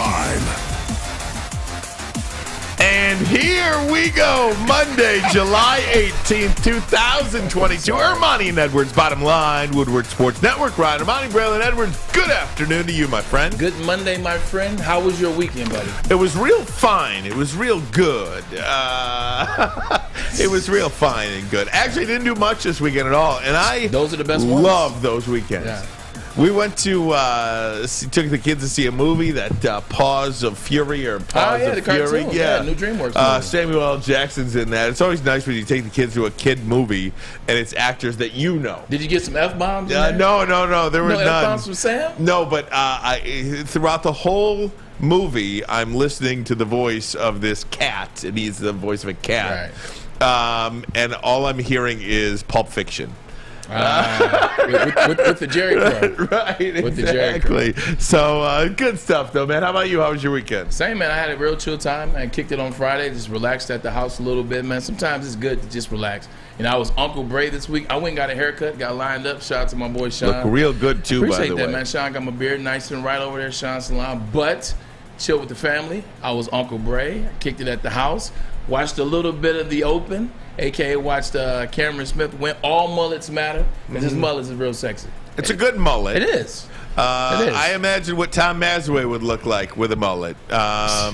time. And here we go, Monday, July 18th, 2022. Ermanni and Edwards, Bottom Line, Woodward Sports Network. Ryan Ermanni, Braylon Edwards, good afternoon to you, my friend. Good Monday, my friend. How was your weekend, buddy? It was real fine. It was real good. It was real fine and good. Actually, didn't do much this weekend at all. And those are the best ones. Love those weekends. Yeah. We went to took the kids to see a movie, that Paws of Fury or Paws the of Fury. cartoon. Yeah, new DreamWorks movie. Samuel L. Jackson's in that. It's always nice when you take the kids to a kid movie and it's actors that you know. Did you get some F-bombs? No. There were none. No F-bombs from Sam? No, but throughout the whole movie, I'm listening to the voice of this cat, and he's the voice of a cat. Right. And all I'm hearing is Pulp Fiction. With the Jerry Curl. Right, with exactly. The Jerry Curl. So, good stuff, though, man. How about you? How was your weekend? Same, man. I had a real chill time. I kicked it on Friday. Just relaxed at the house a little bit, man. Sometimes it's good to just relax. You know, I was Uncle Bray this week. I went and got a haircut, got lined up. Shout out to my boy Sean. Look real good, too, by the way. Appreciate that, man. Sean got my beard nice and right over there, Sean's salon. But chill with the family. I was Uncle Bray. I kicked it at the house. Watched a little bit of The Open, a.k.a. watched Cameron Smith win All Mullets Matter, because his mullet is real sexy. It's a good mullet. It is. I imagine what Tom Mazawey would look like with a mullet. How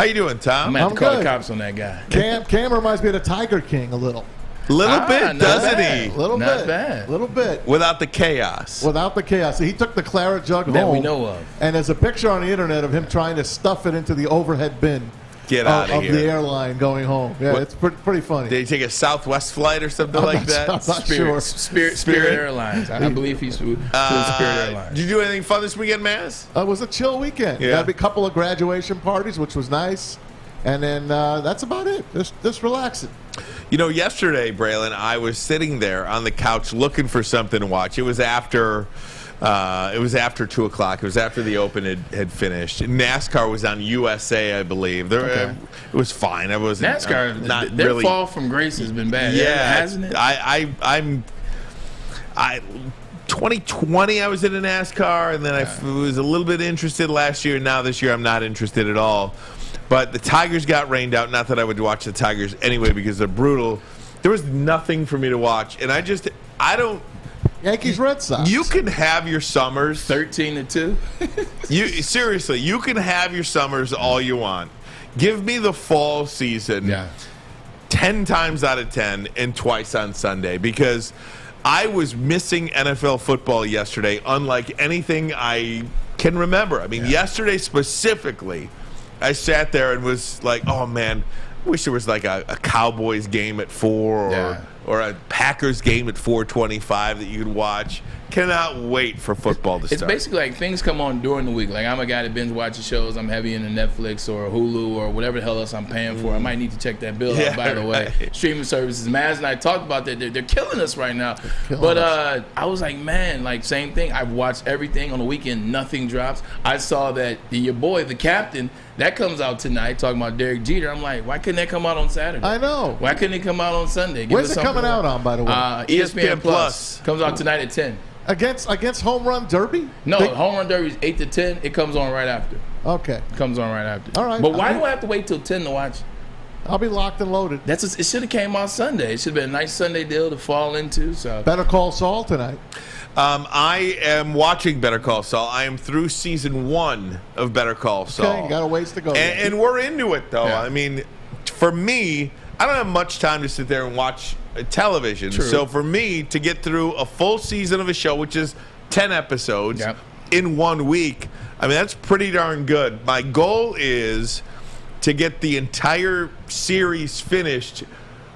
you doing, Tom? I'm going to have to call the cops on that guy. Cam reminds me of the Tiger King a little. Little bit, doesn't he? A little not bit. Bad. Little bit. Without the chaos. Without the chaos. He took the claret jug that home. we know of. And there's a picture on the internet of him trying to stuff it into the overhead bin. Get out of here. The airline going home. Yeah, it's pretty funny. Did he take a Southwest flight or something like that? I'm not sure. Spirit Airlines. I believe he's with Spirit Airlines. Did you do anything fun this weekend, Maz? It was a chill weekend. Yeah. Had a couple of graduation parties, which was nice. And then that's about it. Just relaxing. You know, yesterday, Braylon, I was sitting there on the couch looking for something to watch. It was after 2 o'clock. It was after the Open had finished. NASCAR was on USA, I believe. It was fine. I wasn't NASCAR. not their really. fall from grace has been bad. Yeah, hasn't it? I'm 2020 I was in a NASCAR, and then I was a little bit interested last year. Now this year I'm not interested at all. But the Tigers got rained out. Not that I would watch the Tigers anyway because they're brutal. There was nothing for me to watch, and I don't. Yankees, Red Sox. You can have your summers 13-2. Seriously, you can have your summers all you want. Give me the fall season 10 times out of 10 and twice on Sunday, because I was missing NFL football yesterday unlike anything I can remember. I mean, yesterday specifically, I sat there and was like, oh, man, I wish there was like a Cowboys game at 4 or a Packers game at 4:25 that you could watch. Cannot wait for football to start. It's basically like things come on during the week. Like, I'm a guy that binge watches shows. I'm heavy into Netflix or Hulu or whatever the hell else I'm paying for. I might need to check that bill out, by the way. Streaming services. Maz and I talked about that. They're killing us right now. But I was like, man, like, same thing. I've watched everything on the weekend. Nothing drops. I saw that your boy, the captain, that comes out tonight, talking about Derek Jeter. I'm like, why couldn't that come out on Saturday? I know. Why couldn't it come out on Sunday? Where's it coming out on, by the way? ESPN Plus. Comes out tonight at 10. Against Home Run Derby? No, Home Run Derby is 8 to 10. It comes on right after. Okay. Comes on right after. All right. But why do I have to wait till 10 to watch? I'll be locked and loaded. It should have came out Sunday. It should have been a nice Sunday deal to fall into. So Better Call Saul tonight. I am watching Better Call Saul. I am through season 1 of Better Call Saul. Okay, you got a ways to go. And we're into it, though. Yeah. I mean, for me, I don't have much time to sit there and watch television. True. So for me to get through a full season of a show, which is 10 episodes in 1 week, I mean, that's pretty darn good. My goal is to get the entire series finished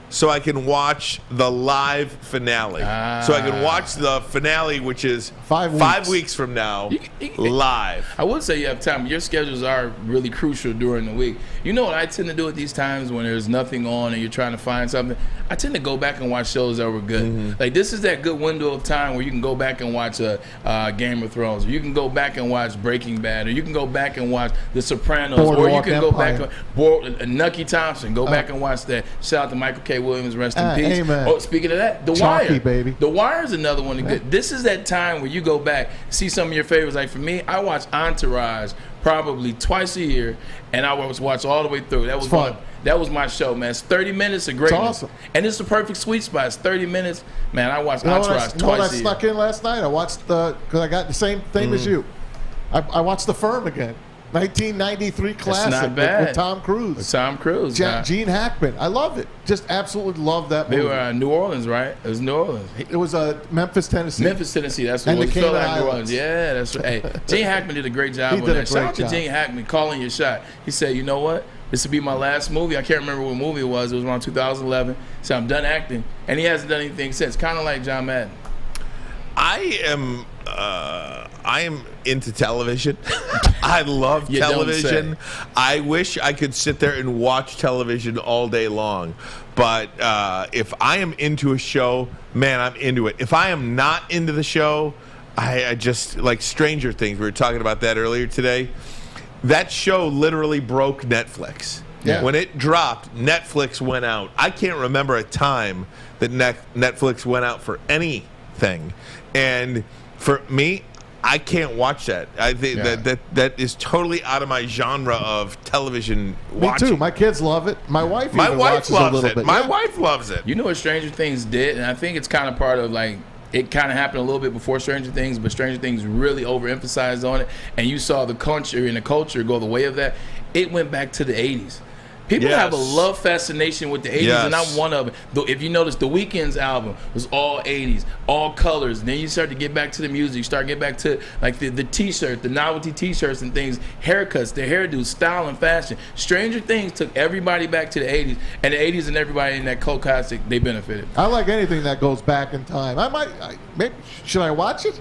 so I can watch the live finale. So I can watch the finale, which is 5 weeks from now, live. I would say you have time. Your schedules are really crucial during the week. You know what I tend to do at these times when there's nothing on and you're trying to find something? I tend to go back and watch shows that were good. Mm-hmm. Like, this is that good window of time where you can go back and watch Game of Thrones, or you can go back and watch Breaking Bad, or you can go back and watch The Sopranos, or you can go back and Nucky Thompson, go back and watch that. Shout out to Michael K. Williams, rest in peace. Amen. Oh, speaking of that, The Chalky, Wire. baby. The Wire is another one. Good. This is that time where you go back, see some of your favorites. Like for me, I watch Entourage probably twice a year, and I was watch all the way through. That was fun. That was my show, man. It's 30 minutes of greatness. It's awesome. And it's the perfect sweet spot. It's 30 minutes. Man, I watched Entourage twice a year. I snuck in last night? I watched because I got the same thing as you. I watched The Firm again. 1993 classic not bad. with Tom Cruise. With Tom Cruise. Gene Hackman. I loved it. Just absolutely loved that movie. They were in New Orleans, right? It was New Orleans. It was Memphis, Tennessee. Memphis, Tennessee. That's what And it was. the Felt Cayman like New Islands. Orleans. Yeah, that's right. Hey, Gene Hackman did a great job He on did a that. Shout great out to job. Gene Hackman calling your shot. He said, you know what? This will be my last movie. I can't remember what movie it was. It was around 2011. He said, I'm done acting. And he hasn't done anything since. Kind of like John Madden. I am into television. I love You don't television. I wish I could sit there and watch television all day long. But if I am into a show, man, I'm into it. If I am not into the show, I just, like Stranger Things, we were talking about that earlier today. That show literally broke Netflix. Yeah. When it dropped, Netflix went out. I can't remember a time that Netflix went out for anything. And for me, I can't watch that. I think that is totally out of my genre of television watching. Me too. My kids love it. My wife loves it. Bit. My wife loves it. You know what Stranger Things did? And I think it's kind of part of like, it kind of happened a little bit before Stranger Things, but Stranger Things really overemphasized on it. And you saw the culture go the way of that. It went back to the 80s. People have a love fascination with the 80s, and I'm one of them. If you notice, The Weeknd's album was all 80s, all colors. And then you start to get back to the music. You start to get back to like the T-shirts, the novelty T-shirts and things, haircuts, the hairdos, style and fashion. Stranger Things took everybody back to the 80s, and the 80s and everybody in that cult classic, they benefited. I like anything that goes back in time. Maybe should I watch it?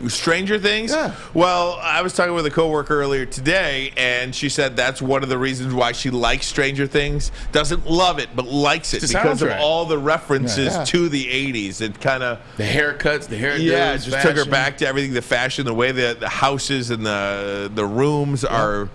Stranger Things? Yeah. Well, I was talking with a coworker earlier today, and she said that's one of the reasons why she likes Stranger Things. Doesn't love it, but likes it because of all the references to the 80s. It kind of... The haircuts, the hairdos, it just fashion. took her back to everything, the fashion, the way the houses and the rooms are...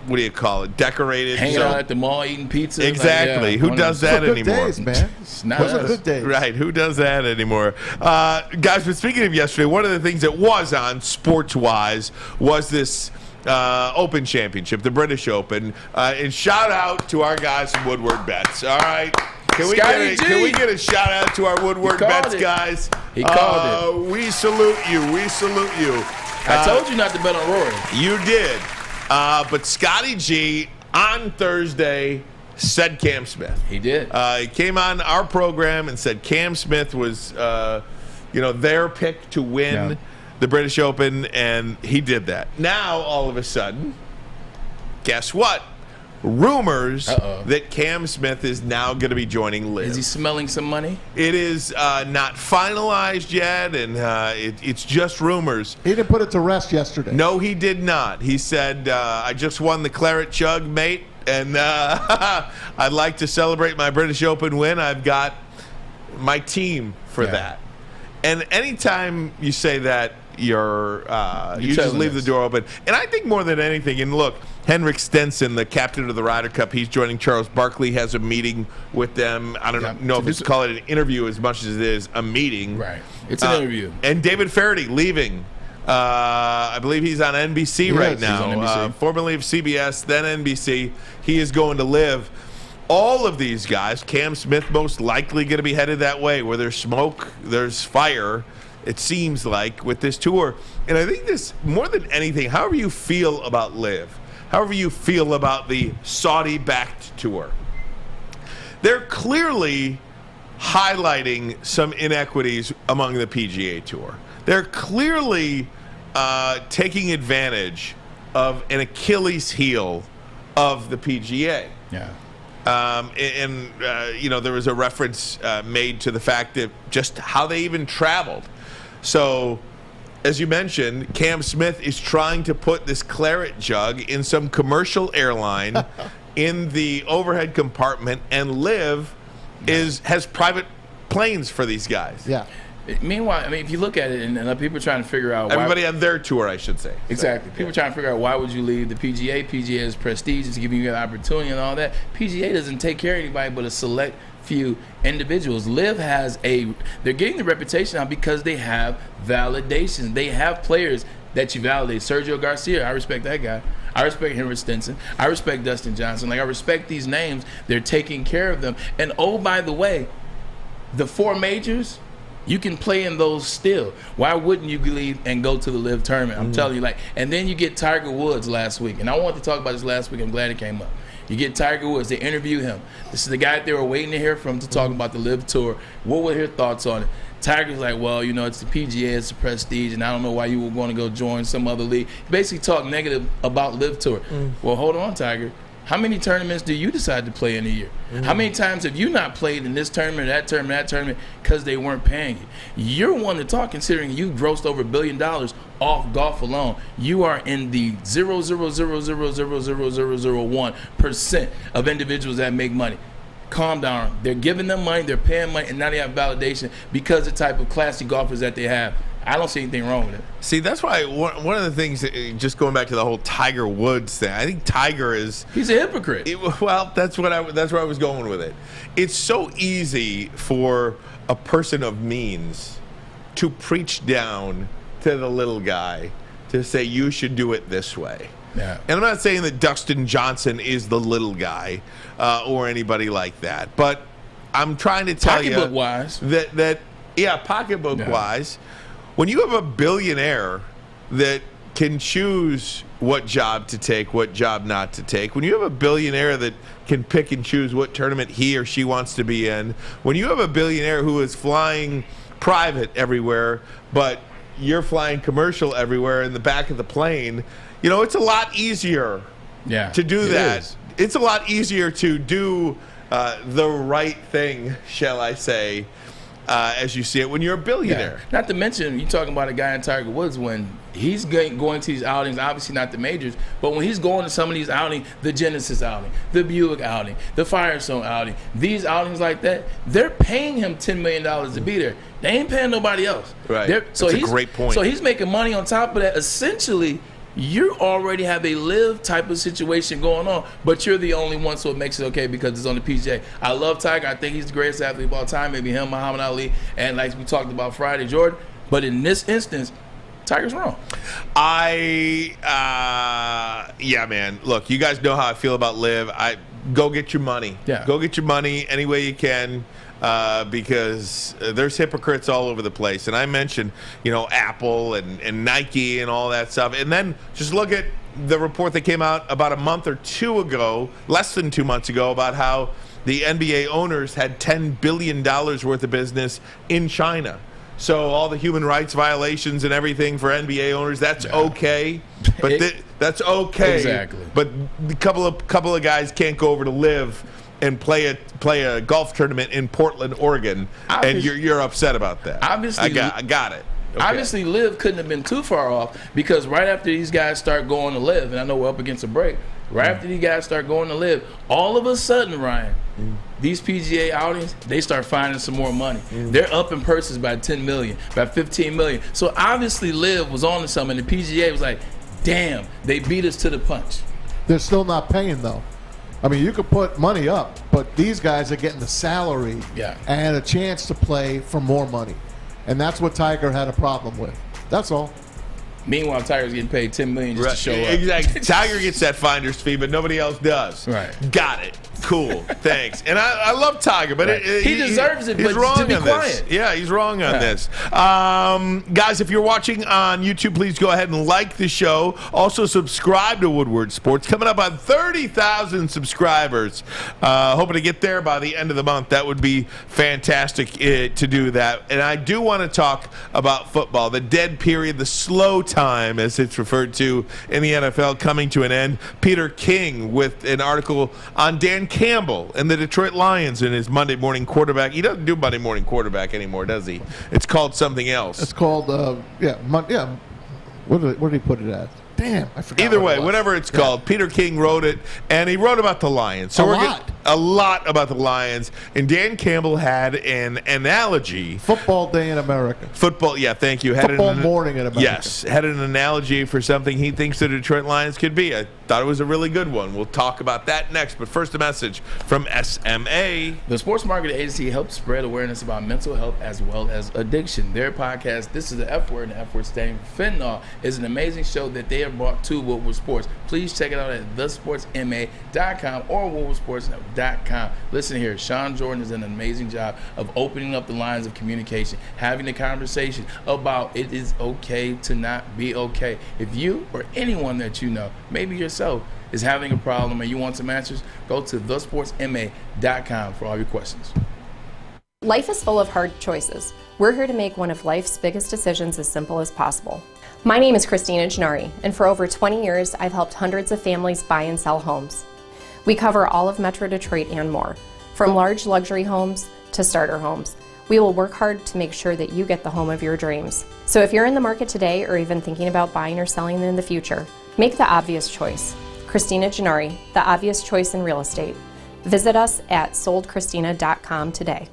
What do you call it? Decorated. Hanging out at the mall eating pizza. Exactly. Like, who does that good anymore? Days, man. Those are good days. Right. Who does that anymore? Guys, but speaking of yesterday, one of the things that was on sports-wise was this Open Championship, the British Open. And shout out to our guys from Woodward Bets. All right. Can we get a shout out to our Woodward Bets guys? He called it. We salute you. We salute you. I told you not to bet on Rory. You did. But Scotty G on Thursday said Cam Smith. He did. He came on our program and said Cam Smith was, their pick to win the British Open, and he did that. Now, all of a sudden, guess what? Rumors that Cam Smith is now going to be joining Liv. Is he smelling some money? It is not finalized yet, and it's just rumors. He didn't put it to rest yesterday. No, he did not. He said, I just won the Claret Chug, mate, and I'd like to celebrate my British Open win. I've got my team for that. And anytime you say that, you just leave the door open. And I think more than anything, and look, Henrik Stenson, the captain of the Ryder Cup, he's joining Charles Barkley, has a meeting with them. I don't know if it's call it an interview as much as it is a meeting. Right. It's an interview. And David Faraday leaving. I believe he's on NBC right now. He's on NBC. Formerly of CBS, then NBC. He is going to Live. All of these guys, Cam Smith most likely going to be headed that way. Where there's smoke, there's fire, it seems like, with this tour. And I think this, more than anything, however you feel about Live, however you feel about the Saudi-backed tour, they're clearly highlighting some inequities among the PGA Tour. They're clearly taking advantage of an Achilles heel of the PGA. Yeah. There was a reference made to the fact that just how they even traveled. So, as you mentioned, Cam Smith is trying to put this Claret jug in some commercial airline in the overhead compartment, and Liv has private planes for these guys. Yeah. Meanwhile, I mean, if you look at it, and people are trying to figure out everybody on their tour, I should say. Exactly. People are trying to figure out why would you leave the PGA. PGA is prestige, it's giving you an opportunity and all that. PGA doesn't take care of anybody but a select few individuals. Liv has they're getting the reputation now because they have validation. They have players that you validate. Sergio Garcia, I respect that guy. I respect Henry Stenson. I respect Dustin Johnson. Like, I respect these names. They're taking care of them. And oh, by the way, the 4 majors, you can play in those still. Why wouldn't you leave and go to the Live tournament? I'm telling you, and then you get Tiger Woods last week. And I wanted to talk about this last week. I'm glad it came up. You get Tiger Woods. They interview him. This is the guy they were waiting to hear from to talk about the Live Tour. What were your thoughts on it? Tiger's like, well, it's the PGA, it's the prestige, and I don't know why you would want to go join some other league. He basically talked negative about Live Tour. Well, hold on, Tiger. How many tournaments do you decide to play in a year? How many times have you not played in this tournament, that tournament, because they weren't paying you? You're one to talk, considering you grossed over $1 billion off golf alone. You are in the 0.000000001% of individuals that make money. Calm down. They're giving them money, they're paying money, and now they have validation because of the type of classy golfers that they have. I don't see anything wrong with it. See, that's why one of the things, just going back to the whole Tiger Woods thing, I think Tiger he's a hypocrite. That's where I was going with it. It's so easy for a person of means to preach down to the little guy to say you should do it this way. Yeah. And I'm not saying that Dustin Johnson is the little guy or anybody like that, but I'm trying to tell you pocketbook-wise pocketbook-wise. When you have a billionaire that can choose what job to take, what job not to take, when you have a billionaire that can pick and choose what tournament he or she wants to be in, when you have a billionaire who is flying private everywhere, but you're flying commercial everywhere in the back of the plane, it's a lot easier to do that. It's a lot easier to do the right thing, shall I say, as you see it when you're a billionaire. Yeah. Not to mention, you're talking about a guy in Tiger Woods when he's going to these outings, obviously not the majors, but when he's going to some of these outings, the Genesis outing, the Buick outing, the Firestone outing, these outings like that, they're paying him $10 million to be there. They ain't paying nobody else. Right. That's a great point. So he's making money on top of that. Essentially, you already have a Live type of situation going on, but you're the only one, so it makes it okay because it's on the PGA. I love Tiger. I think he's the greatest athlete of all time, maybe him, Muhammad Ali, and like we talked about Friday, Jordan. But in this instance, Tiger's wrong. Yeah, man. Look, you guys know how I feel about Live. Go get your money. Yeah. Go get your money any way you can. Because there's hypocrites all over the place. And I mentioned, Apple and Nike and all that stuff. And then just look at the report that came out about a month or two ago, less than 2 months ago, about how the NBA owners had $10 billion worth of business in China. So all the human rights violations and everything for NBA owners, that's okay. But that's okay. Exactly. But a couple of guys can't go over to Live and play a golf tournament in Portland, Oregon, and you're upset about that. Obviously, I got it. Okay. Obviously, Live couldn't have been too far off because right after these guys start going to Live, and I know we're up against a break, after these guys start going to Live, all of a sudden, Ryan, these PGA outings, they start finding some more money. They're up in purses by $10 million, by $15 million. So obviously, Live was on to something, and the PGA was like, damn, they beat us to the punch. They're still not paying, though. I mean, you could put money up, but these guys are getting the salary and a chance to play for more money. And that's what Tiger had a problem with. That's all. Meanwhile, Tiger's getting paid $10 million just to show up. Exactly. Tiger gets that finder's fee, but nobody else does. Right. Got it. Cool. Thanks. And I love Tiger, but he deserves it. He's but wrong to be on quiet. This. Yeah, he's wrong on this. Guys, if you're watching on YouTube, please go ahead and like the show. Also, subscribe to Woodward Sports. Coming up on 30,000 subscribers. Hoping to get there by the end of the month. That would be fantastic to do that. And I do want to talk about football. The dead period, the slow time, as it's referred to in the NFL, coming to an end. Peter King with an article on Dan Campbell and the Detroit Lions in his Monday morning quarterback. He doesn't do Monday morning quarterback anymore, does he? It's called something else. It's called, What did he put it as? Damn, I forgot. Either way, whatever it's called, Peter King wrote it, and he wrote about the Lions. So a lot about the Lions, and Dan Campbell had an analogy. Football Day in America. Football, yeah, thank you. Football morning in America. Yes, had an analogy for something he thinks the Detroit Lions could be. I thought it was a really good one. We'll talk about that next, but first a message from SMA. The Sports Marketing Agency helps spread awareness about mental health as well as addiction. Their podcast, This is the F Word, and the F Word standing for fentanyl, is an amazing show that they have brought to Woodward Sports. Please check it out at thesportsma.com or woodwardsports.com. Listen here, Sean Jordan does an amazing job of opening up the lines of communication, having a conversation about it is okay to not be okay. If you or anyone that you know, maybe yourself, is having a problem and you want some answers, go to thesportsma.com for all your questions. Life is full of hard choices. We're here to make one of life's biggest decisions as simple as possible. My name is Christina Gennari, and for over 20 years, I've helped hundreds of families buy and sell homes. We cover all of Metro Detroit and more, from large luxury homes to starter homes. We will work hard to make sure that you get the home of your dreams. So if you're in the market today or even thinking about buying or selling in the future, make the obvious choice. Christina Gennari, the obvious choice in real estate. Visit us at soldchristina.com today.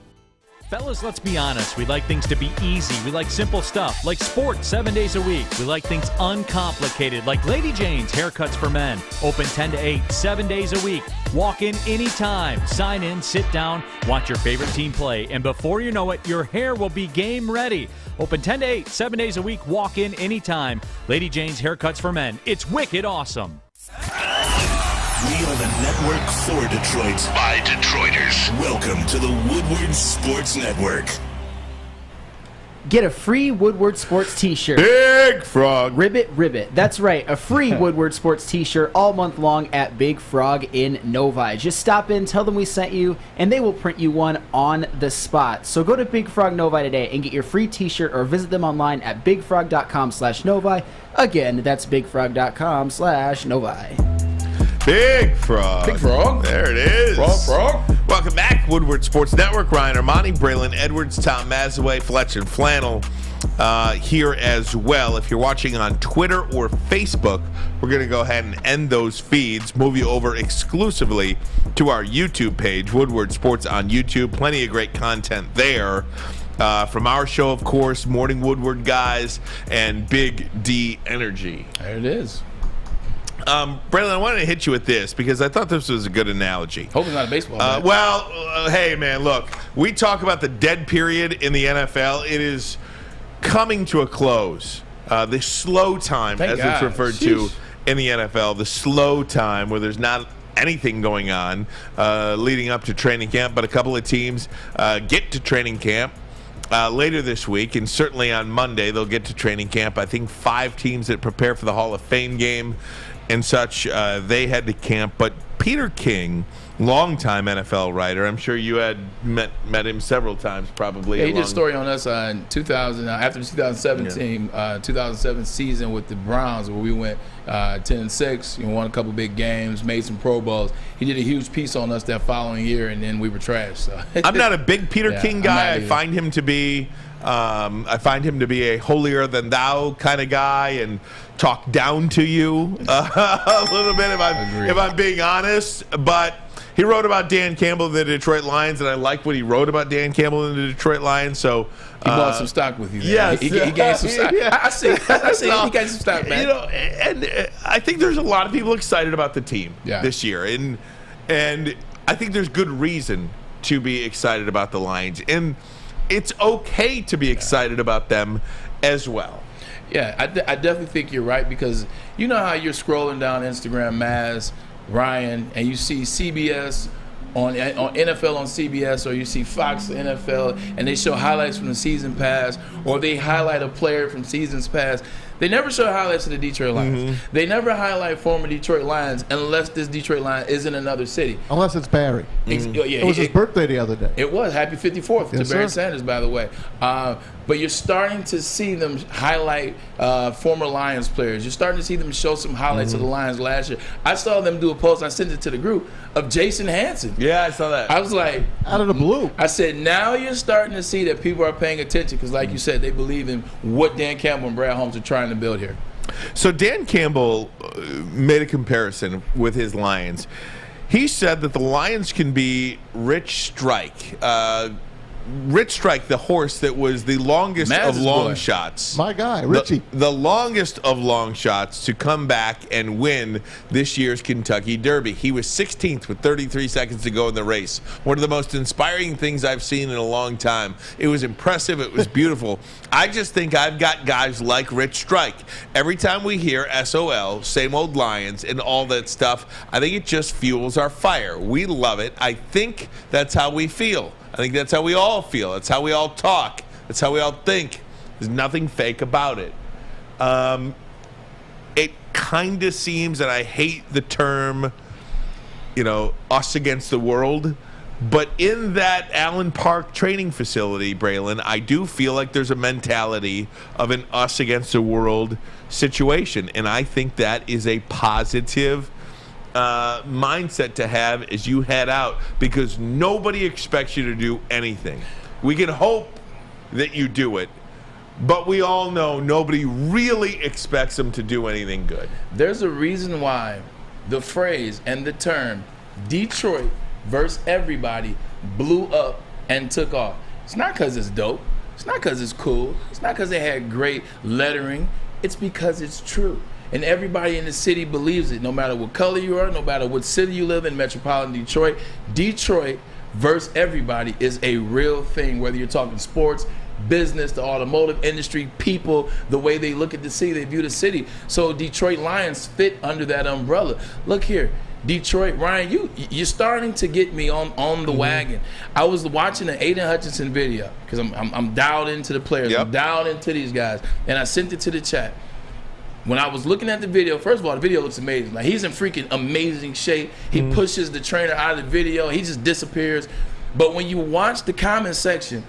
Fellas, let's be honest. We like things to be easy. We like simple stuff, like sports 7 days a week. We like things uncomplicated, like Lady Jane's Haircuts for Men. Open 10 to 8, 7 days a week. Walk in anytime. Sign in, sit down, watch your favorite team play. And before you know it, your hair will be game ready. Open 10 to 8, 7 days a week. Walk in anytime. Lady Jane's Haircuts for Men. It's wicked awesome. We are the network for Detroit by Detroiters. Welcome to the Woodward Sports Network. Get a free Woodward Sports t-shirt. Big Frog. Ribbit. That's right, a free Woodward Sports t-shirt all month long at Big Frog in Novi. Just stop in, tell them we sent you, and they will print you one on the spot. So go to Big Frog Novi today and get your free t-shirt or visit them online at bigfrog.com/Novi. Again, that's bigfrog.com/Novi. Big Frog. Big Frog. There it is. Frog. Welcome back, Woodward Sports Network. Ryan Ermanni, Braylon Edwards, Tom Mazawey, Fletch and Flannel here as well. If you're watching on Twitter or Facebook, we're going to go ahead and end those feeds, move you over exclusively to our YouTube page, Woodward Sports on YouTube. Plenty of great content there. From our show, of course, Morning Woodward Guys and Big D Energy. There it is. Braylon, I wanted to hit you with this because I thought this was a good analogy. Hope it's not a baseball match. Hey, man, look. We talk about the dead period in the NFL. It is coming to a close. The slow time, Thank as God. it's referred to in the NFL, the slow time where there's not anything going on leading up to training camp, but a couple of teams get to training camp later this week, and certainly on Monday they'll get to training camp. I think 5 teams that prepare for the Hall of Fame game and such, they head to camp. But Peter King, longtime NFL writer, I'm sure you had met him several times probably. Yeah, he did a story on us in 2000, after the 2007 season with the Browns, where we went 10-6, won a couple big games, made some Pro Bowls. He did a huge piece on us that following year, and then we were trashed. So. I'm not a big Peter King guy. I find him to be a holier than thou kind of guy and talk down to you a little bit if I'm being honest. But he wrote about Dan Campbell and the Detroit Lions, and I like what he wrote about Dan Campbell and the Detroit Lions. So he bought some stock with you. Man. Yes, he gained some stock. Yeah. I see. He got some stock, man. And I think there's a lot of people excited about the team this year, and I think there's good reason to be excited about the Lions, and it's okay to be excited about them as well. Yeah, I definitely think you're right, because you know how you're scrolling down Instagram, Maz, Ryan, and you see CBS on NFL on CBS, or you see Fox NFL, and they show highlights from the season past, or they highlight a player from seasons past. They never show highlights of the Detroit Lions. Mm-hmm. They never highlight former Detroit Lions unless this Detroit Lion is in another city. Unless it's Barry. Mm-hmm. It was his birthday the other day. It was. Happy 54th to Barry Sanders, by the way. But you're starting to see them highlight former Lions players. You're starting to see them show some highlights of the Lions last year. I saw them do a post, I sent it to the group, of Jason Hansen. Yeah, I saw that. I was like, out of the blue. I said, now you're starting to see that people are paying attention, because like you said, they believe in what Dan Campbell and Brad Holmes are trying to build here. So Dan Campbell made a comparison with his Lions. He said that the Lions can be Rich Strike. Rich Strike, the horse that was the longest of long shots. My guy, Richie. The longest of long shots to come back and win this year's Kentucky Derby. He was 16th with 33 seconds to go in the race. One of the most inspiring things I've seen in a long time. It was impressive. It was beautiful. I just think I've got guys like Rich Strike. Every time we hear SOL, same old Lions, and all that stuff, I think it just fuels our fire. We love it. I think that's how we feel. I think that's how we all feel. That's how we all talk. That's how we all think. There's nothing fake about it. It kind of seems, and I hate the term, us against the world, but in that Allen Park training facility, Braylon, I do feel like there's a mentality of an us against the world situation, and I think that is a positive mindset to have as you head out, because nobody expects you to do anything. We can hope that you do it, but we all know nobody really expects them to do anything good. There's a reason why the phrase and the term Detroit versus everybody blew up and took off. It's not because it's dope. It's not because it's cool. It's not because they had great lettering. It's because it's true. And everybody in the city believes it, no matter what color you are, no matter what city you live in, metropolitan Detroit. Detroit versus everybody is a real thing, whether you're talking sports, business, the automotive industry, people, the way they look at the city, they view the city. So Detroit Lions fit under that umbrella. Look here, Detroit, Ryan, you're starting to get me on the wagon. I was watching the Aiden Hutchinson video because I'm dialed into the players, I'm dialed into these guys, and I sent it to the chat. When I was looking at the video, first of all, the video looks amazing. Like, he's in freaking amazing shape. He pushes the trainer out of the video. He just disappears. But when you watch the comment section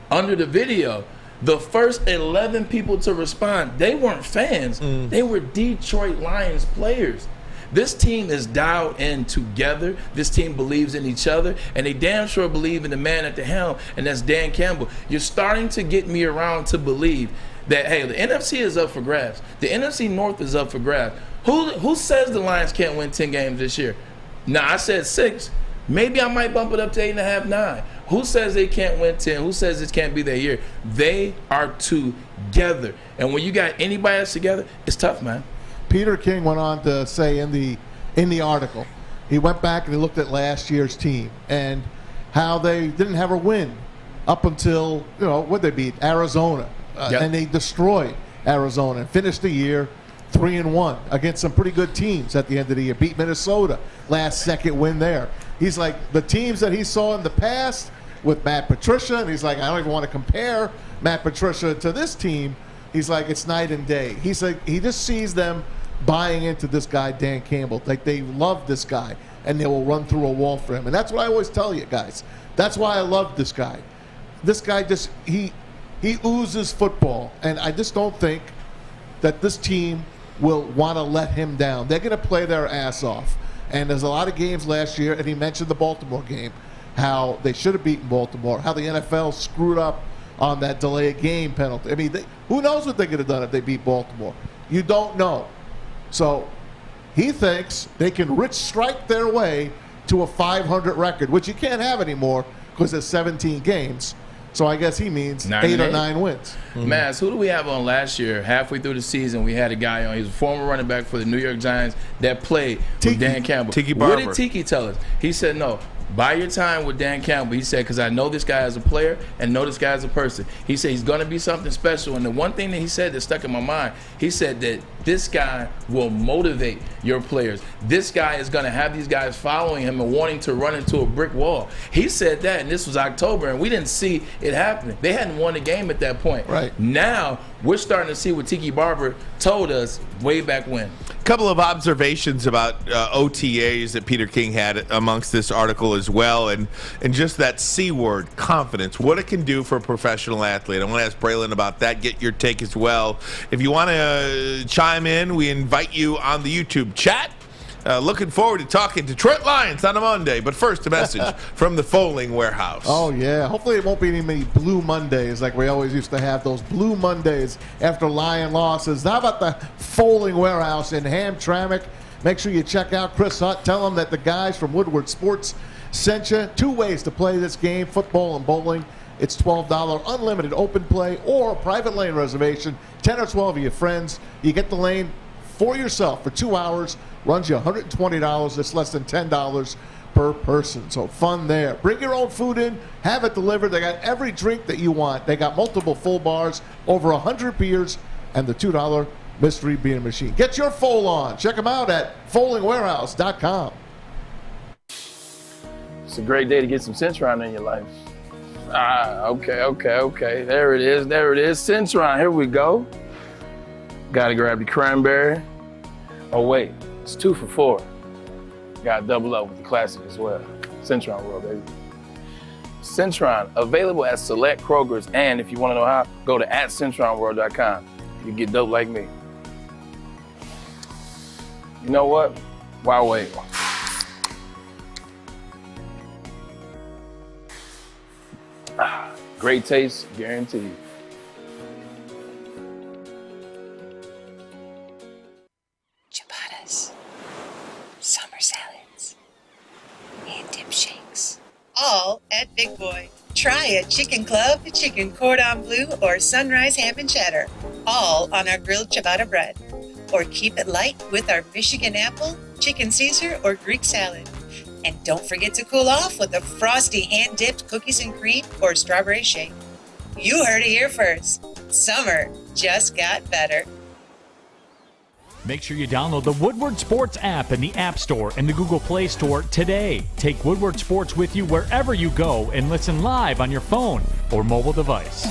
under the video, the first 11 people to respond, they weren't fans. They were Detroit Lions players. This team is dialed in together. This team believes in each other, and they damn sure believe in the man at the helm, and that's Dan Campbell. You're starting to get me around to believe that, hey, the NFC is up for grabs. The NFC North is up for grabs. Who says the Lions can't win 10 games this year? Now, I said 6. Maybe I might bump it up to 8.5, 9. Who says they can't win 10? Who says this can't be their year? They are together. And when you got anybody else together, it's tough, man. Peter King went on to say in the article, he went back and he looked at last year's team and how they didn't have a win up until, what they beat? Arizona. And they destroyed Arizona and finished the year 3-1 against some pretty good teams at the end of the year. Beat Minnesota, last second win there. He's like, the teams that he saw in the past with Matt Patricia, and he's like, I don't even want to compare Matt Patricia to this team. He's like, it's night and day. He's like, he just sees them buying into this guy, Dan Campbell. Like, they love this guy, and they will run through a wall for him. And that's what I always tell you guys. That's why I love this guy. This guy just, he oozes football, and I just don't think that this team will want to let him down. They're going to play their ass off. And there's a lot of games last year, and he mentioned the Baltimore game, how they should have beaten Baltimore, how the NFL screwed up on that delay of game penalty. I mean, who knows what they could have done if they beat Baltimore? You don't know. So he thinks they can Rich Strike their way to a 500 record, which you can't have anymore because there's 17 games. So I guess he means 8 or 9 wins. Maz, who do we have on last year? Halfway through the season, we had a guy on. He's a former running back for the New York Giants that played with Dan Campbell. Tiki Barber. What did Tiki tell us? He said, no, buy your time with Dan Campbell. He said, because I know this guy as a player and know this guy as a person. He said he's going to be something special. And the one thing that he said that stuck in my mind, he said that this guy will motivate your players. This guy is going to have these guys following him and wanting to run into a brick wall. He said that, and this was October, and we didn't see it happening. They hadn't won a game at that point. Right. Now, we're starting to see what Tiki Barber told us way back when. A couple of observations about OTAs that Peter King had amongst this article as well, and just that C word, confidence, what it can do for a professional athlete. I want to ask Braylon about that, get your take as well. If you want to chime in, we invite you on the YouTube chat. Looking forward to talking Detroit Lions on a Monday. But first, a message from the Foaling Warehouse. Oh, yeah. Hopefully it won't be any many Blue Mondays like we always used to have, those Blue Mondays after Lion losses. How about the Foaling Warehouse in Hamtramck? Make sure you check out Chris Hutt. Tell him that the guys from Woodward Sports sent you. 2 ways to play this game, football and bowling. It's $12 unlimited open play or private lane reservation. 10 or 12 of your friends. You get the lane for yourself for 2 hours. Runs you $120. It's less than $10 per person. So fun there. Bring your own food in. Have it delivered. They got every drink that you want. They got multiple full bars, over 100 beers, and the $2 mystery beer machine. Get your foal on. Check them out at foalingwarehouse.com. It's a great day to get some Centron in your life. Okay. There it is. Centron, here we go. Gotta grab the cranberry. Oh wait, it's 2 for $4. Gotta double up with the classic as well. Centron World, baby. Centron, available at select Kroger's, and if you wanna know how, go to @CentronWorld.com. You get dope like me. You know what? Why wait? Great taste, guaranteed. Ciabattas, summer salads, and dip shakes. All at Big Boy. Try a chicken club, chicken cordon bleu, or sunrise ham and cheddar. All on our grilled ciabatta bread. Or keep it light with our Michigan apple, chicken Caesar, or Greek salad. And don't forget to cool off with a frosty hand-dipped cookies and cream or strawberry shake. You heard it here first. Summer just got better. Make sure you download the Woodward Sports app in the App Store and the Google Play Store today. Take Woodward Sports with you wherever you go and listen live on your phone or mobile device.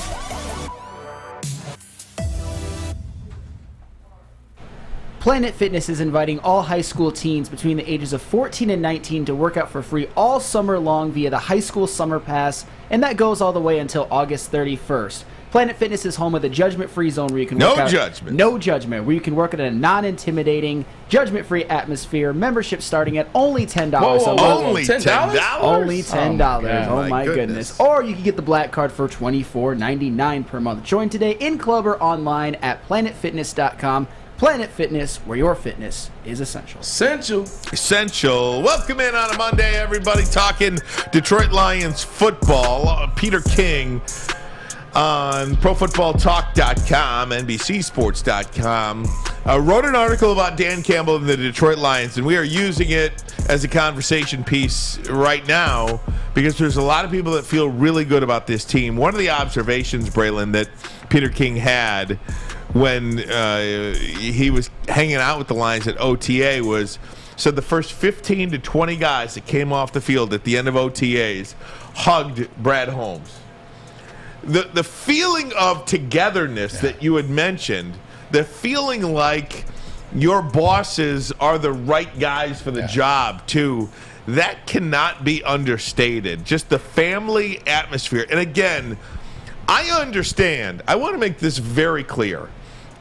Planet Fitness is inviting all high school teens between the ages of 14 and 19 to work out for free all summer long via the High School Summer Pass, and that goes all the way until August 31st. Planet Fitness is home of the judgment-free zone where you can work out. No judgment, where you can work in a non-intimidating, judgment-free atmosphere. Membership starting at only $10 a month. Only $10? Only $10. Oh my goodness. Or you can get the black card for $24.99 per month. Join today in club or online at planetfitness.com. Planet Fitness, where your fitness is essential. Essential. Welcome in on a Monday, everybody. Talking Detroit Lions football. Peter King on ProFootballTalk.com, NBCSports.com, wrote an article about Dan Campbell and the Detroit Lions, and we are using it as a conversation piece right now because there's a lot of people that feel really good about this team. One of the observations, Braylon, that Peter King had when he was hanging out with the Lions at OTA said the first 15 to 20 guys that came off the field at the end of OTAs hugged Brad Holmes. The feeling of togetherness that you had mentioned, the feeling like your bosses are the right guys for the job too, that cannot be understated. Just the family atmosphere. And again, I understand. I want to make this very clear.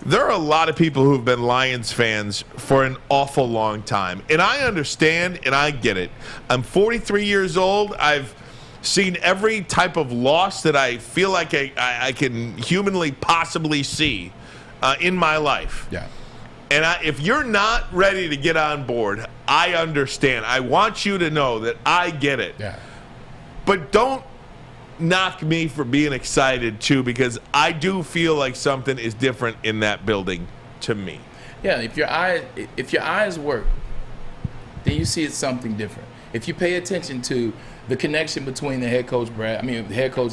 There are a lot of people who've been Lions fans for an awful long time. And I understand and I get it. I'm 43 years old. I've seen every type of loss that I feel like I can humanly possibly see in my life. Yeah. And if you're not ready to get on board, I understand. I want you to know that I get it. Yeah. But don't knock me for being excited too, because I do feel like something is different in that building to me. Yeah, if your eyes work, then you see it's something different. If you pay attention to the connection between the head coach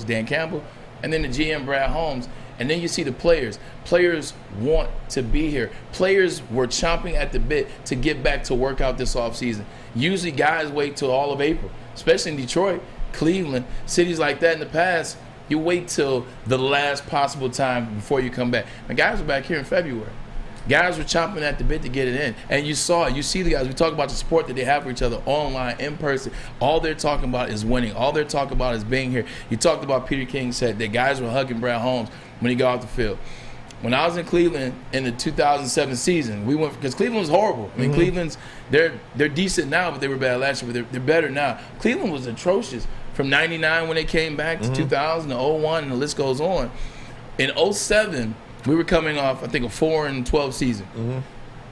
Dan Campbell and then the GM Brad Holmes, and then you see the players. Players want to be here. Players were chomping at the bit to get back to work out this offseason. Usually guys wait till all of April, especially in Detroit, Cleveland, cities like that in the past. You wait till the last possible time before you come back. And guys are back here in February. Guys were chomping at the bit to get it in. And you saw it. You see the guys. We talk about the support that they have for each other online, in person. All they're talking about is winning. All they're talking about is being here. You talked about Peter King said that guys were hugging Brad Holmes when he got off the field. When I was in Cleveland in the 2007 season, we went because Cleveland was horrible. I mean, Cleveland's they're decent now, but they were bad last year. But they're better now. Cleveland was atrocious from '99 when they came back to 2000 to 01, and the list goes on. In 07, we were coming off, I think, a 4-12 season.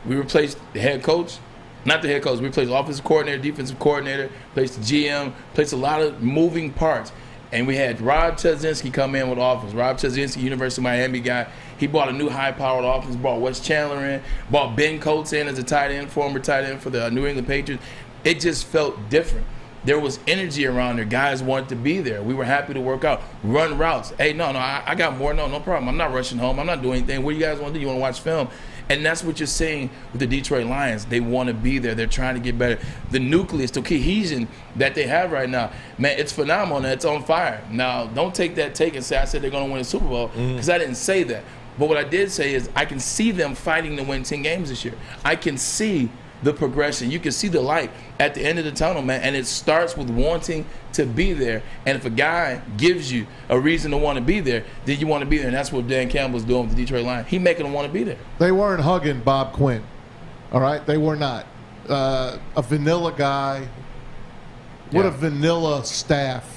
We replaced the head coach, Not the head coach. We replaced offensive coordinator, defensive coordinator, replaced the GM, replaced a lot of moving parts. And we had Rob Chudzinski come in with offense. Rob Chudzinski, University of Miami guy. He brought a new high-powered offense, brought Wes Chandler in, brought Ben Coates in as a tight end, former tight end for the New England Patriots. It just felt different. There was energy around there. Guys wanted to be there. We were happy to work out, run routes. Hey, no, I got more. No problem. I'm not rushing home. I'm not doing anything. What do you guys want to do? You want to watch film? And that's what you're seeing with the Detroit Lions. They want to be there. They're trying to get better. The nucleus, the cohesion that they have right now, man, it's phenomenal and it's on fire. Now, don't take that take and say I said they're going to win a Super Bowl, because I didn't say that. But what I did say is I can see them fighting to win 10 games this year. I can see the progression. You can see the light at the end of the tunnel, man, and it starts with wanting to be there. And if a guy gives you a reason to want to be there, then you want to be there, and that's what Dan Campbell's doing with the Detroit Lions. He's making them want to be there. They weren't hugging Bob Quinn, all right? They were not. A vanilla guy. What a vanilla staff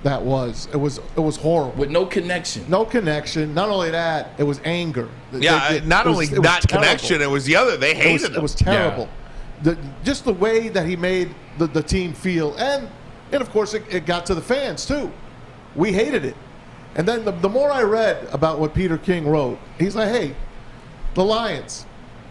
that was. It was horrible. With no connection. No connection. Not only that, it was anger. Yeah, not only not connection, it was the other. They hated him. It was terrible. Yeah. Just the way that he made the team feel. And of course, it got to the fans, too. We hated it. And then the more I read about what Peter King wrote, he's like, hey, the Lions,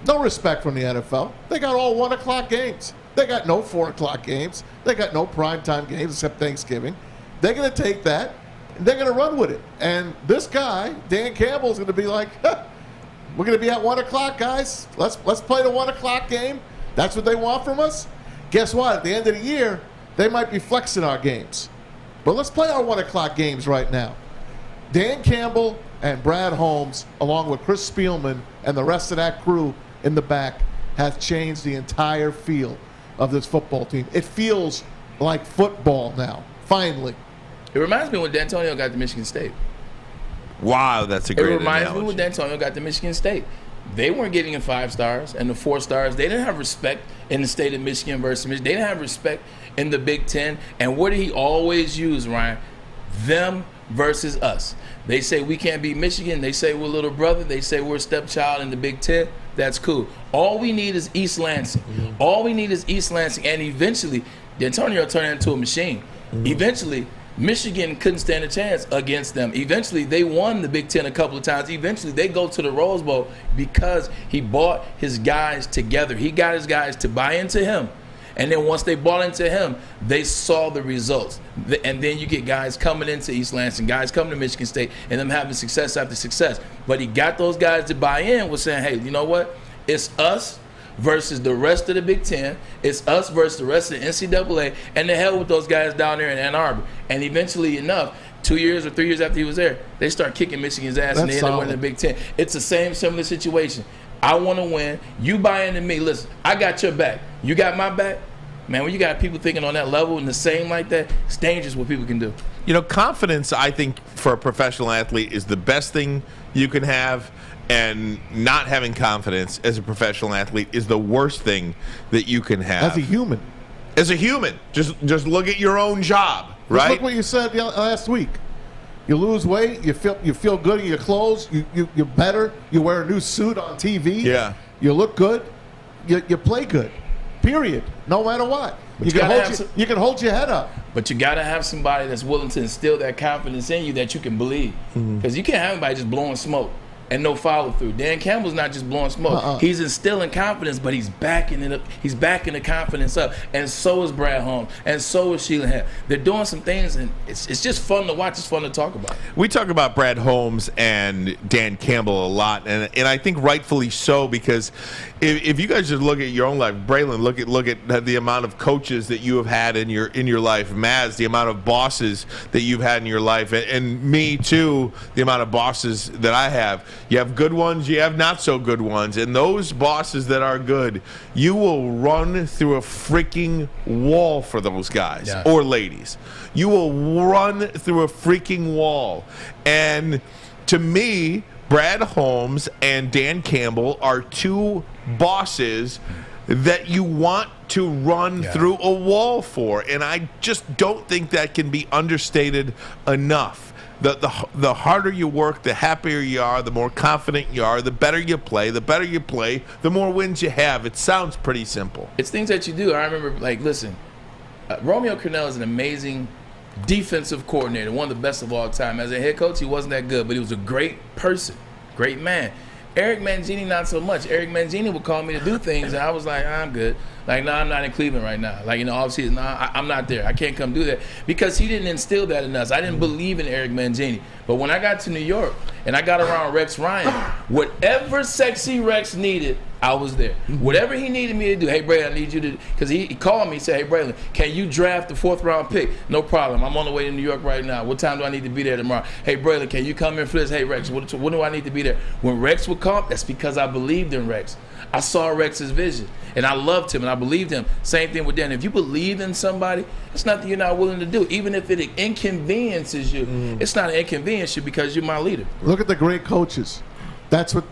no respect from the NFL. They got all 1 o'clock games. They got no 4 o'clock games. They got no primetime games except Thanksgiving. They're going to take that, and they're going to run with it. And this guy, Dan Campbell, is going to be like, we're going to be at 1 o'clock, guys. Let's play the 1 o'clock game. That's what they want from us. Guess what? At the end of the year, they might be flexing our games. But let's play our 1 o'clock games right now. Dan Campbell and Brad Holmes, along with Chris Spielman and the rest of that crew in the back, have changed the entire feel of this football team. It feels like football now, finally. It reminds me when D'Antonio got to Michigan State. Wow, that's a great analogy. It reminds me when D'Antonio got to Michigan State. They weren't giving him 5 stars and the 4 stars. They didn't have respect in the state of Michigan versus Michigan. They didn't have respect in the Big Ten. And what did he always use, Ryan? Them versus us. They say we can't beat Michigan. They say we're little brother. They say we're a stepchild in the Big Ten. That's cool. All we need is East Lansing. All we need is East Lansing. And eventually, D'Antonio turned into a machine. Eventually, Michigan couldn't stand a chance against them. Eventually, they won the Big Ten a couple of times. Eventually, they go to the Rose Bowl because he brought his guys together. He got his guys to buy into him. And then once they bought into him, they saw the results. And then you get guys coming into East Lansing, guys coming to Michigan State, and them having success after success. But he got those guys to buy in with saying, hey, you know what? It's us versus the rest of the Big Ten. It's us versus the rest of the NCAA. And the hell with those guys down there in Ann Arbor. And eventually enough, 2 years or 3 years after he was there, they start kicking Michigan's ass and they end up winning the Big Ten. It's the same similar situation. I want to win. You buy into me. Listen, I got your back. You got my back. Man, when you got people thinking on that level and the same like that, it's dangerous what people can do. You know, confidence, I think, for a professional athlete is the best thing you can have. And not having confidence as a professional athlete is the worst thing that you can have. As a human. As a human. Just look at your own job, right? Look what you said last week. You lose weight, you feel good in your clothes, you're better, you wear a new suit on TV. Yeah. You look good, you play good. Period. No matter what. You can hold your head up. But you got to have somebody that's willing to instill that confidence in you that you can believe. Because you can't have anybody just blowing smoke and no follow through. Dan Campbell's not just blowing smoke. He's instilling confidence, but he's backing it up. He's backing the confidence up. And so is Brad Holmes. And so is Sheila Ham. They're doing some things, and it's just fun to watch. It's fun to talk about. We talk about Brad Holmes and Dan Campbell a lot, and I think rightfully so, because if you guys just look at your own life, Braylon, look at the amount of coaches that you have had in your life, Maz, the amount of bosses that you've had in your life, and me too, the amount of bosses that I have. You have good ones, you have not so good ones, and those bosses that are good, you will run through a freaking wall for those guys or ladies. You will run through a freaking wall. And to me, Brad Holmes and Dan Campbell are two bosses that you want to run through a wall for. And I just don't think that can be understated enough. the harder you work, the happier you are, the more confident you are, the better you play. The better you play, the more wins you have. It sounds pretty simple. It's things that you do. I remember, listen, Romeo Crennel is an amazing defensive coordinator, one of the best of all time. As a head coach, he wasn't that good, but he was a great person, great man. Eric Mangini, not so much. Eric Mangini would call me to do things, and I was like, I'm good. Like, no, I'm not in Cleveland right now. Like, obviously, no, I'm not there. I can't come do that because he didn't instill that in us. I didn't believe in Eric Mangini. But when I got to New York and I got around Rex Ryan, whatever Sexy Rex needed, I was there. Whatever he needed me to do, hey, Braylon, I need you to, because he called me and said, hey, Braylon, can you draft the 4th-round pick? No problem. I'm on the way to New York right now. What time do I need to be there tomorrow? Hey, Braylon, can you come in for this? Hey, Rex, when do I need to be there? When Rex would come, that's because I believed in Rex. I saw Rex's vision, and I loved him, and I believed him. Same thing with Dan. If you believe in somebody, it's nothing you're not willing to do. Even if it inconveniences you, it's not an inconvenience you because you're my leader. Look at the great coaches. That's what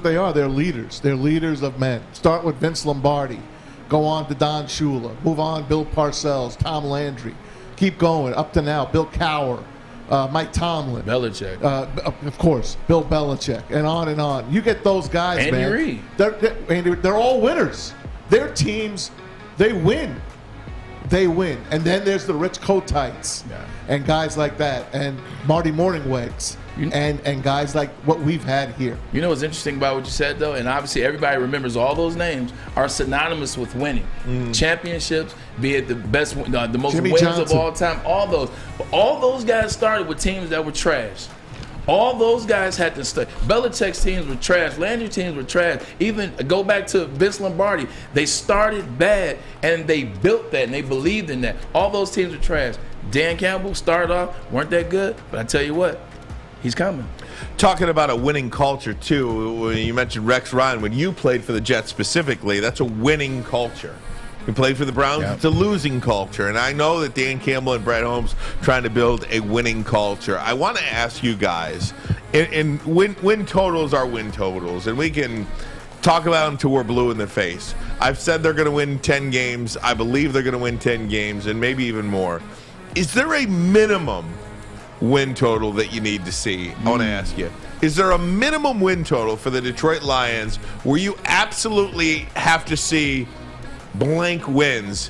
they are. They're leaders. They're leaders of men. Start with Vince Lombardi. Go on to Don Shula. Move on, Bill Parcells, Tom Landry. Keep going. Up to now, Bill Cowher, Mike Tomlin. Belichick. Of course, Bill Belichick, and on and on. You get those guys, Andy man. Reid. They're all winners. Their teams, they win. They win. And then there's the Rich Kotites and guys like that, and Marty Morningwigs. And guys like what we've had here. You know what's interesting about what you said, though? And obviously everybody remembers all those names are synonymous with winning. Championships, be it the best, the most Jimmy wins Johnson. of all time, all those. But all those guys started with teams that were trash. All those guys had to start. Belichick's teams were trash. Landry teams were trash. Even go back to Vince Lombardi. They started bad, and they built that, and they believed in that. All those teams were trash. Dan Campbell started off, weren't that good, but I tell you what, he's coming. Talking about a winning culture, too, you mentioned Rex Ryan. When you played for the Jets specifically, that's a winning culture. You played for the Browns, It's a losing culture. And I know that Dan Campbell and Brad Holmes trying to build a winning culture. I want to ask you guys, and win totals are win totals, and we can talk about them till we're blue in the face. I've said they're going to win 10 games. I believe they're going to win 10 games, and maybe even more. Is there a minimum win total that you need to see? I want to ask you. Is there a minimum win total for the Detroit Lions where you absolutely have to see blank wins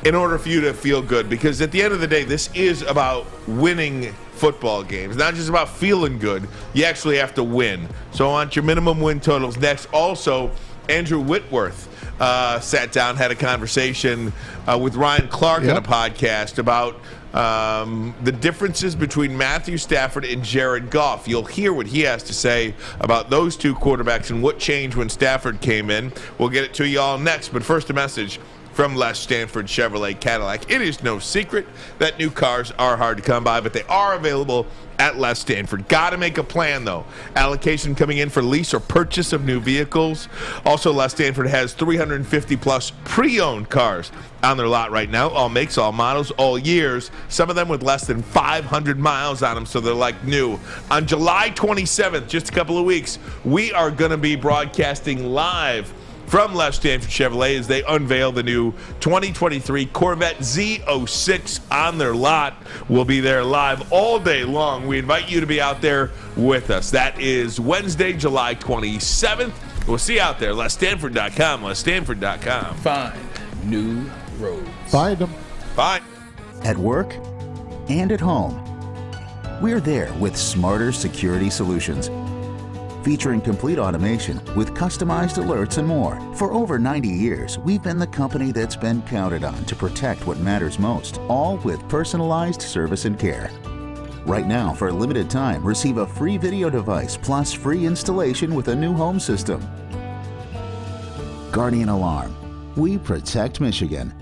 in order for you to feel good? Because at the end of the day, this is about winning football games, not just about feeling good. You actually have to win. So I want your minimum win totals next. Also, Andrew Whitworth sat down, had a conversation with Ryan Clark on a podcast about the differences between Matthew Stafford and Jared Goff. You'll hear what he has to say about those two quarterbacks and what changed when Stafford came in. We'll get it to you all next, but first a message from Les Stanford Chevrolet Cadillac. It is no secret that new cars are hard to come by, but they are available at Les Stanford. Got to make a plan, though. Allocation coming in for lease or purchase of new vehicles. Also, Les Stanford has 350-plus pre-owned cars on their lot right now. All makes, all models, all years. Some of them with less than 500 miles on them, so they're like new. On July 27th, just a couple of weeks, we are going to be broadcasting live from Les Stanford Chevrolet as they unveil the new 2023 Corvette Z06 on their lot. We'll be there live all day long. We invite you to be out there with us. That is Wednesday, July 27th. We'll see you out there. LesStanford.com. LesStanford.com. Find new roads. Find them. Fine. At work and at home, we're there with smarter security solutions. Featuring complete automation with customized alerts and more. For over 90 years, we've been the company that's been counted on to protect what matters most, all with personalized service and care. Right now, for a limited time, receive a free video device plus free installation with a new home system. Guardian Alarm. We protect Michigan.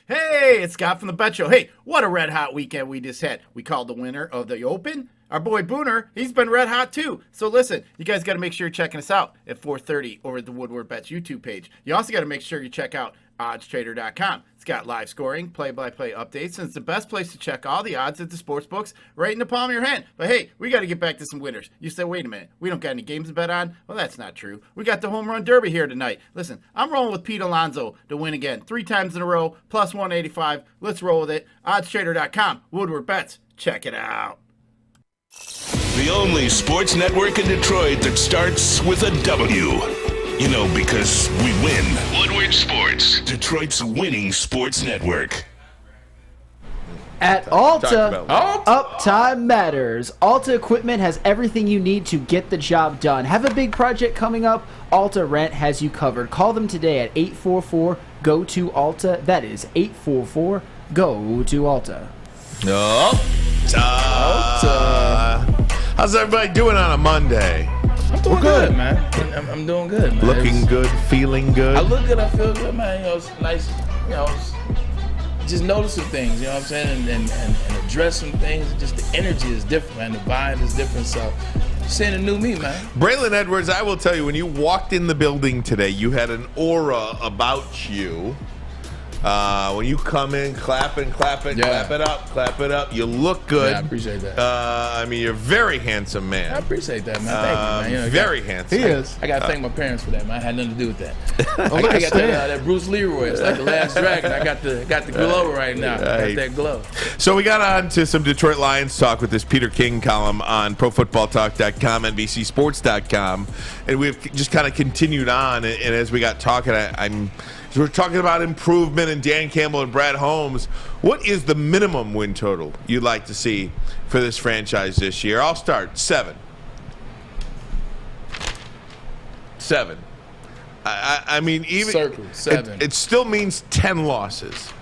Hey, it's Scott from the Bet Show. Hey, what a red hot weekend we just had. We called the winner of the Open. Our boy Booner, he's been red hot too. So listen, you guys got to make sure you're checking us out at 4:30 over at the Woodward Bets YouTube page. You also got to make sure you check out oddstrader.com. It's got live scoring, play-by-play updates, and it's the best place to check all the odds at the sports books right in the palm of your hand. But hey, we got to get back to some winners. You say, wait a minute, we don't got any games to bet on? Well, that's not true. We got the Home Run Derby here tonight. Listen, I'm rolling with Pete Alonso to win again 3 times in a row, plus 185. Let's roll with it. OddsTrader.com, Woodward Bets. Check it out. The only sports network in Detroit that starts with a W. You know, because we win. Woodward Sports, Detroit's winning sports network. At Alta, uptime matters. Alta Equipment has everything you need to get the job done. Have a big project coming up? Alta Rent has you covered. Call them today at 844-GO-TO-ALTA. That is 844-GO-TO-ALTA. How's everybody doing on a Monday? I'm doing good, man. I'm doing good, man. Looking good, feeling good. I look good, I feel good, man. You know, it's nice, you know, just noticing things, you know what I'm saying? And address some things. Just the energy is different, man. The vibe is different. So, seeing a new me, man. Braylon Edwards, I will tell you, when you walked in the building today, you had an aura about you. When you come in, clap it up. You look good. Yeah, I appreciate that. I mean, you're a very handsome man. I appreciate that, man. Thank you, man. You know, very handsome. He is. I got to thank my parents for that, man. I had nothing to do with that. I got that Bruce Leroy. It's like the Last Dragon. I got the glow right now. I got that glow. So we got on to some Detroit Lions talk with this Peter King column on ProFootballTalk.com, NBCSports.com, and we've just kind of continued on. And as we got talking, we're talking about improvement in Dan Campbell and Brad Holmes. What is the minimum win total you'd like to see for this franchise this year? I'll start 7. 7. I mean, even circle 7. It still means 10 losses.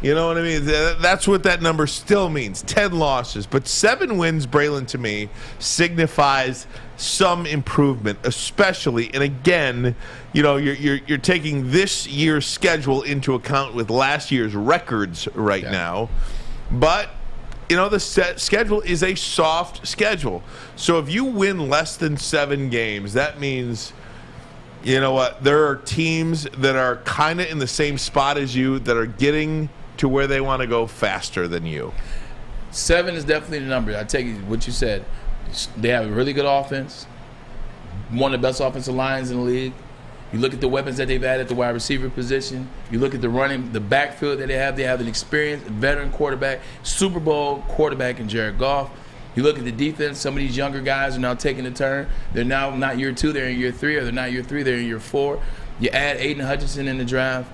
You know what I mean? That's what that number still means, 10 losses. But 7 wins, Braylon, to me, signifies some improvement, especially, and again, you know, you're taking this year's schedule into account with last year's records right now. But, you know, the schedule is a soft schedule. So if you win less than 7 games, that means, you know what, there are teams that are kind of in the same spot as you that are getting to where they want to go faster than you. 7 is definitely the number. I take what you said. They have a really good offense, one of the best offensive lines in the league. You look at the weapons that they've added at the wide receiver position. You look at the backfield that they have. They have an experienced veteran quarterback, Super Bowl quarterback in Jared Goff. You look at the defense. Some of these younger guys are now taking a turn. They're now not year 2, they're in year 3, or they're not year 3, they're in year 4. You add Aiden Hutchinson in the draft.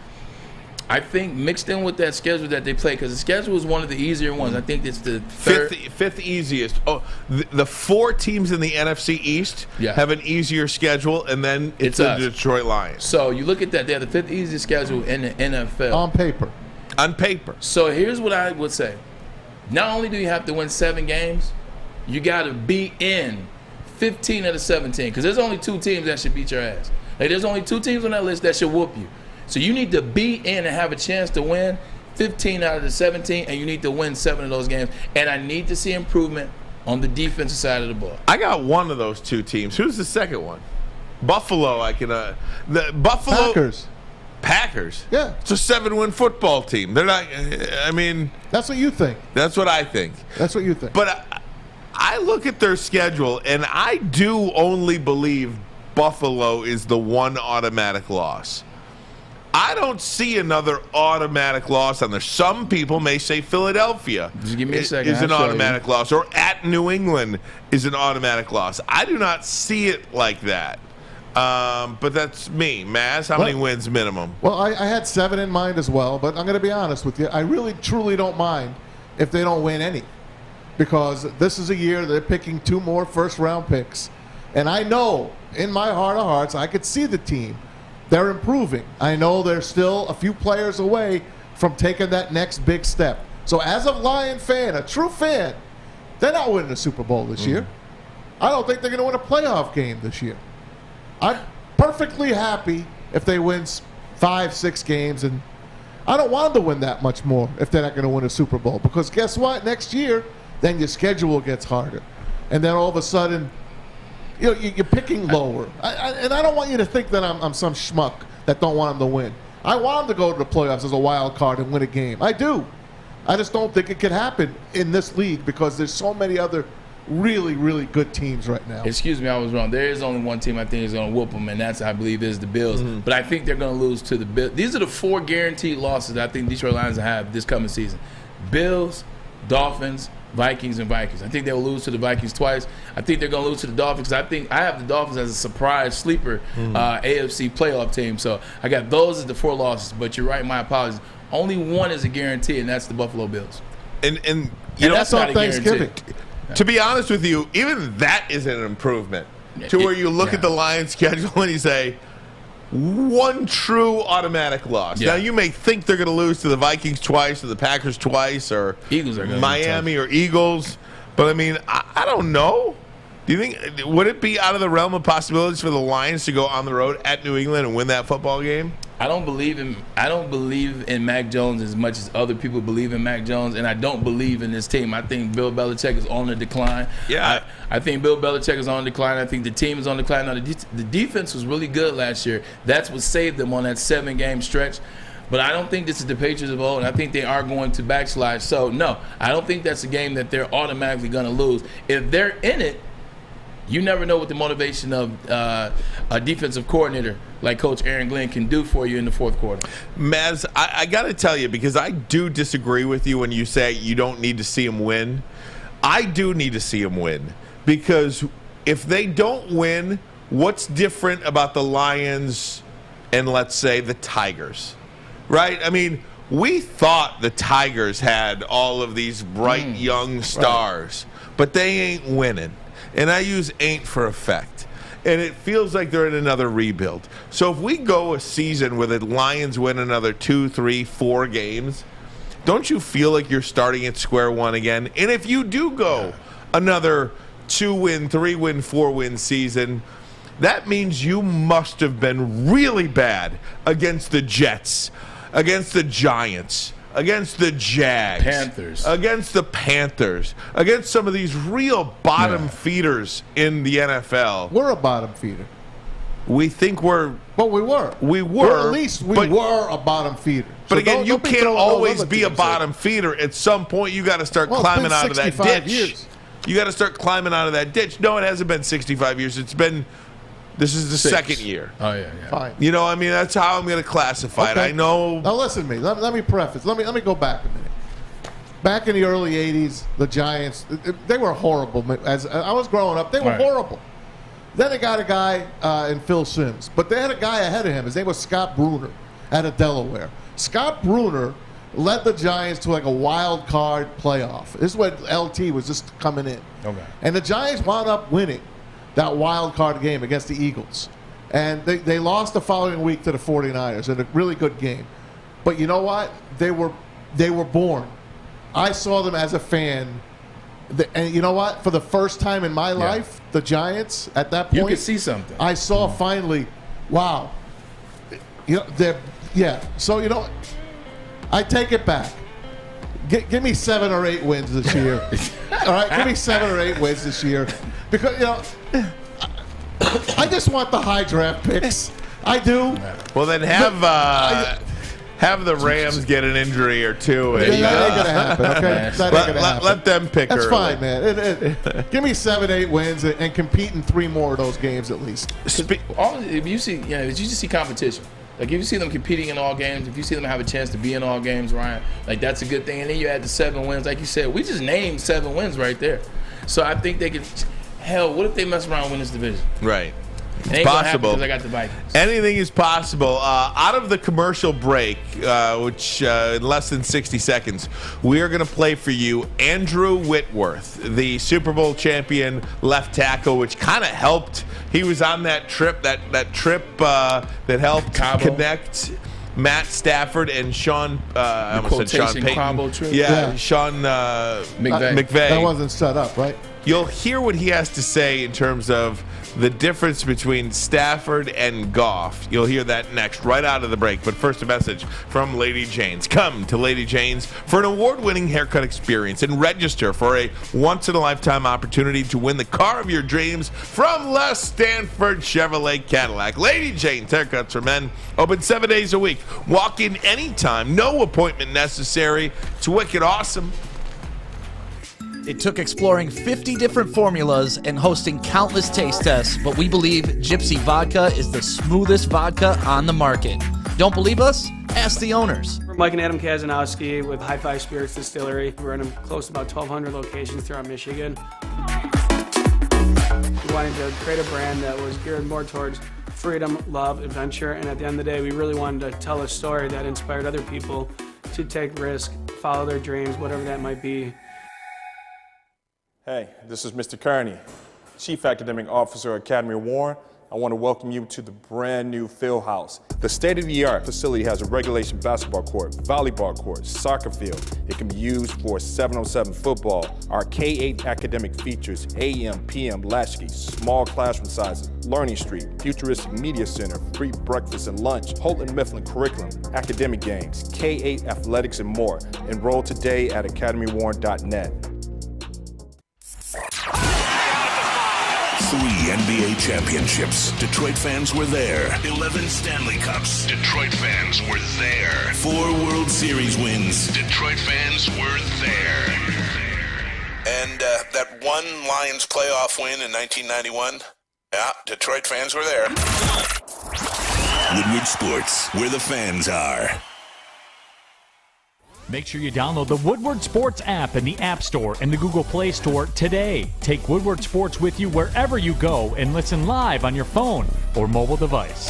I think mixed in with that schedule that they play, because the schedule is one of the easier ones. I think it's the fifth easiest. Oh, the 4 teams in the NFC East have an easier schedule, and then it's the Detroit Lions. So you look at that; they have the 5th easiest schedule in the NFL on paper. On paper. So here's what I would say: not only do you have to win 7 games, you got to be in 15 of the 17, because there's only 2 teams that should beat your ass. Like, there's only 2 teams on that list that should whoop you. So you need to be in and have a chance to win 15 out of the 17, and you need to win 7 of those games. And I need to see improvement on the defensive side of the ball. I got one of those 2 teams. Who's the second one? Buffalo. I can. The Buffalo Packers. Yeah, it's a 7-win football team. They're not. I mean, that's what you think. That's what I think. That's what you think. But I look at their schedule, and I do only believe Buffalo is the one automatic loss. I don't see another automatic loss on there. Some people may say Philadelphia Just give me a second. is an automatic loss, or at New England is an automatic loss. I do not see it like that. But that's me. Maz, how many wins minimum? Well, I had 7 in mind as well, but I'm going to be honest with you. I really, truly don't mind if they don't win any, because this is a year they're picking 2 more first-round picks. And I know, in my heart of hearts, I could see the team. They're improving. I know they're still a few players away from taking that next big step. So as a Lion fan, a true fan, they're not winning a Super Bowl this year. I don't think they're going to win a playoff game this year. I'm perfectly happy if they win 5-6 games, and I don't want them to win that much more if they're not going to win a Super Bowl, because guess what? Next year, then your schedule gets harder. And then all of a sudden, you know, you're picking lower. And I don't want you to think that I'm some schmuck that don't want them to win. I want them to go to the playoffs as a wild card and win a game. I do. I just don't think it could happen in this league because there's so many other really, really good teams right now. Excuse me, I was wrong. There is only one team I think is going to whoop them, and that's, I believe, is the Bills. Mm-hmm. But I think they're going to lose to the Bills. These are the 4 guaranteed losses that I think Detroit Lions will have this coming season. Bills, Dolphins, Vikings, and Vikings. I think they'll lose to the Vikings twice. I think they're going to lose to the Dolphins. I think I have the Dolphins as a surprise sleeper AFC playoff team. So I got those as the 4 losses. But you're right, my apologies. Only one is a guarantee, and that's the Buffalo Bills. And you know, that's on Thanksgiving. To be honest with you, even that is an improvement to where you look at the Lions schedule and you say, one true automatic loss. Yeah. Now, you may think they're going to lose to the Vikings twice or the Packers twice or Eagles are gonna Miami or Eagles. But, I mean, I don't know. Do you think, would it be out of the realm of possibilities for the Lions to go on the road at New England and win that football game? I don't believe in Mac Jones as much as other people believe in Mac Jones, and I don't believe in this team. I think Bill Belichick is on the decline. Yeah. I think Bill Belichick is on the decline. I think the team is on the decline. Now, the defense was really good last year. That's what saved them on that 7-game stretch. But I don't think this is the Patriots of old, and I think they are going to backslide. So, no, I don't think that's a game that they're automatically going to lose. If they're in it, you never know what the motivation of a defensive coordinator like Coach Aaron Glenn can do for you in the fourth quarter. Maz, I got to tell you, because I do disagree with you when you say you don't need to see him win. I do need to see him win, because if they don't win, what's different about the Lions and, let's say, the Tigers, right? I mean, we thought the Tigers had all of these bright young stars, but they ain't winning. And I use ain't for effect. And it feels like they're in another rebuild. So if we go a season where the Lions win another 2, 3, 4 games, don't you feel like you're starting at square one again? And if you do go another 2-win, 3-win, 4-win season, that means you must have been really bad against the Jets, against the Giants, against the Jags, against the Panthers, against some of these real bottom feeders in the NFL. We're a bottom feeder. We think we're... But we were. We were. Or at least we were a bottom feeder. But So again, you don't be can't throwing always those be a other teams bottom feeder. At some point, you got to start climbing out of that 65 ditch. years. You got to start climbing out of that ditch. No, it hasn't been 65 years. It's been... This is the 6. second year. Oh, yeah. Fine. You know, I mean, that's how I'm going to classify it. Okay. I know... Now listen to me. Let me preface. Let me go back a minute. Back in the early 80s, the Giants, they were horrible. As I was growing up, they were horrible. Then they got a guy in Phil Simms. But they had a guy ahead of him. His name was Scott Bruner out of Delaware. Scott Bruner led the Giants to like a wild card playoff. This is when LT was just coming in. Okay. And the Giants wound up winning that wild card game against the Eagles. And they lost the following week to the 49ers in a really good game. But you know what? They were born. I saw them as a fan. And you know what? For the first time in my life, the Giants, at that point, you could see something. I saw finally, wow. You know, So, you know, I take it back. Give me 7 or 8 wins this year. All right? Give me 7 or 8 wins this year. Because, you know, I just want the high draft picks. I do. Well, then have the Rams get an injury or two. And, that ain't going to happen, okay? That ain't gonna happen. Let them pick That's early. fine, man. Give me 7, 8 wins and compete in 3 more of those games at least. If you just see competition. Like, if you see them competing in all games, if you see them have a chance to be in all games, Ryan, like, that's a good thing. And then you add the 7 wins. Like you said, we just named 7 wins right there. So I think they could – hell, what if they mess around and win this division? Right. It ain't possible because I got the Vikings. Anything is possible. Out of the commercial break, which in less than 60 seconds, we are going to play for you Andrew Whitworth, the Super Bowl champion left tackle, which kind of helped. He was on that trip, that trip that helped connect Matt Stafford and Sean. I almost said Sean Payton. Trip. Yeah, Sean McVay. That wasn't set up, right? You'll hear what he has to say in terms of the difference between Stafford and Goff. You'll hear that next, right out of the break. But first, a message from Lady Jane's. Come to Lady Jane's for an award-winning haircut experience and register for a once-in-a-lifetime opportunity to win the car of your dreams from Les Stanford Chevrolet Cadillac. Lady Jane's Haircuts for Men, open 7 days a week. Walk in anytime, no appointment necessary. It's wicked awesome. It took exploring 50 different formulas and hosting countless taste tests, but we believe Gypsy Vodka is the smoothest vodka on the market. Don't believe us? Ask the owners. We're Mike and Adam Kazanowski with High Five Spirits Distillery. We're in close to about 1,200 locations throughout Michigan. We wanted to create a brand that was geared more towards freedom, love, adventure, and at the end of the day, we really wanted to tell a story that inspired other people to take risk, follow their dreams, whatever that might be. Hey, this is Mr. Kearney, Chief Academic Officer, Academy of Warren. I want to welcome you to the brand new field house. The state-of-the-art facility has a regulation basketball court, volleyball court, soccer field. It can be used for 7-on-7 football. Our K-8 academic features AM, PM, latchkey, small classroom sizes, Learning Street, futuristic media center, free breakfast and lunch, Houghton Mifflin curriculum, academic games, K-8 athletics, and more. Enroll today at academywarren.net. 3 NBA championships. Detroit fans were there. 11 Stanley Cups. Detroit fans were there. 4 World Series wins. Detroit fans were there. And that one Lions playoff win in 1991? Yeah, Detroit fans were there. Woodward Sports, where the fans are. Make sure you download the Woodward Sports app in the App Store and the Google Play Store today. Take Woodward Sports with you wherever you go and listen live on your phone or mobile device.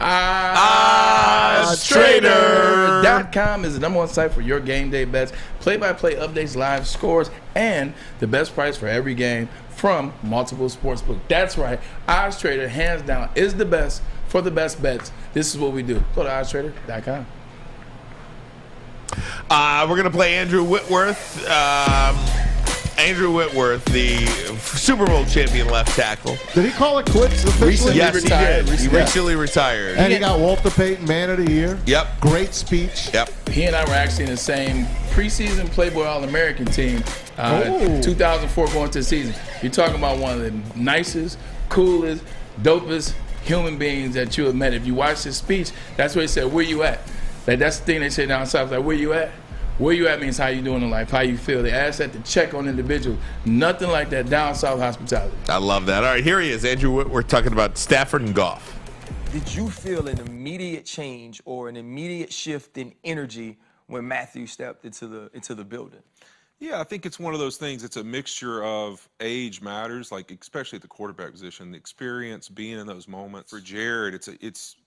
Oddstrader.com is the number one site for your game day bets, play-by-play updates, live scores, and the best price for every game from multiple sportsbooks. That's right. OddsTrader, hands down, is the best for the best bets. This is what we do. Go to oddstrader.com. We're going to play Andrew Whitworth. Andrew Whitworth, the Super Bowl champion left tackle. Did he call it quits officially? Yes, he did. He recently retired. And he got Walter Payton Man of the Year. Yep. Great speech. Yep. He and I were actually in the same preseason Playboy All-American team, 2004 going to the season. You're talking about one of the nicest, coolest, dopest human beings that you have met. If you watch his speech, that's what he said, where you at? Like, that's the thing they say down south, like, where you at? Where you at means how you doing in life, how you feel. They ask that to check on individuals. Nothing like that down south hospitality. I love that. All right, here he is, Andrew Whitworth, talking about Stafford and Goff. Did you feel an immediate change or an immediate shift in energy when Matthew stepped into the building? Yeah, I think it's one of those things. It's a mixture of age matters, like especially at the quarterback position, the experience, being in those moments. For Jared,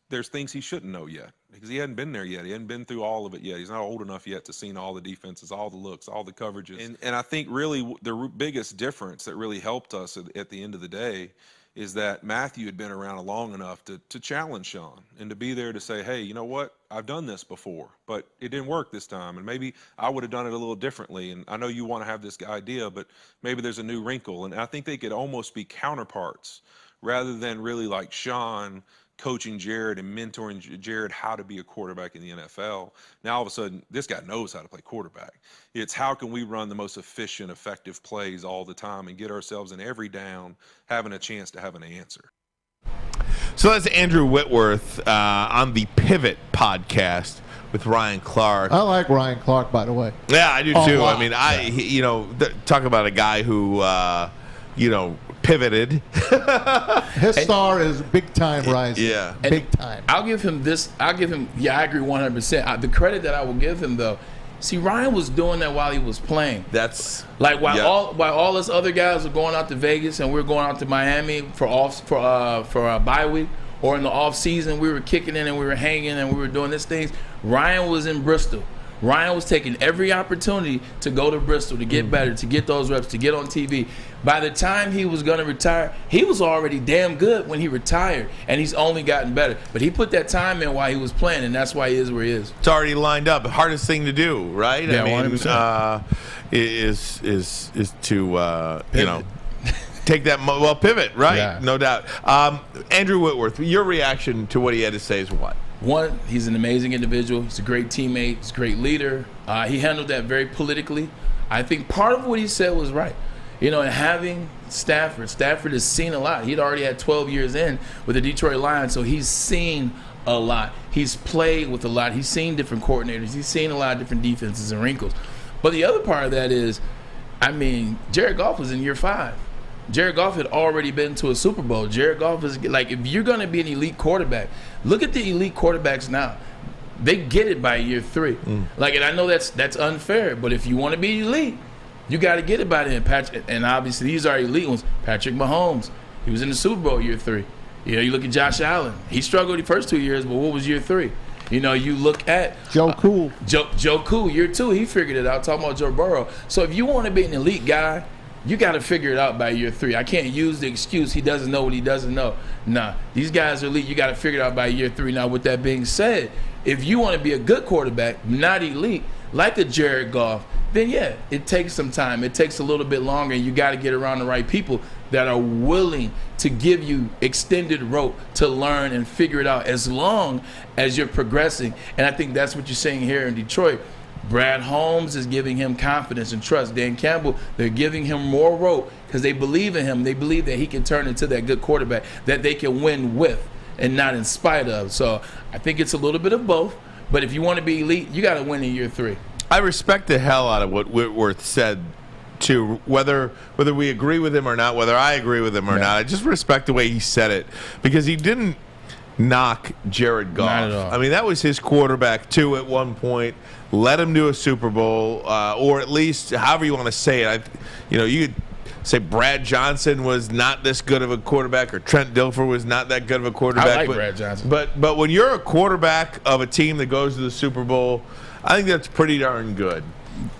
there's things he shouldn't know yet because he hadn't been there yet. He hadn't been through all of it yet. He's not old enough yet to see all the defenses, all the looks, all the coverages. And I think really the biggest difference that really helped us at the end of the day is that Matthew had been around long enough to challenge Sean and to be there to say, hey, you know what? I've done this before, but it didn't work this time. And maybe I would have done it a little differently. And I know you want to have this idea, but maybe there's a new wrinkle. And I think they could almost be counterparts rather than really like Sean coaching Jared and mentoring Jared how to be a quarterback in the NFL. Now, all of a sudden, this guy knows how to play quarterback. It's how can we run the most efficient, effective plays all the time and get ourselves in every down, having a chance to have an answer. So that's Andrew Whitworth on the Pivot podcast with Ryan Clark. I like Ryan Clark, by the way. Yeah, I do too. I mean, talk about a guy who, pivoted. His star is big time rising. Yeah. Big time. I agree 100%. The credit that I will give him, though, see, Ryan was doing that while he was playing. That's like while all us other guys were going out to Vegas and we were going out to Miami for a bye week, or in the off season we were kicking in and we were hanging and we were doing these things. Ryan was in Bristol. Ryan was taking every opportunity to go to Bristol, to get better, to get those reps, to get on TV. By the time he was going to retire, he was already damn good when he retired, and he's only gotten better. But he put that time in while he was playing, and that's why he is where he is. It's already lined up. The hardest thing to do, right? Yeah, I mean, 100%. Is to take that pivot, right? Yeah. No doubt. Andrew Whitworth, your reaction to what he had to say is what? One, he's an amazing individual. He's a great teammate. He's a great leader. He handled that very politically. I think part of what he said was right. And having Stafford has seen a lot. He'd already had 12 years in with the Detroit Lions, so he's seen a lot. He's played with a lot. He's seen different coordinators. He's seen a lot of different defenses and wrinkles. But the other part of that is, Jared Goff was in year 5. Jared Goff had already been to a Super Bowl. Jared Goff is like, if you're going to be an elite quarterback, look at the elite quarterbacks now. They get it by year 3. And I know that's unfair, but if you want to be elite, you got to get it by then. And obviously these are elite ones. Patrick Mahomes, he was in the Super Bowl year 3. You look at Josh Allen. He struggled the first 2 years, but what was year 3? You look at Joe Cool. Joe Cool, year 2, he figured it out. Talking about Joe Burrow. So if you want to be an elite guy, you got to figure it out by year 3. I can't use the excuse he doesn't know what he doesn't know. Nah, these guys are elite. You got to figure it out by year 3. Now, with that being said, if you want to be a good quarterback, not elite, like a Jared Goff, then yeah, it takes some time. It takes a little bit longer, and you got to get around the right people that are willing to give you extended rope to learn and figure it out as long as you're progressing. And I think that's what you're seeing here in Detroit. Brad Holmes is giving him confidence and trust. Dan Campbell, they're giving him more rope because they believe in him. They believe that he can turn into that good quarterback that they can win with and not in spite of. So I think it's a little bit of both. But if you want to be elite, you got to win in year 3. I respect the hell out of what Whitworth said, too, whether we agree with him or not, whether I agree with him or not. I just respect the way he said it because he didn't knock Jared Goff. Not at all. That was his quarterback, too, at one point. Let him do a Super Bowl, or at least however you want to say it. You could say Brad Johnson was not this good of a quarterback, or Trent Dilfer was not that good of a quarterback. I like Brad Johnson. But when you're a quarterback of a team that goes to the Super Bowl, I think that's pretty darn good.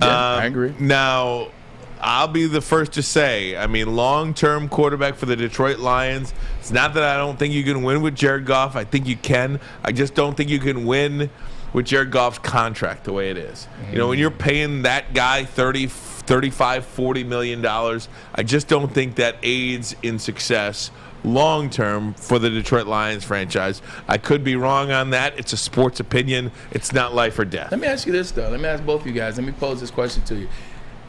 Yeah, I agree. Now, I'll be the first to say, long-term quarterback for the Detroit Lions. It's not that I don't think you can win with Jared Goff. I think you can. I just don't think you can win with Jared Goff's contract the way it is. When you're paying that guy $35, $40 million, I just don't think that aids in success long-term for the Detroit Lions franchise. I could be wrong on that. It's a sports opinion. It's not life or death. Let me ask you this, though. Let me ask both of you guys. Let me pose this question to you.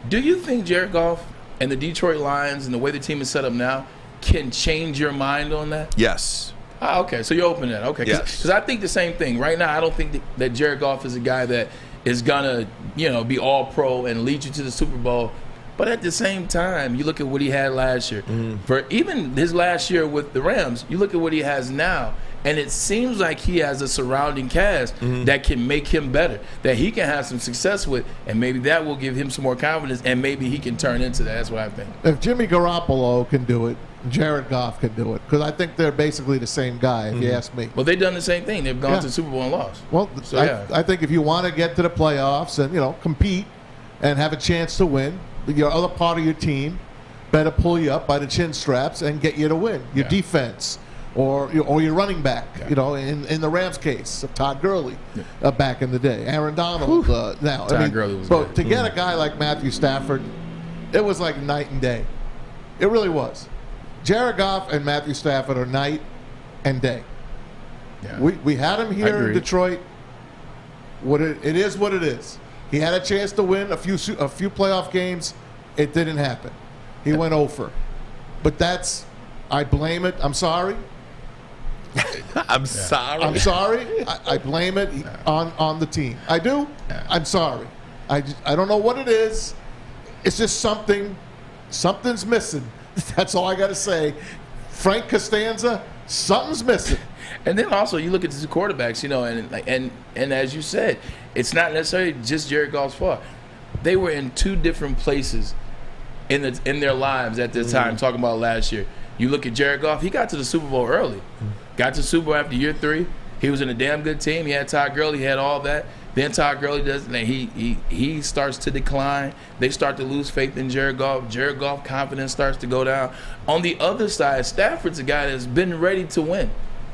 Do you think Jared Goff and the Detroit Lions and the way the team is set up now can change your mind on that? Yes. Okay, so you're open to that. Okay, because I think the same thing. Right now, I don't think that Jared Goff is a guy that is going to, be all pro and lead you to the Super Bowl. But at the same time, you look at what he had last year. For even his last year with the Rams, you look at what he has now, and it seems like he has a surrounding cast that can make him better, that he can have some success with, and maybe that will give him some more confidence, and maybe he can turn into that. That's what I think. If Jimmy Garoppolo can do it, Jared Goff can do it, because I think they're basically the same guy, if you ask me. Well, they've done the same thing. They've gone to the Super Bowl and lost. Well, so, I think if you want to get to the playoffs and, compete and have a chance to win, your other part of your team better pull you up by the chin straps and get you to win. Your defense or your running back, in the Rams case, Todd Gurley back in the day. Aaron Donald now. Todd Gurley was but good. To get a guy like Matthew Stafford, it was like night and day. It really was. Jared Goff and Matthew Stafford are night and day. Yeah. We had him here in Detroit. It is what it is. He had a chance to win a few playoff games. It didn't happen. He went over. But I blame it. I'm sorry. I'm sorry. I'm sorry. I blame it on the team. I do. Yeah. I'm sorry. I don't know what it is. It's just something's missing. That's all I got to say. Frank Costanza, something's missing. And then also you look at the quarterbacks, and as you said, it's not necessarily just Jared Goff's fault. They were in two different places in their lives at this time. Talking about last year, you look at Jared Goff. He got to the Super Bowl early. Got to the Super Bowl after year 3. He was in a damn good team. He had Todd Gurley. He had all that. The entire girl he does, and he starts to decline. They start to lose faith in Jared Goff. Jared Goff confidence starts to go down. On the other side, Stafford's a guy that's been ready to win.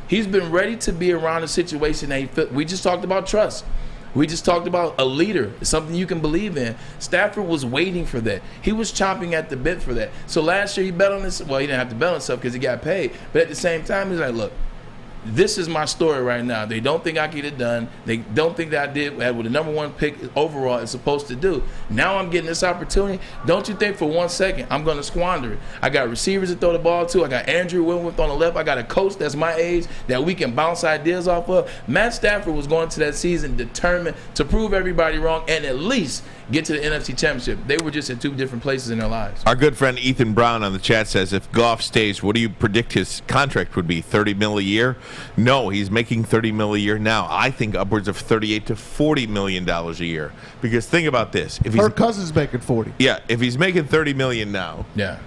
He's been ready to be around a situation that we just talked about trust. We just talked about a leader, something you can believe in. Stafford was waiting for that. He was chomping at the bit for that. So last year he bet on this. Well, he didn't have to bet on himself because he got paid. But at the same time, he's like, look, this is my story right now. They don't think I get it done. They don't think that I did what the number one pick overall is supposed to do. Now I'm getting this opportunity. Don't you think for 1 second I'm going to squander it? I got receivers to throw the ball to. I got Andrew Whitworth on the left. I got a coach that's my age that we can bounce ideas off of. Matt Stafford was going to that season determined to prove everybody wrong and at least get to the NFC Championship. They were just in two different places in their lives. Our good friend Ethan Brown on the chat says, if Goff stays, what do you predict his contract would be? $30 million a year? No, he's making $30 million a year now. I think upwards of $38 to $40 million a year. Because think about this: if Kirk Cousins making 40. Yeah, if he's making $30 million now, yeah,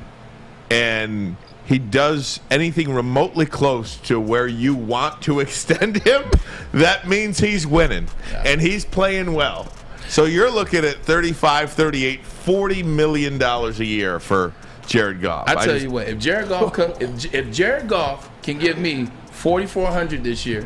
and he does anything remotely close to where you want to extend him, that means he's winning and he's playing well. So you're looking at $35, $38, $40 million a year for Jared Goff. I tell you what, if Jared Goff can give me 4,400 this year,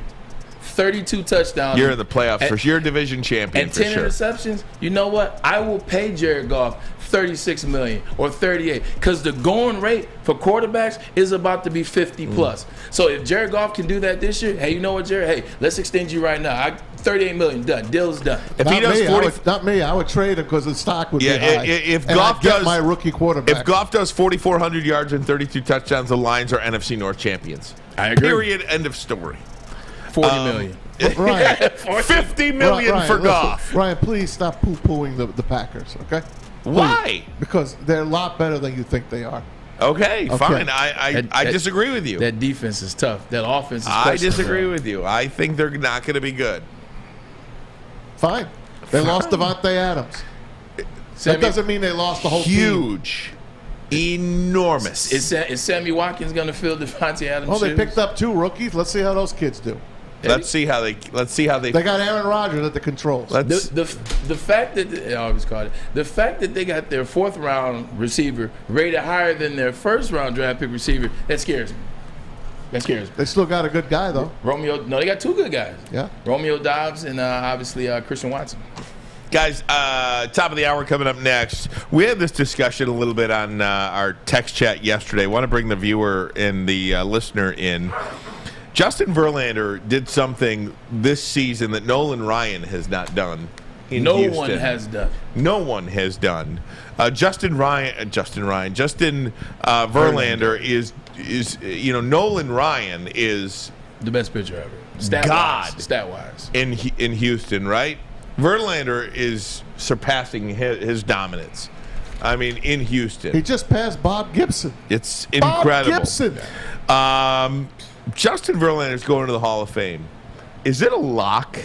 32 touchdowns, you're in the playoffs for sure. You're a division champion and for 10 sure. interceptions. You know what? I will pay Jared Goff $36 million or $38 because the going rate for quarterbacks is about to be 50 plus. So if Jared Goff can do that this year, hey, you know what, Jared? Hey, let's extend you right now. $38 million done. Deal's done. If he does 40, not me. I would trade him because the stock would be high. If Goff does my rookie quarterback, if Goff does 4,400 yards and 32 touchdowns, the Lions are NFC North champions. I agree. Period. End of story. $40 million. Ryan, $50 million for Goff. Ryan, please stop poo-pooing the Packers, okay? Why? Because they're a lot better than you think they are. Okay, fine. I disagree with you. That defense is tough. That offense is I disagree with you. I think they're not going to be good. Fine. They lost Devontae Adams. That doesn't mean they lost the whole team. Huge. Enormous. Is Sammy Watkins going to fill Devontae Adams' Oh, they shoes? picked up 2 rookies. Let's see how those kids do. Let's see how they. They got Aaron Rodgers at the controls. The fact that I always call it the fact that they got their 4th round receiver rated higher than their 1st round draft pick receiver, that scares me. That scares me. They still got a good guy though. They got 2 good guys. Yeah. Romeo Doubs and obviously Christian Watson. Guys, top of the hour coming up next. We had this discussion a little bit on our text chat yesterday. I want to bring the viewer and the listener in. Justin Verlander did something this season that Nolan Ryan has not done in Houston. No one has done. No one has done. Justin Verlander is Nolan Ryan is the best pitcher ever. Stat-wise. In Houston, right? Verlander is surpassing his dominance. I mean, in Houston. He just passed Bob Gibson. It's incredible. Bob Gibson. Justin Verlander is going to the Hall of Fame. Is it a lock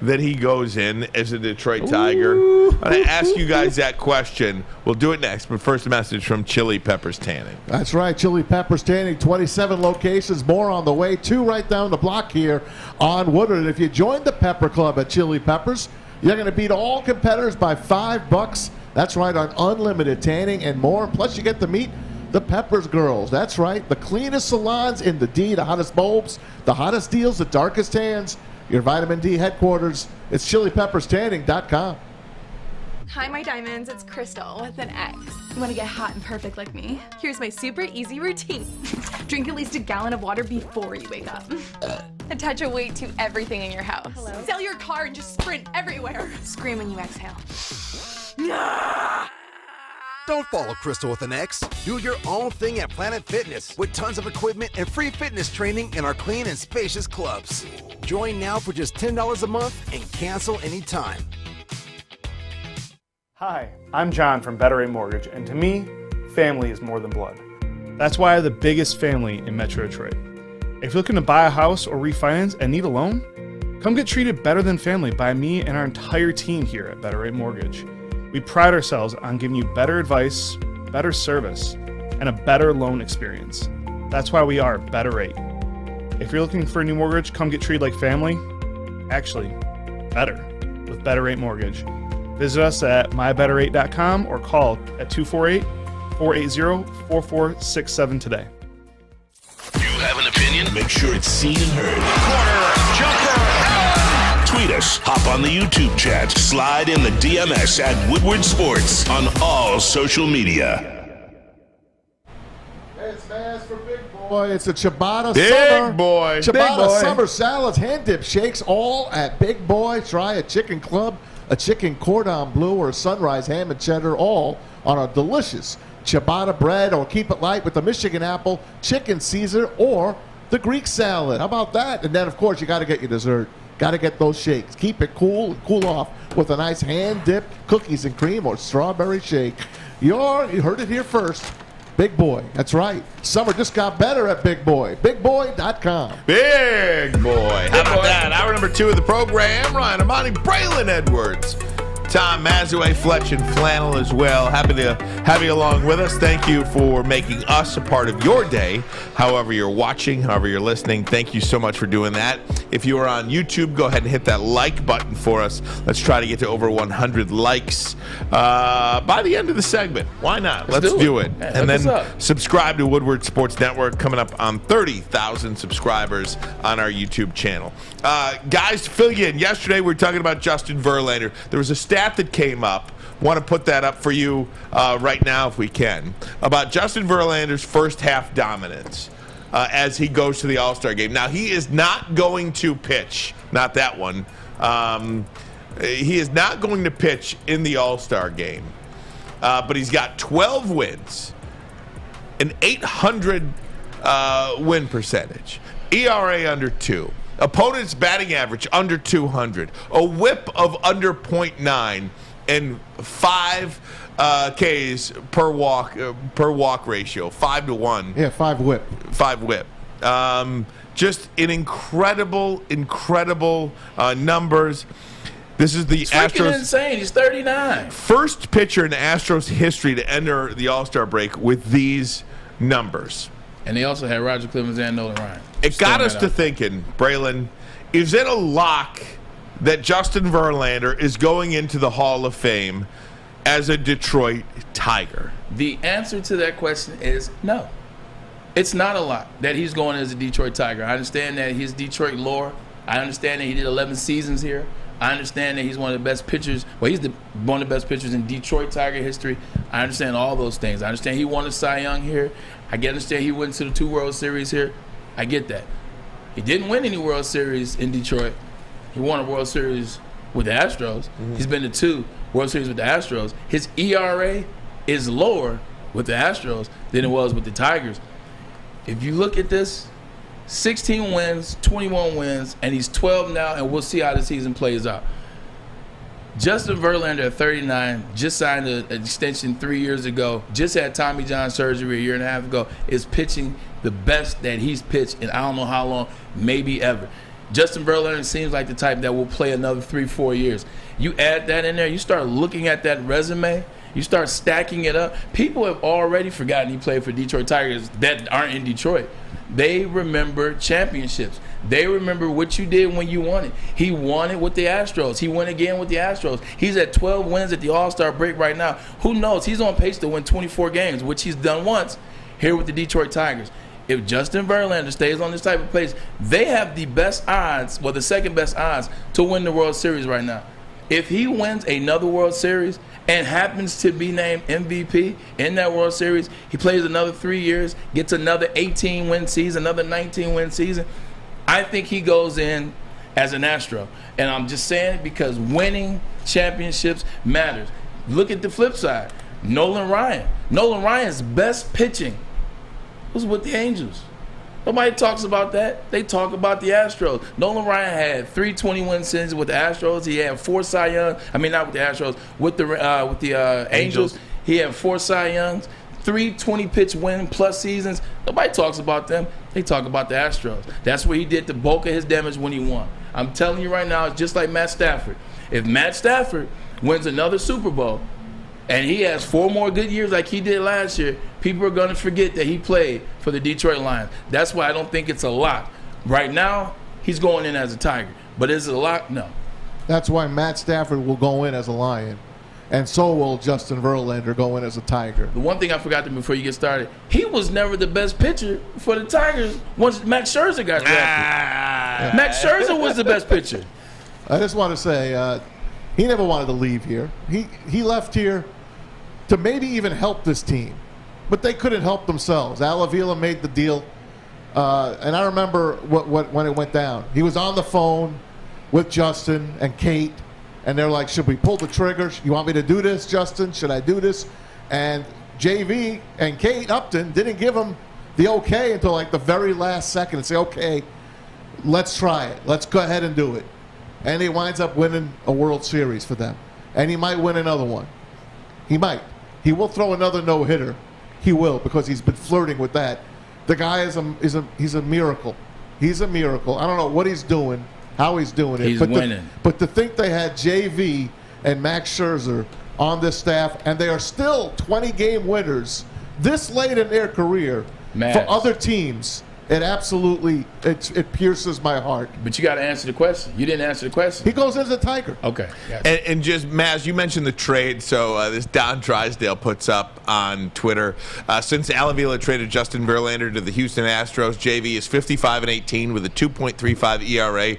that he goes in as a Detroit Tiger? I'm going to ask you guys that question. We'll do it next, but first a message from Chili Peppers Tanning. That's right, Chili Peppers Tanning, 27 locations, more on the way, 2 right down the block here on Woodward. And if you join the Pepper Club at Chili Peppers, you're going to beat all competitors by $5. That's right, on unlimited tanning and more. Plus, you get to meet the Peppers girls. That's right, the cleanest salons in the D, the hottest bulbs, the hottest deals, the darkest tans. Your vitamin D headquarters. It's ChiliPeppersTanning.com. Hi, my diamonds. It's Crystal with an X. You want to get hot and perfect like me? Here's my super easy routine. Drink at least a gallon of water before you wake up. Attach a weight to everything in your house. Hello? Sell your car and just sprint everywhere. Scream when you exhale. Don't follow Crystal with an X. Do your own thing at Planet Fitness with tons of equipment and free fitness training in our clean and spacious clubs. Join now for just $10 a month and cancel anytime. Hi, I'm John from Better Rate Mortgage, and to me, family is more than blood. That's why I have the biggest family in Metro Detroit. If you're looking to buy a house or refinance and need a loan, come get treated better than family by me and our entire team here at Better Rate Mortgage. We pride ourselves on giving you better advice, better service, and a better loan experience. That's why we are Better Rate. If you're looking for a new mortgage, come get treated like family. Actually, better. with Better Rate Mortgage. Visit us at mybetterrate.com or call at 248-480-4467 today. You have an opinion? Make sure it's seen and heard. Corner, jumper, tweet us, hop on the YouTube chat, slide in the DMS at Woodward Sports on all social media. It's Maz for Big Boy. It's a ciabatta Big summer. Boy. Ciabatta Big boy. summer salads, hand dip shakes, all at Big Boy. Try a chicken club, a chicken cordon bleu, or a sunrise ham and cheddar, all on a delicious ciabatta bread, or keep it light with the Michigan apple, chicken Caesar, or the Greek salad. How about that? And then, of course, you got to get your dessert. Got to get those shakes. Keep it cool and cool off with a nice hand-dipped cookies and cream or strawberry shake. You heard it here first. Big Boy. That's right. Summer just got better at Big Boy. BigBoy.com. Big Boy. How about that? Hour number 2 of the program. Ryan Ermanni, Braylon Edwards, Tom Mazawey, Fletch, and Flannel as well. Happy to have you along with us. Thank you for making us a part of your day. However you're watching, however you're listening, thank you so much for doing that. If you are on YouTube, go ahead and hit that like button for us. Let's try to get to over 100 likes by the end of the segment. Why not? Let's do it. Yeah, and then up. subscribe to Woodward Sports Network, coming up on 30,000 subscribers on our YouTube channel. Guys, to fill you in, yesterday we were talking about Justin Verlander. There was a stat that came up. Want to put that up for you right now if we can, about Justin Verlander's first half dominance as he goes to the All-Star game. Now, he is not going to pitch, not that one. He is not going to pitch in the All-Star game, but he's got 12 wins, an 800 win percentage, ERA under 2. Opponent's batting average under 200, a whip of under 0.9, and 5 Ks per walk ratio, 5-1. Yeah, 5 whip. 5 whip. Just an incredible numbers. This is the It's Astros. freaking insane. He's 39. First pitcher in Astros history to enter the All-Star break with these numbers. And they also had Roger Clemens and Nolan Ryan. It got us to thinking, Braylon, is it a lock that Justin Verlander is going into the Hall of Fame as a Detroit Tiger? The answer to that question is no. It's not a lock that he's going as a Detroit Tiger. I understand that his Detroit lore. I understand that he did 11 seasons here. I understand that he's one of the best pitchers. Well, he's one of the best pitchers in Detroit Tiger history. I understand all those things. I understand he won a Cy Young here. I understand he went to the 2 World Series here. I get that. He didn't win any World Series in Detroit. He won a World Series with the Astros. Mm-hmm. He's been to 2 World Series with the Astros. His ERA is lower with the Astros than it was with the Tigers. If you look at this, 16 wins, 21 wins, and he's 12 now, and we'll see how the season plays out. Justin Verlander at 39, just signed an extension 3 years ago, just had Tommy John surgery a year and a half ago, is pitching the best that he's pitched in I don't know how long, maybe ever. Justin Verlander seems like the type that will play another 3-4 years. You add that in there, you start looking at that resume, you start stacking it up. People have already forgotten he played for Detroit Tigers that aren't in Detroit. They remember championships. They remember what you did when you won it. He won it with the Astros. He won again with the Astros. He's at 12 wins at the All-Star break right now. Who knows? He's on pace to win 24 games, which he's done once here with the Detroit Tigers. If Justin Verlander stays on this type of pace, they have the best odds, well, the second best odds to win the World Series right now. If he wins another World Series and happens to be named MVP in that World Series, he plays another 3 years, gets another 18-win season, another 19-win season, I think he goes in as an Astro. And I'm just saying it because winning championships matters. Look at the flip side. Nolan Ryan. Nolan Ryan's best pitching was with the Angels. Nobody talks about that. They talk about the Astros. Nolan Ryan had 3 20-win seasons with the Astros. He had 4 Cy Young. I mean, not with the Astros. With the Angels. He had 4 Cy Youngs, 3 20-pitch win-plus seasons. Nobody talks about them. They talk about the Astros. That's where he did the bulk of his damage when he won. I'm telling you right now, it's just like Matt Stafford. If Matt Stafford wins another Super Bowl and he has 4 more good years like he did last year, people are going to forget that he played for the Detroit Lions. That's why I don't think it's a lock. Right now, he's going in as a Tiger. But is it a lock? No. That's why Matt Stafford will go in as a Lion. And so will Justin Verlander go in as a Tiger. The one thing I forgot to before you get started, he was never the best pitcher for the Tigers once Max Scherzer got drafted. Max Scherzer was the best pitcher. I just want to say, he never wanted to leave here. He left here to maybe even help this team. But they couldn't help themselves. Al Avila made the deal. And I remember when it went down. He was on the phone with Justin and Kate. And they're like, should we pull the trigger? You want me to do this, Justin? Should I do this? And JV and Kate Upton didn't give him the okay until like the very last second and say, okay, let's try it. Let's go ahead and do it. And he winds up winning a World Series for them. And he might win another one. He might. He will throw another no-hitter. He will, because he's been flirting with that. The guy he's a miracle. He's a miracle. I don't know what he's doing, how he's doing it. He's winning. But to think they had JV and Max Scherzer on this staff, and they are still 20-game winners this late in their career for other teams, it pierces my heart. But you got to answer the question. You didn't answer the question. He goes as a Tiger. Okay. And just, Maz, you mentioned the trade. So this Don Drysdale puts up on Twitter, since Al Avila traded Justin Verlander to the Houston Astros, JV is 55-18 with a 2.35 ERA.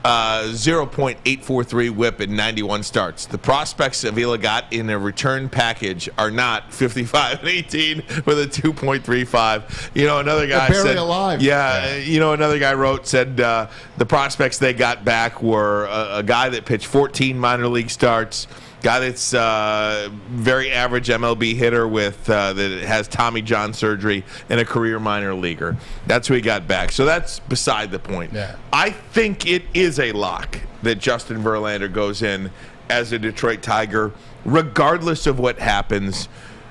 0.843 whip in 91 starts. The prospects Avila got in a return package are not 55-18 with a 2.35. You know, another guy They're barely said, alive. Yeah, you know, another guy said the prospects they got back were a guy that pitched 14 minor league starts, guy that's very average MLB hitter with that has Tommy John surgery, and a career minor leaguer. That's who he got back. So that's beside the point. Yeah. I think it is a lock that Justin Verlander goes in as a Detroit Tiger, regardless of what happens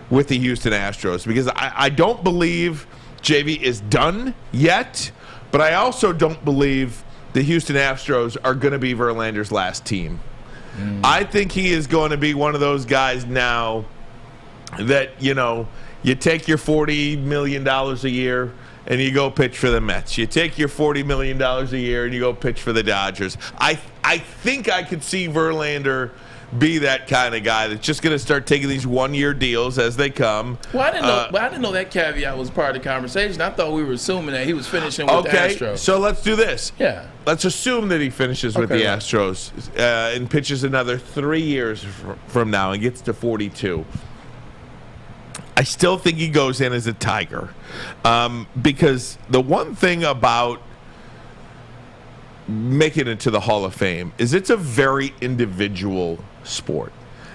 with the Houston Astros, because I don't believe JV is done yet, but I also don't believe the Houston Astros are going to be Verlander's last team. I think he is going to be one of those guys now that, you know, you take your $40 million a year and you go pitch for the Mets. You take your $40 million a year and you go pitch for the Dodgers. I think I could see Verlander be that kind of guy that's just going to start taking these one-year deals as they come. Well, I didn't know that caveat was part of the conversation. I thought we were assuming that he was finishing with the Astros. So let's do this. Yeah. Let's assume that he finishes with the Astros and pitches another 3 years from now and gets to 42. I still think he goes in as a Tiger, because the one thing about making it to the Hall of Fame is it's a very individual sport.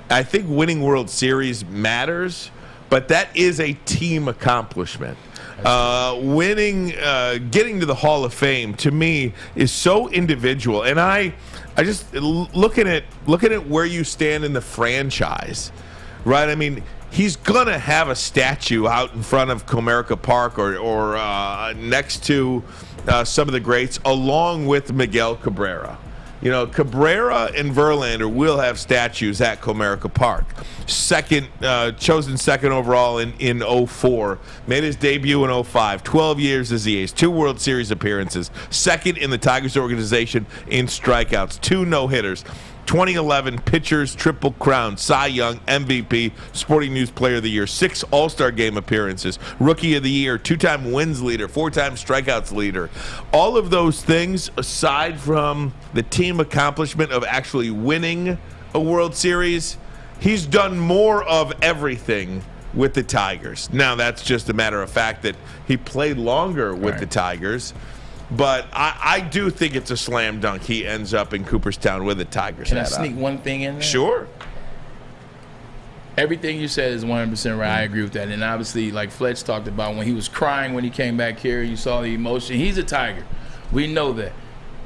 I think winning World Series matters, but that is a team accomplishment. Getting to the Hall of Fame to me is so individual, and I just looking at where you stand in the franchise, right? I mean, he's gonna have a statue out in front of Comerica Park or next to some of the greats, along with Miguel Cabrera. You know, Cabrera and Verlander will have statues at Comerica Park. Chosen second overall in 04. Made his debut in 05. 12 years as the ace. 2 World Series appearances. Second in the Tigers organization in strikeouts. 2 no-hitters. 2011 Pitchers Triple Crown, Cy Young, MVP, Sporting News Player of the Year, 6 All-Star Game appearances, Rookie of the Year, 2-time wins leader, 4-time strikeouts leader. All of those things, aside from the team accomplishment of actually winning a World Series, he's done more of everything with the Tigers. Now, that's just a matter of fact that he played longer with the Tigers. But I do think it's a slam dunk he ends up in Cooperstown with the Tigers. Can I sneak one thing in there? Sure. Everything you said is 100% right. I agree with that. And obviously, like Fletch talked about, when he was crying when he came back here, you saw the emotion. He's a Tiger. We know that.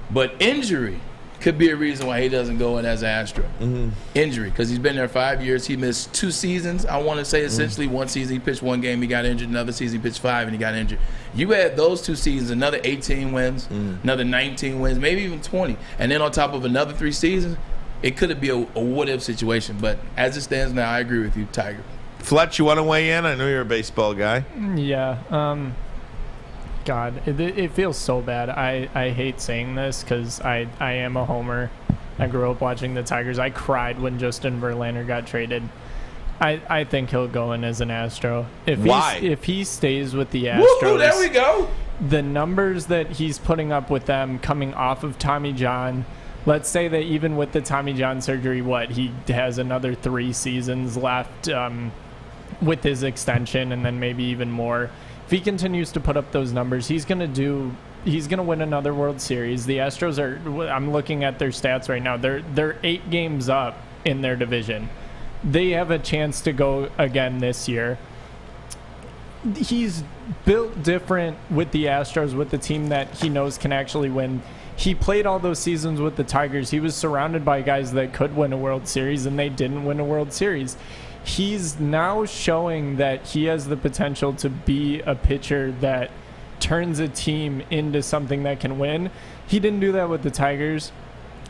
But injury could be a reason why he doesn't go in as an Astro. Injury, because he's been there 5 years. He missed 2 seasons, I want to say, essentially. One season he pitched 1 game, he got injured. Another season he pitched 5 and he got injured. You add those 2 seasons, another 18 wins, another 19 wins, maybe even 20. And then on top of another 3 seasons, it could be a what-if situation. But as it stands now, I agree with you, Tiger. Fletch, you want to weigh in? I know you're a baseball guy. Yeah. God, it feels so bad. I hate saying this because I am a homer. I grew up watching the Tigers. I cried when Justin Verlander got traded. I think he'll go in as an Astro. Why? If he stays with the Astros, Woo, there we go. The numbers that he's putting up with them coming off of Tommy John, let's say that even with the Tommy John surgery, he has another 3 seasons left with his extension, and then maybe even more. If he continues to put up those numbers, he's going to win another World Series. The Astros I'm looking at their stats right now. They're 8 games up in their division. They have a chance to go again this year. He's built different with the Astros, with the team that he knows can actually win. He played all those seasons with the Tigers. He was surrounded by guys that could win a World Series, and they didn't win a World Series. He's now showing that he has the potential to be a pitcher that turns a team into something that can win. He didn't do that with the Tigers.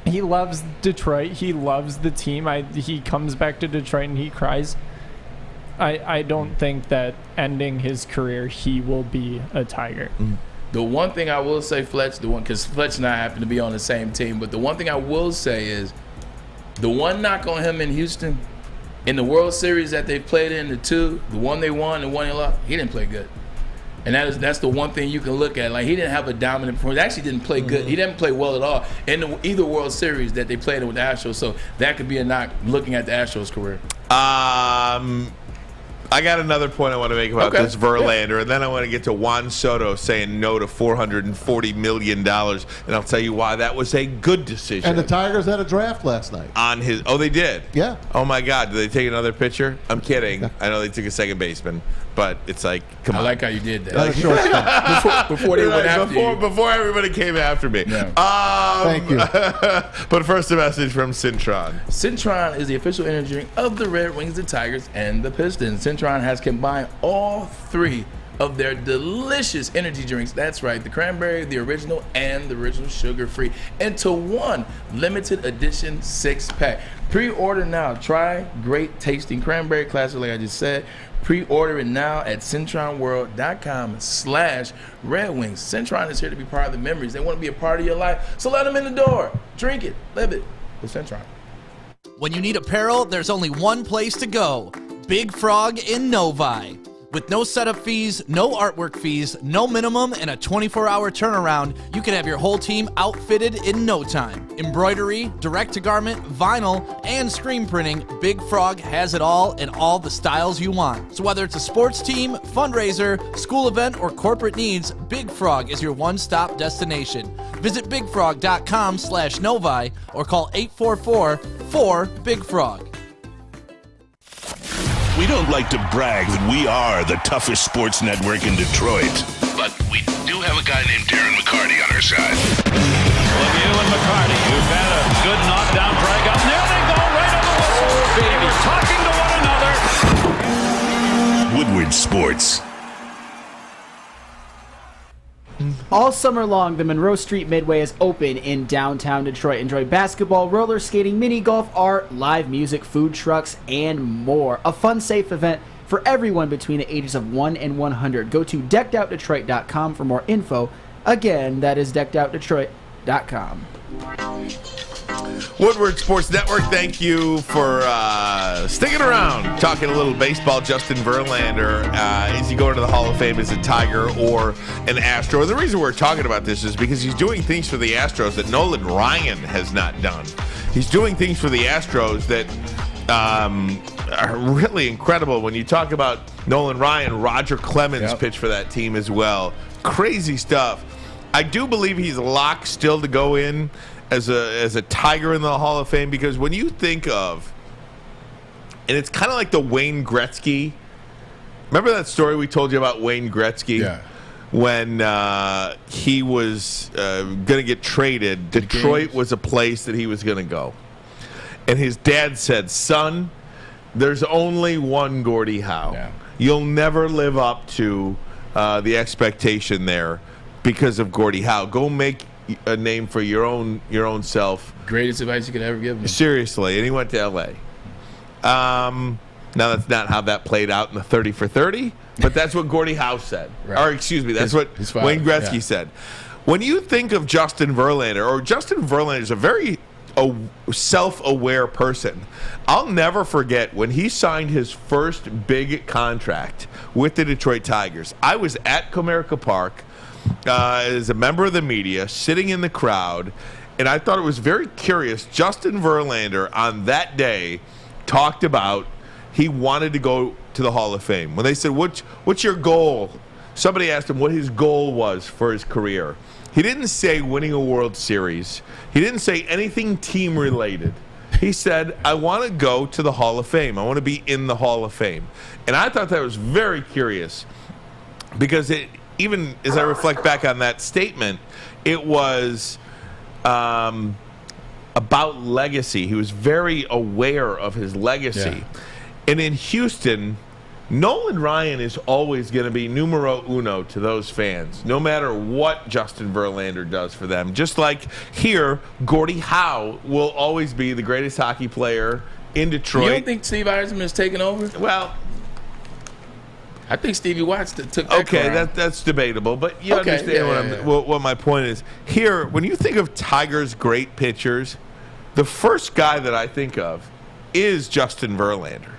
He loves Detroit. He loves the team. He comes back to Detroit and he cries. I don't think that ending his career, he will be a Tiger. The one thing I will say, Fletch, because Fletch and I happen to be on the same team, but the one thing I will say is the one knock on him in Houston, in the World Series that they played in, the one they won and one they lost, he didn't play good. And that's the one thing you can look at. Like, he didn't have a dominant performance. He actually didn't play good. He didn't play well at all in either World Series that they played in with the Astros. So that could be a knock looking at the Astros' career. I got another point I want to make about this Verlander, and then I want to get to Juan Soto saying no to $440 million, and I'll tell you why that was a good decision. And the Tigers had a draft last night. They did? Yeah. Oh, my God. Did they take another pitcher? I'm kidding. I know they took a second baseman, but it's like, come on. I like how you did that. Before they went after you. Before everybody came after me. Yeah. Thank you. But first, a message from Cintron. Cintron is the official energy drink of the Red Wings, the Tigers, and the Pistons. Cintron has combined all 3 of their delicious energy drinks. That's right, the cranberry, the original, and the original sugar-free into one limited edition 6-pack. Pre-order now. Try great tasting cranberry classic, like I just said. Pre-order it now at CintronWorld.com/Red Wings. Cintron is here to be part of the memories. They want to be a part of your life, so let them in the door. Drink it, live it with Cintron. When you need apparel, there's only one place to go. Big Frog in Novi. With no setup fees, no artwork fees, no minimum, and a 24-hour turnaround, you can have your whole team outfitted in no time. Embroidery, direct-to-garment, vinyl, and screen printing, Big Frog has it all in all the styles you want. So whether it's a sports team, fundraiser, school event, or corporate needs, Big Frog is your one-stop destination. Visit bigfrog.com/Novi or call 844-4-BIG-FROG. We don't like to brag that we are the toughest sports network in Detroit, but we do have a guy named Darren McCarty on our side. Lemieux and McCarty, who've had a good knockdown drag up. There they go, right on the whistle. They were talking to one another. Woodward Sports. All summer long, the Monroe Street Midway is open in downtown Detroit. Enjoy basketball, roller skating, mini golf, art, live music, food trucks, and more. A fun, safe event for everyone between the ages of 1 and 100. Go to deckedoutdetroit.com for more info. Again, that is deckedoutdetroit.com. Woodward Sports Network, thank you for sticking around, talking a little baseball. Justin Verlander, is he going to the Hall of Fame as a Tiger or an Astro? And the reason we're talking about this is because he's doing things for the Astros that Nolan Ryan has not done. He's doing things for the Astros that are really incredible. When you talk about Nolan Ryan, Roger Clemens pitched for that team as well. Crazy stuff. I do believe he's locked still to go in as a Tiger in the Hall of Fame, because when you think of, and it's kind of like the Wayne Gretzky. Remember that story we told you about Wayne Gretzky? Yeah. When he was going to get traded, Detroit was a place that he was going to go. And his dad said, son, there's only one Gordie Howe. Yeah. You'll never live up to the expectation there because of Gordie Howe. Go make a name for your own self. Greatest advice you could ever give me. Seriously. And he went to L.A. Now, that's not how that played out in the 30 for 30, but that's what Gordie Howe said. Right. Or, excuse me, that's what Wayne Gretzky said. When you think of Justin Verlander, or Justin Verlander is a very a self-aware person. I'll never forget when he signed his first big contract with the Detroit Tigers. I was at Comerica Park as a member of the media, sitting in the crowd, and I thought it was very curious. Justin Verlander on that day talked about he wanted to go to the Hall of Fame. When they said, what's your goal? Somebody asked him what his goal was for his career. He didn't say winning a World Series. He didn't say anything team-related. He said, I want to go to the Hall of Fame. I want to be in the Hall of Fame. And I thought that was very curious because even as I reflect back on that statement, it was about legacy. He was very aware of his legacy. Yeah. And in Houston, Nolan Ryan is always going to be numero uno to those fans, no matter what Justin Verlander does for them. Just like here, Gordie Howe will always be the greatest hockey player in Detroit. You don't think Steve Yzerman is taking over? Well, I think Stevie Watts took that. Okay, that's debatable, but you understand what my point is. Here, when you think of Tigers' great pitchers, the first guy that I think of is Justin Verlander.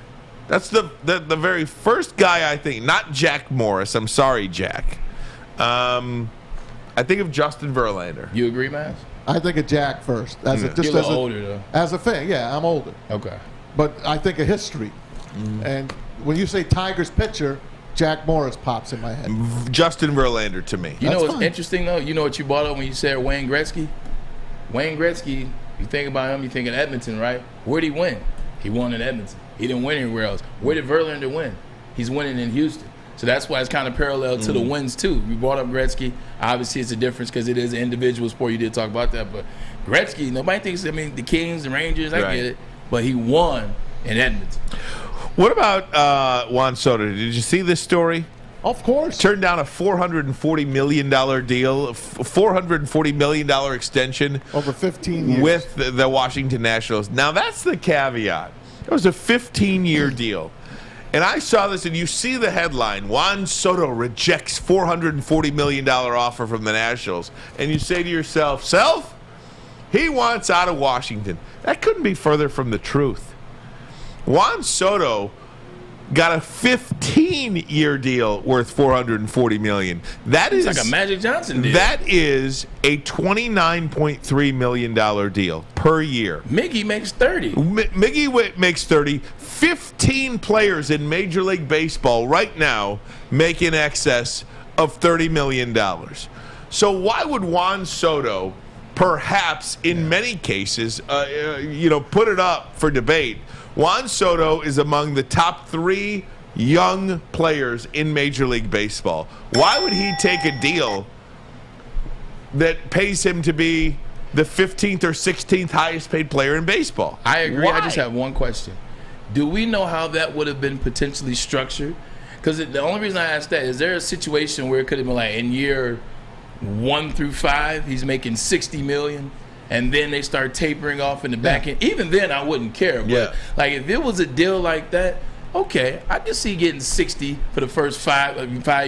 That's the very first guy I think, not Jack Morris. I'm sorry, Jack. I think of Justin Verlander. You agree, Matt? I think of Jack first. You're a little older, though. As a fan, yeah, I'm older. Okay. But I think of history. And when you say Tigers pitcher, Jack Morris pops in my head. Justin Verlander to me. You know what's interesting, though? You know what you brought up when you said Wayne Gretzky? Wayne Gretzky, you think about him, you think of Edmonton, right? Where'd he win? He won in Edmonton. He didn't win anywhere else. Where did Verlander win? He's winning in Houston. So that's why it's kind of parallel to the wins, too. We brought up Gretzky. Obviously, it's a difference because it is an individual sport. You did talk about that. But Gretzky, nobody thinks, the Kings and Rangers, I get it. But he won in Edmonton. What about Juan Soto? Did you see this story? Of course. Turned down a $440 million deal, a $440 million extension. Over 15 years. With the Washington Nationals. Now, that's the caveat. It was a 15-year deal. And I saw this, and you see the headline, Juan Soto rejects $440 million offer from the Nationals. And you say to yourself, he wants out of Washington. That couldn't be further from the truth. Juan Soto got a 15-year deal worth $440 million. That is like a Magic Johnson deal. That is a $29.3 million deal per year. Miggy makes 30. Miggy makes 30. 15 players in Major League Baseball right now make in excess of $30 million. So why would Juan Soto, perhaps in many cases, put it up for debate? Juan Soto is among the top 3 young players in Major League Baseball. Why would he take a deal that pays him to be the 15th or 16th highest paid player in baseball? I agree. Why? I just have one question. Do we know how that would have been potentially structured? Because the only reason I ask that is there a situation where it could have been like in year 1 through 5, he's making $60 million. And then they start tapering off in the back end. Even then, I wouldn't care. But like if it was a deal like that, okay, I could see getting 60 for the first 5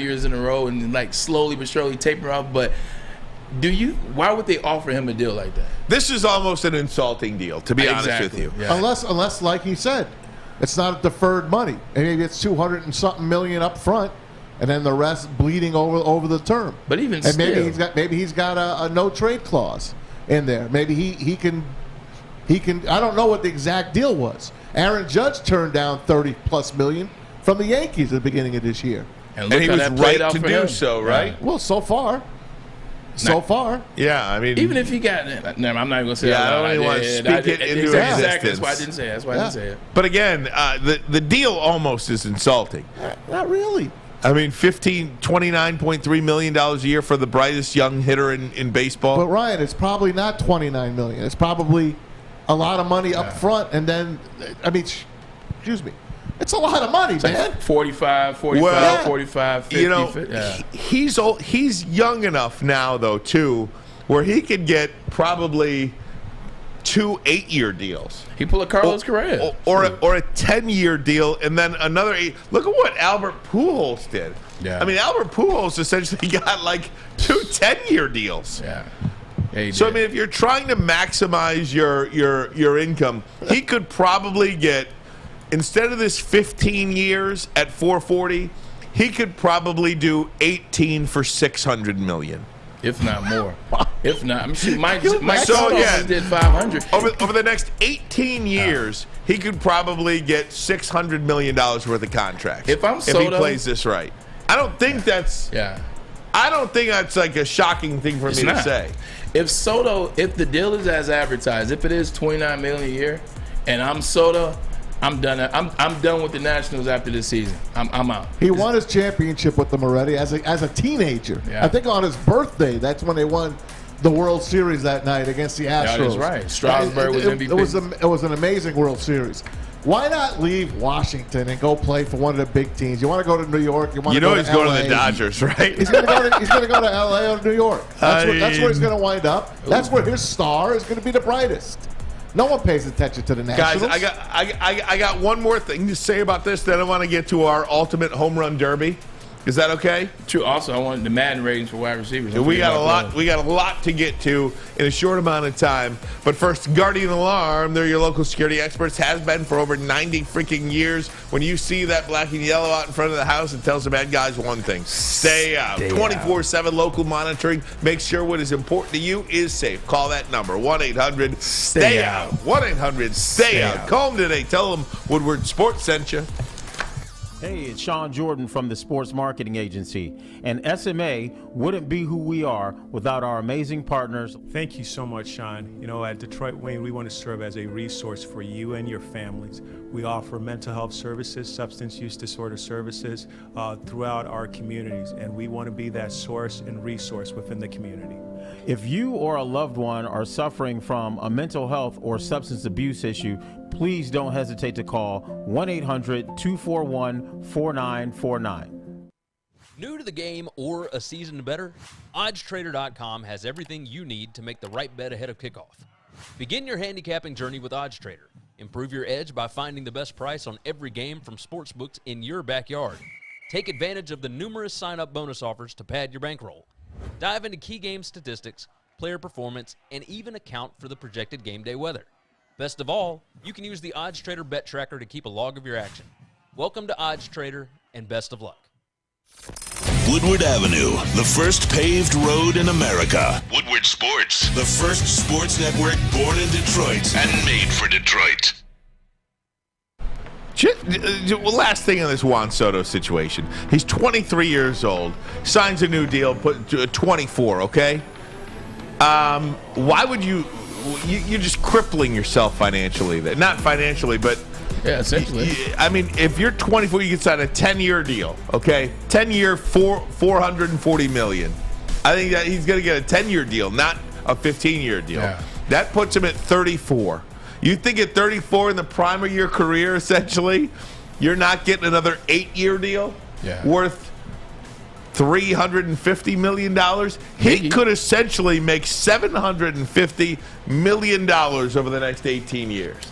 years in a row, and then like slowly but surely taper off. But why would they offer him a deal like that? This is almost an insulting deal, to be honest with you. Yeah. Unless, like he said, it's not deferred money. Maybe it's $200 and something million up front, and then the rest bleeding over the term. But even and still, maybe he's got a no trade clause in there. Maybe he can. I don't know what the exact deal was. Aaron Judge turned down $30+ million from the Yankees at the beginning of this year, and he was right to do so, right? Yeah. Well, so far. Yeah, I mean, even if he got, I'm not even gonna say. I don't even want to speak it into existence. That's why I didn't say it. That's why I didn't say it. But again, the deal almost is insulting. Not really. I mean, $29.3 million a year for the brightest young hitter in baseball. But Ryan, it's probably not $29 million. It's probably a lot of money up front, and then, excuse me, it's a lot of money, man. 45, 50. You know, he's old. He's young enough now, though, too, where he could get probably 2 8-year deals. He pull a Carlos Correa. Or a 10-year deal, and then another 8. Look at what Albert Pujols did. Yeah. I mean, Albert Pujols essentially got like 2 10-year deals. Yeah. So I mean, if you're trying to maximize your income, he could probably get, instead of this 15 years at 440, he could probably do 18 for $600 million. If not more. If not, I'm sure Mike did 500. Over the next 18 years, he could probably get $600 million worth of contracts. If he plays this right. I don't think that's like a shocking thing for me to say. If the deal is as advertised, if it is $29 million a year, and I'm Soto, I'm done. I'm done with the Nationals after this season. I'm out. He won his championship with them already as a teenager. Yeah. I think on his birthday, that's when they won the World Series that night against the Astros. That is right. Strasburg was MVP. It was an amazing World Series. Why not leave Washington and go play for one of the big teams? You want to go to New York? He's going to the Dodgers, right? He's going to go to LA or New York. That's where he's going to wind up. That's where his star is going to be the brightest. No one pays attention to the Nationals. Guys, I got one more thing to say about this. Then I want to get to our ultimate home run derby. Is that okay? True. Also, I wanted the Madden ratings for wide receivers. We got a lot to get to in a short amount of time. But first, Guardian Alarm. They're your local security experts. Has been for over 90 freaking years. When you see that black and yellow out in front of the house, it tells the bad guys one thing: stay out. 24/7 local monitoring. Make sure what is important to you is safe. Call that number 1-800-STAY-OUT. 1-800-STAY-OUT. Call them today. Tell them Woodward Sports sent you. Hey, it's Sean Jordan from the Sports Marketing Agency. And SMA wouldn't be who we are without our amazing partners. Thank you so much, Sean. You know, at Detroit Wayne, we want to serve as a resource for you and your families. We offer mental health services, substance use disorder services throughout our communities, and we want to be that source and resource within the community. If you or a loved one are suffering from a mental health or substance abuse issue, please don't hesitate to call 1-800-241-4949. New to the game or a season better? OddsTrader.com has everything you need to make the right bet ahead of kickoff. Begin your handicapping journey with OddsTrader. Improve your edge by finding the best price on every game from sportsbooks in your backyard. Take advantage of the numerous sign-up bonus offers to pad your bankroll. Dive into key game statistics, player performance, and even account for the projected game day weather. Best of all, you can use the OddsTrader bet tracker to keep a log of your action. Welcome to OddsTrader, and best of luck. Woodward Avenue, the first paved road in America. Woodward Sports, the first sports network born in Detroit and made for Detroit. Last thing on this Juan Soto situation. He's 23 years old, signs a new deal, put 24, okay? Why would you're just crippling yourself financially. Not financially, but yeah, essentially. I mean, if you're 24, you can sign a 10-year deal, okay? 10-year, $440 million. I think that he's going to get a 10-year deal, not a 15-year deal. Yeah. That puts him at 34. You think at 34 in the prime of your career, essentially, you're not getting another 8-year deal worth $350 million? He could essentially make $750 million over the next 18 years.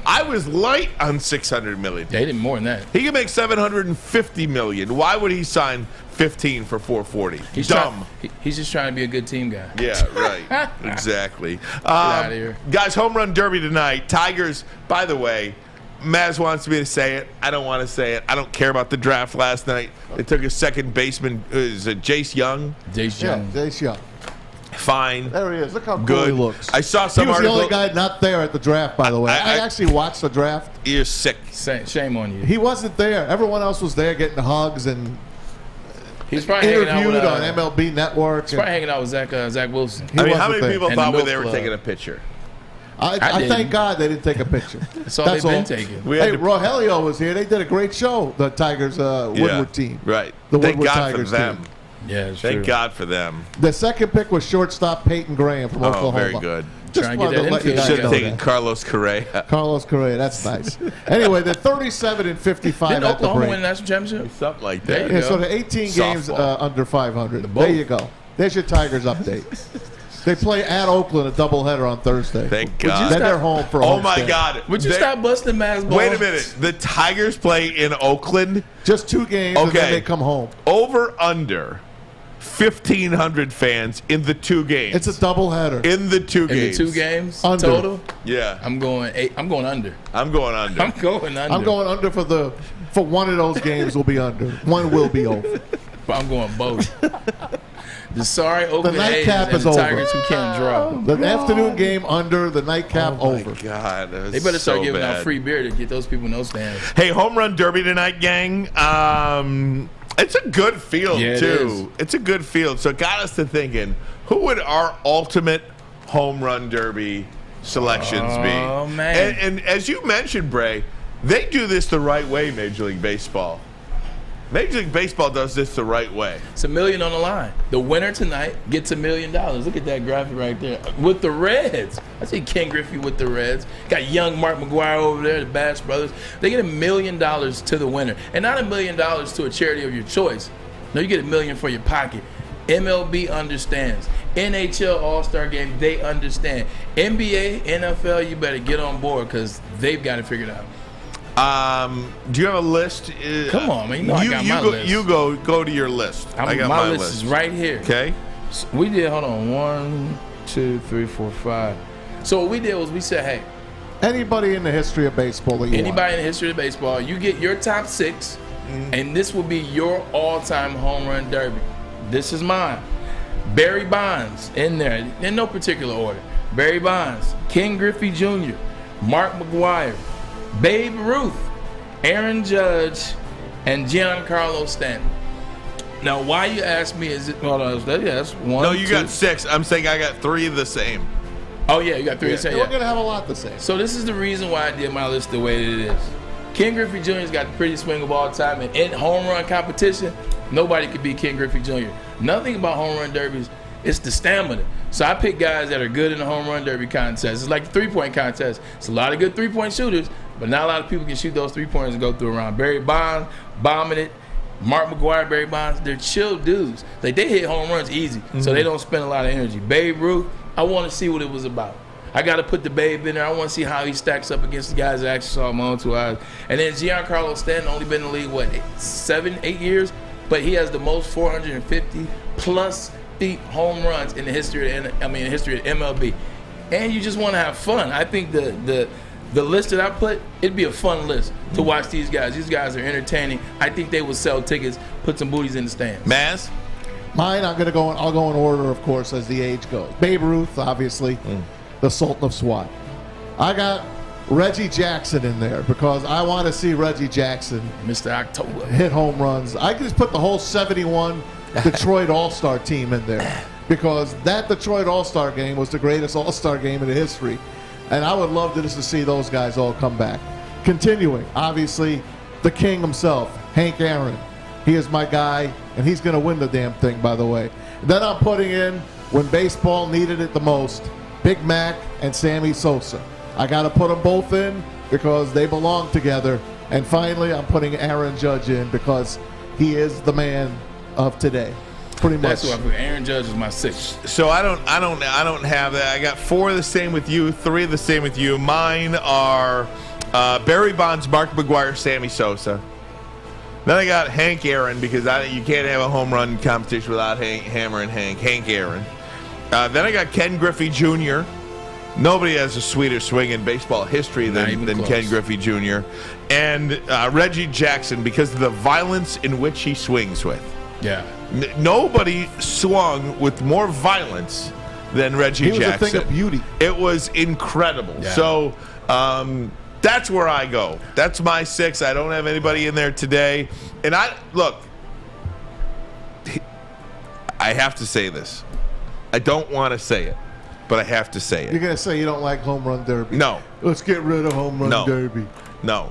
I was light on $600 million. They did more than that. He can make $750 million. Why would he sign 15 for 440? He's dumb. He's just trying to be a good team guy. Yeah, right. Exactly. Get out of here. Guys, home run derby tonight. Tigers, by the way, Maz wants me to say it. I don't want to say it. I don't care about the draft last night. They took a second baseman. Is it Jace Young? Jace Young. Yeah, Jace Young. Fine. There he is. Look how good cool he looks. I saw some He was article. the only guy not there at the draft, by the way. I actually watched the draft. You're sick. Shame on you. He wasn't there. Everyone else was there getting hugs and He's probably interviewed hanging out with, on MLB Network. He's probably hanging out with Zach Wilson. I mean, how many people And thought the they were Milk taking a Club. picture? I thank God they didn't take a picture. That's all they've been taking. Hey, Rogelio was here. They did a great show, the Tigers Woodward team. Right. The Thank Woodward God Tigers for them. team. Yeah, Thank God for them. The second pick was shortstop Peyton Graham from Oklahoma. Very good. Just wanted to let you guys Should have know taken that. Carlos Correa. Carlos Correa, that's nice. Anyway, they're 37 and 55 Didn't at the Oklahoma break. win the national championship? Something like There that. you Yeah, go. so the 18 games Softball. under 500. There you go. There's your Tigers update. They play at Oakland, a doubleheader on Thursday. Thank God. Then they're home for Oh, my Homestead. God. Would you stop busting Maz balls? Wait a minute. The Tigers play in Oakland? Just 2 games, and then they come home. Over under 1,500 fans in the 2 games. It's a doubleheader. In the 2 games. In the 2 games Under. total? Yeah. I'm going under. I'm going under. I'm going under. I'm going under for one of those games will be under. One will be over. But I'm going both. The sorry Oakland A's nightcap and is the over. Tigers who can't draw. The afternoon game under, the nightcap over. God, that was They better start so giving bad. out free beer to get those people in those stands. Hey, home run derby tonight, gang. It's a good field, Yeah, it too. is. It's a good field. So it got us to thinking, who would our ultimate home run derby selections be? Oh, man. And as you mentioned, Bray, they do this the right way, Major League Baseball. Major League Baseball does this the right way. It's $1 million on the line. The winner tonight gets $1 million. Look at that graphic right there. With the Reds. I see Ken Griffey with the Reds. Got young Mark McGwire over there, the Bass Brothers. They get $1 million to the winner. And not $1 million to a charity of your choice. No, you get $1 million for your pocket. MLB understands. NHL All-Star Game, they understand. NBA, NFL, you better get on board because they've got it figured out. Do you have a list? Come on, man. You know I got my list. You go to your list. I got my my list is right here. Okay. So we did, hold on, 1, 2, 3, 4, 5. So what we did was we said, hey. Anybody in the history of baseball that you Anybody want. in the history of baseball, you get your top 6, and this will be your all-time home run derby. This is mine. Barry Bonds in there, in no particular order. Barry Bonds, Ken Griffey Jr., Mark McGwire, Babe Ruth, Aaron Judge, and Giancarlo Stanton. Now, why you ask me is it? Hold on, that's 1. No, you 2. got 6. I'm saying I got 3 the same. Oh yeah, you got 3 the same. We're Yeah. gonna have a lot the same. So this is the reason why I did my list the way that it is. Ken Griffey Jr.'s got the prettiest swing of all time, and in home run competition, nobody could beat Ken Griffey Jr. Nothing about home run derbies, it's the stamina. So I pick guys that are good in the home run derby contest. It's like the 3-point contest. It's a lot of good 3-point shooters, but not a lot of people can shoot those 3-pointers and go through a round. Barry Bonds, bombing it. Mark McGwire, Barry Bonds, they're chill dudes. Like they hit home runs easy, so they don't spend a lot of energy. Babe Ruth, I want to see what it was about. I got to put the Babe in there. I want to see how he stacks up against the guys that actually saw him on 2 eyes. And then Giancarlo Stanton only been in the league, what, 7, 8 years? But he has the most 450-plus feet home runs in the history of MLB. And you just want to have fun. I think the list that I put, it'd be a fun list to watch these guys. These guys are entertaining. I think they would sell tickets, put some booties in the stands. Maz? Mine, I'll go in order, of course, as the age goes. Babe Ruth, obviously, the Sultan of SWAT. I got Reggie Jackson in there because I want to see Reggie Jackson, Mr. October, hit home runs. I could just put the whole 71 Detroit All-Star team in there because that Detroit All-Star game was the greatest All-Star game in the history. And I would love to just to see those guys all come back. Continuing, obviously, the king himself, Hank Aaron. He is my guy, and he's going to win the damn thing, by the way. Then I'm putting in, when baseball needed it the most, Big Mac and Sammy Sosa. I got to put them both in because they belong together. And finally, I'm putting Aaron Judge in because he is the man of today. Pretty much. That's who I put. Aaron Judge is my 6th. So I don't have that. I got 4 the same with you, 3 the same with you. Mine are Barry Bonds, Mark McGwire, Sammy Sosa. Then I got Hank Aaron because you can't have a home run competition without Hank Aaron. Then I got Ken Griffey Jr. Nobody has a sweeter swing in baseball history than Ken Griffey Jr. And Reggie Jackson because of the violence in which he swings with. Yeah. Nobody swung with more violence than Reggie Jackson. He was a thing of beauty. It was incredible. Yeah. So that's where I go. That's my 6. I don't have anybody in there today. And I have to say this. I don't want to say it, but I have to say it. You're going to say you don't like home run derby? No. Let's get rid of home run derby. No.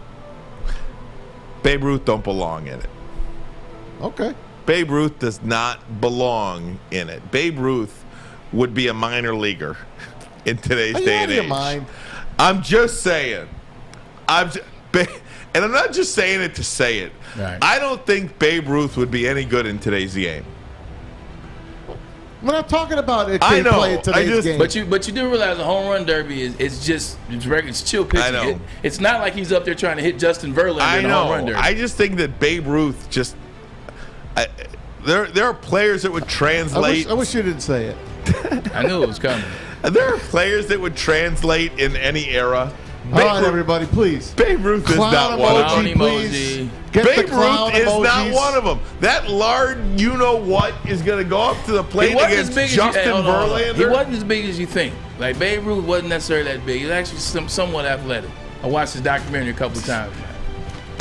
Babe Ruth don't belong in it. Okay. Babe Ruth does not belong in it. Babe Ruth would be a minor leaguer in today's day and age. Mind. I'm just saying. And I'm not just saying it to say it. Right. I don't think Babe Ruth would be any good in today's game. We're not talking about it. I know. Play today's game. But you do realize a home run derby it's chill pitching. I know. It's not like he's up there trying to hit Justin Verlander in a home run derby. I just think that Babe Ruth There are players that would translate. I wish you didn't say it. I knew it was coming. There are players that would translate in any era. All right, everybody, please. Babe Ruth is not one of them. Please. Babe Ruth is not one of them. That lard, you-know-what, is going to go up to the plate against Justin Verlander. He wasn't as big as you think. Like, Babe Ruth wasn't necessarily that big. He was actually somewhat athletic. I watched his documentary a couple of times, man.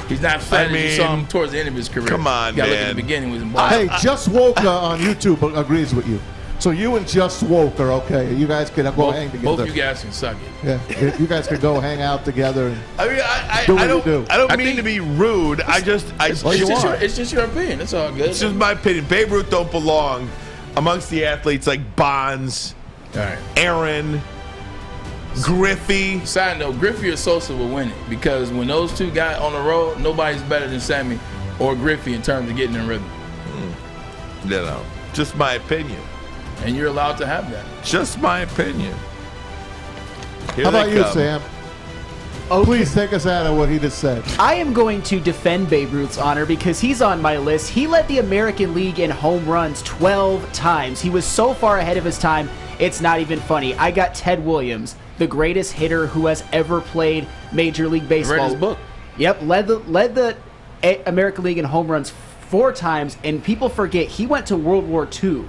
He's not fat as you saw him towards the end of his career. Come on, you gotta man. look at the beginning with him. Hey, Just Woke on YouTube agrees with you. So you and Just Woke are okay. You guys can go hang together. Both you guys can suck it. Yeah, you guys can go hang out together. And I mean, I don't mean to be rude. It's just your opinion. It's all good. It's just my opinion. Babe Ruth don't belong amongst the athletes like Bonds, Aaron, Griffey. Side note, Griffey or Sosa will win it because when those two got on the road, nobody's better than Sammy or Griffey in terms of getting in rhythm. You know, just my opinion. And you're allowed to have that. Just my opinion. How about you, Sam? Please take us out of what he just said. I am going to defend Babe Ruth's honor because he's on my list. He led the American League in home runs 12 times. He was so far ahead of his time, it's not even funny. I got Ted Williams, the greatest hitter who has ever played Major League Baseball. Read his book. Yep, led the American League in home runs 4 times, and people forget he went to World War II.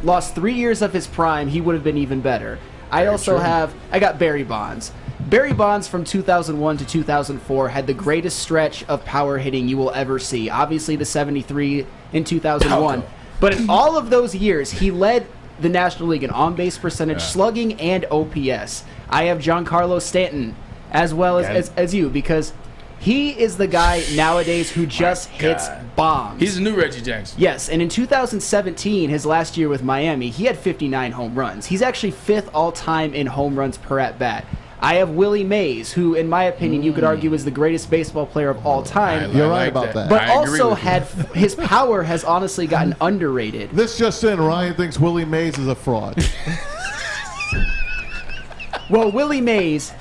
Lost 3 years of his prime, he would have been even better. I got Barry Bonds. Barry Bonds from 2001 to 2004 had the greatest stretch of power hitting you will ever see. Obviously the 73 in 2001. But in all of those years, he led the National League in on-base percentage, slugging, and OPS. I have Giancarlo Stanton as well as you because he is the guy nowadays who just hits bombs. He's the new Reggie Jackson. Yes, and in 2017, his last year with Miami, he had 59 home runs. He's actually 5th all-time in home runs per at-bat. I have Willie Mays, who, in my opinion, you could argue is the greatest baseball player of all time. You're right about that. But also his power has honestly gotten underrated. This just in, Ryan thinks Willie Mays is a fraud. Well, Willie Mays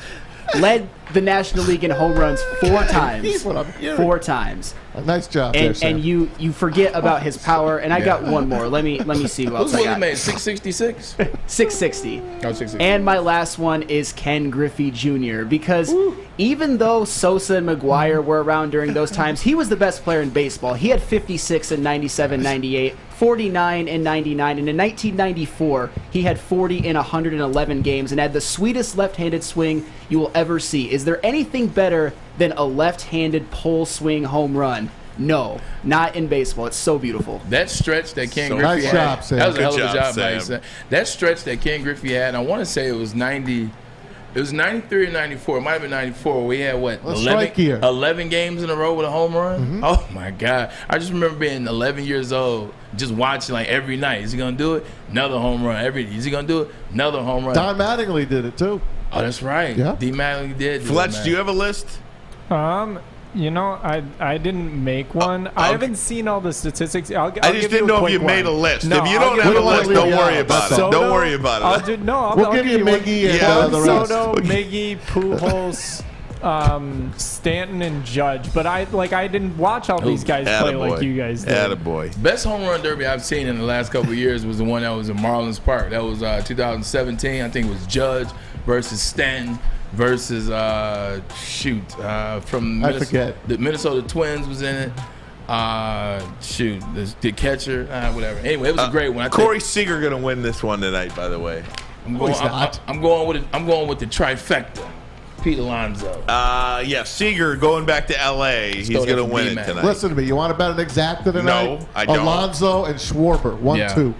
led the National League in home runs 4 times. 4 times. Nice job there, Sam. And you forget about his power. And I got one more. Let me see what else I got. Who's Willie Mays? 666? 660. Oh, 660. And my last one is Ken Griffey Jr. Because even though Sosa and McGuire were around during those times, he was the best player in baseball. He had 56 in 97, 98, 49 in 99, and in 1994, he had 40 in 111 games and had the sweetest left-handed swing you will ever see. Is there anything better than a left-handed pull swing home run? No, not in baseball. It's so beautiful. That stretch that Ken Griffey had, job, Sam. that was a hell of Good a job, job, Sam. by Sam. That stretch that Ken Griffey had, I want to say it was 90. It was 93 or 94. It might have been 94. We had, 11 games in a row with a home run? Mm-hmm. Oh, my God. I just remember being 11 years old, just watching like every night. Is he going to do it? Another home run. Is he going to do it? Another home run. Don Mattingly did it, too. Oh, that's right. Yeah. D. Mattingly did. Fletch, do you have a list? You know, I didn't make one. I haven't seen all the statistics. I just didn't know if you made a list. No, if you don't have a list, don't worry about it. Don't worry about it. We'll give you Miggy and the rest. Soto, Miggy, Pujols, Stanton, and Judge. But I didn't watch all these guys play like you guys did. Attaboy. Best home run derby I've seen in the last couple of years was the one that was in Marlins Park. That was 2017. I think it was Judge versus Stanton versus from forget. The Minnesota Twins was in it. The catcher, whatever. Anyway, it was a great one. Corey Seager gonna win this one tonight, by the way. I'm going with the trifecta. Pete Alonso. Seager going back to L.A. He's going to win it tonight. Listen to me. You want to bet an exacta tonight? No, I don't. Alonso and Schwarber, 1-2.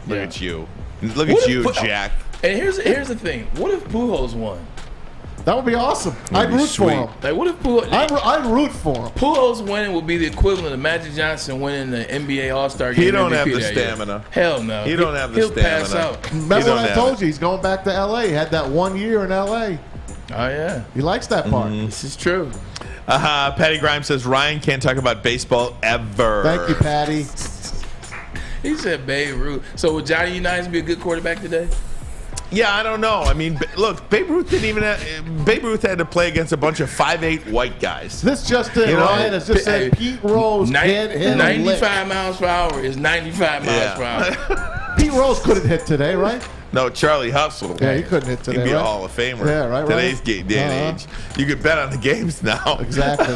Look at you. Look at you, Jack. And here's the thing. What if Pujols won? That would be awesome. I'd root for him. Like, what if Pujols? I'd root for him. Pujols winning would be the equivalent of Magic Johnson winning the NBA All-Star game. He don't have the stamina. Hell no. He don't have the He'll stamina. pass out. Remember when I told you he's going back to L.A.? He had that 1 year in L.A. Oh, yeah. He likes that part. This is true. Patty Grimes says Ryan can't talk about baseball ever. Thank you, Patty. He said Babe Ruth. So would Johnny Unitas be a good quarterback today? Yeah, I don't know. I mean, look, Babe Ruth had to play against a bunch of 5'8" white guys. This just in, Ryan has just said Pete Rose can't hit 95 miles per hour is 95 miles per hour. Pete Rose couldn't hit today, right? No, Charlie Hustle. Yeah, he couldn't hit today. He'd be a right? Hall of Famer. Yeah, right. Today's day and age. You could bet on the games now. Exactly.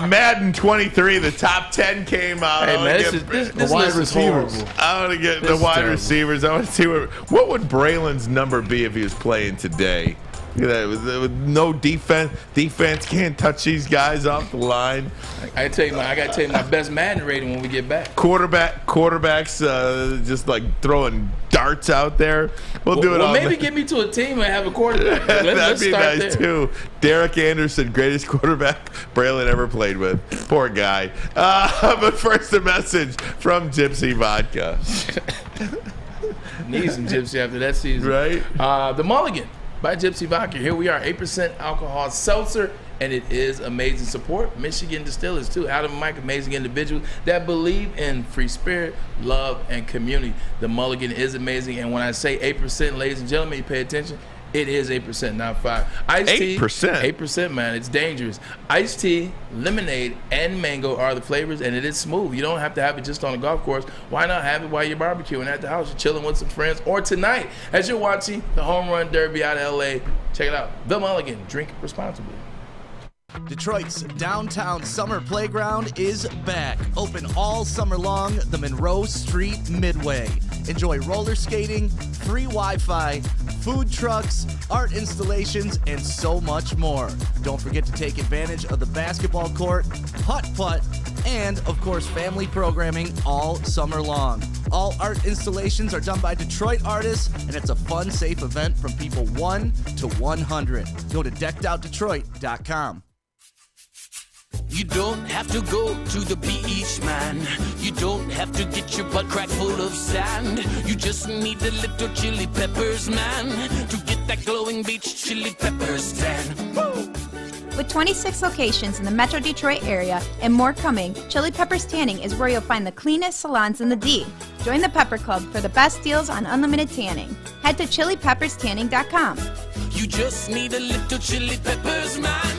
Madden 23, the top 10 came out. Hey, man, this wide receivers. I want to get the wide receivers. I want to see what would Braylon's number be if he was playing today. Look at that. With no defense can't touch these guys off the line. I got to tell you my best Madden rating when we get back. Quarterbacks just like throwing darts out there. We'll do it all. Maybe get me to a team and have a quarterback. That'd be nice too. Derek Anderson, greatest quarterback Braylon ever played with. Poor guy. But first, a message from Gypsy Vodka. Need some Gypsy after that season. Right? The Mulligan by Gypsy Vodka. Here we are, 8% alcohol seltzer, and it is amazing support. Michigan distillers, too. Adam and Mike, amazing individuals that believe in free spirit, love, and community. The Mulligan is amazing, and when I say 8%, ladies and gentlemen, you pay attention, it is 8%, not 5%. Iced tea, 8%, man. It's dangerous. Iced tea, lemonade, and mango are the flavors, and it is smooth. You don't have to have it just on a golf course. Why not have it while you're barbecuing at the house? You're chilling with some friends, or tonight as you're watching the Home Run Derby out of L.A. Check it out. The Mulligan. Drink responsibly. Detroit's downtown summer playground is back. Open all summer long, the Monroe Street Midway. Enjoy roller skating, free Wi-Fi, food trucks, art installations, and so much more. Don't forget to take advantage of the basketball court, putt-putt, and, of course, family programming all summer long. All art installations are done by Detroit artists, and it's a fun, safe event from people 1 to 100. Go to deckedoutdetroit.com. You don't have to go to the beach, man. You don't have to get your butt crack full of sand. You just need a little chili peppers, man, to get that glowing beach chili peppers tan. Woo! With 26 locations in the Metro Detroit area and more coming, Chili Peppers Tanning is where you'll find the cleanest salons in the D. Join the Pepper Club for the best deals on unlimited tanning. Head to chilipepperstanning.com. You just need a little chili peppers, man.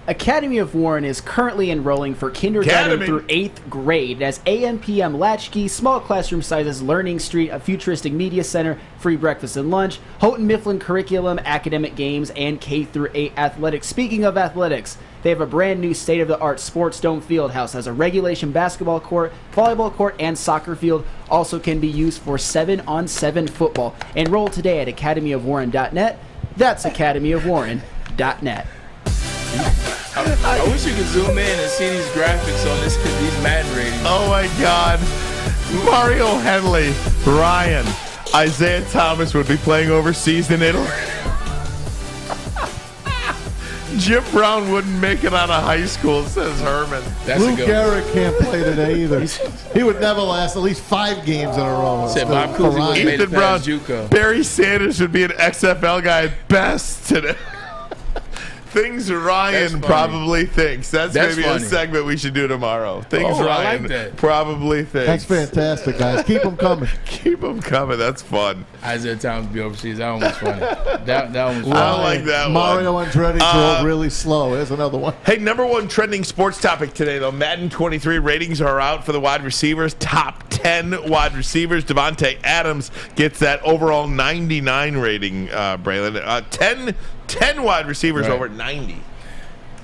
Academy of Warren is currently enrolling for kindergarten through 8th grade. It has AM, PM, latchkey, small classroom sizes, Learning Street, a futuristic media center, free breakfast and lunch, Houghton Mifflin curriculum, academic games, and K through 8 athletics. Speaking of athletics, they have a brand new state-of-the-art Sports Dome Fieldhouse. Has a regulation basketball court, volleyball court, and soccer field. Also can be used for 7-on-7 football. Enroll today at academyofwarren.net. That's academyofwarren.net. I wish you could zoom in and see these graphics on these Madden ratings. Oh my God. Mario Henley, Ryan, Isaiah Thomas would be playing overseas in Italy. Jim Brown wouldn't make it out of high school, says Herman. Lou Gehrig can't play today either. He would never last at least 5 games in a row. Ethan Brown, Barry Sanders would be an XFL guy at best today. Things Ryan probably thinks. That's maybe funny. A segment we should do tomorrow. Things Ryan probably thinks. That's fantastic, guys. Keep them coming. Keep them coming. That's fun. Isaiah Thomas be overseas. That one was funny. That one was funny. I like that Mario one. Andretti drove really slow. There's another one. Hey, number one trending sports topic today, though. Madden 23 ratings are out for the wide receivers. Top 10 wide receivers. Devontae Adams gets that overall 99 rating, Braylon. 10 wide receivers over 90.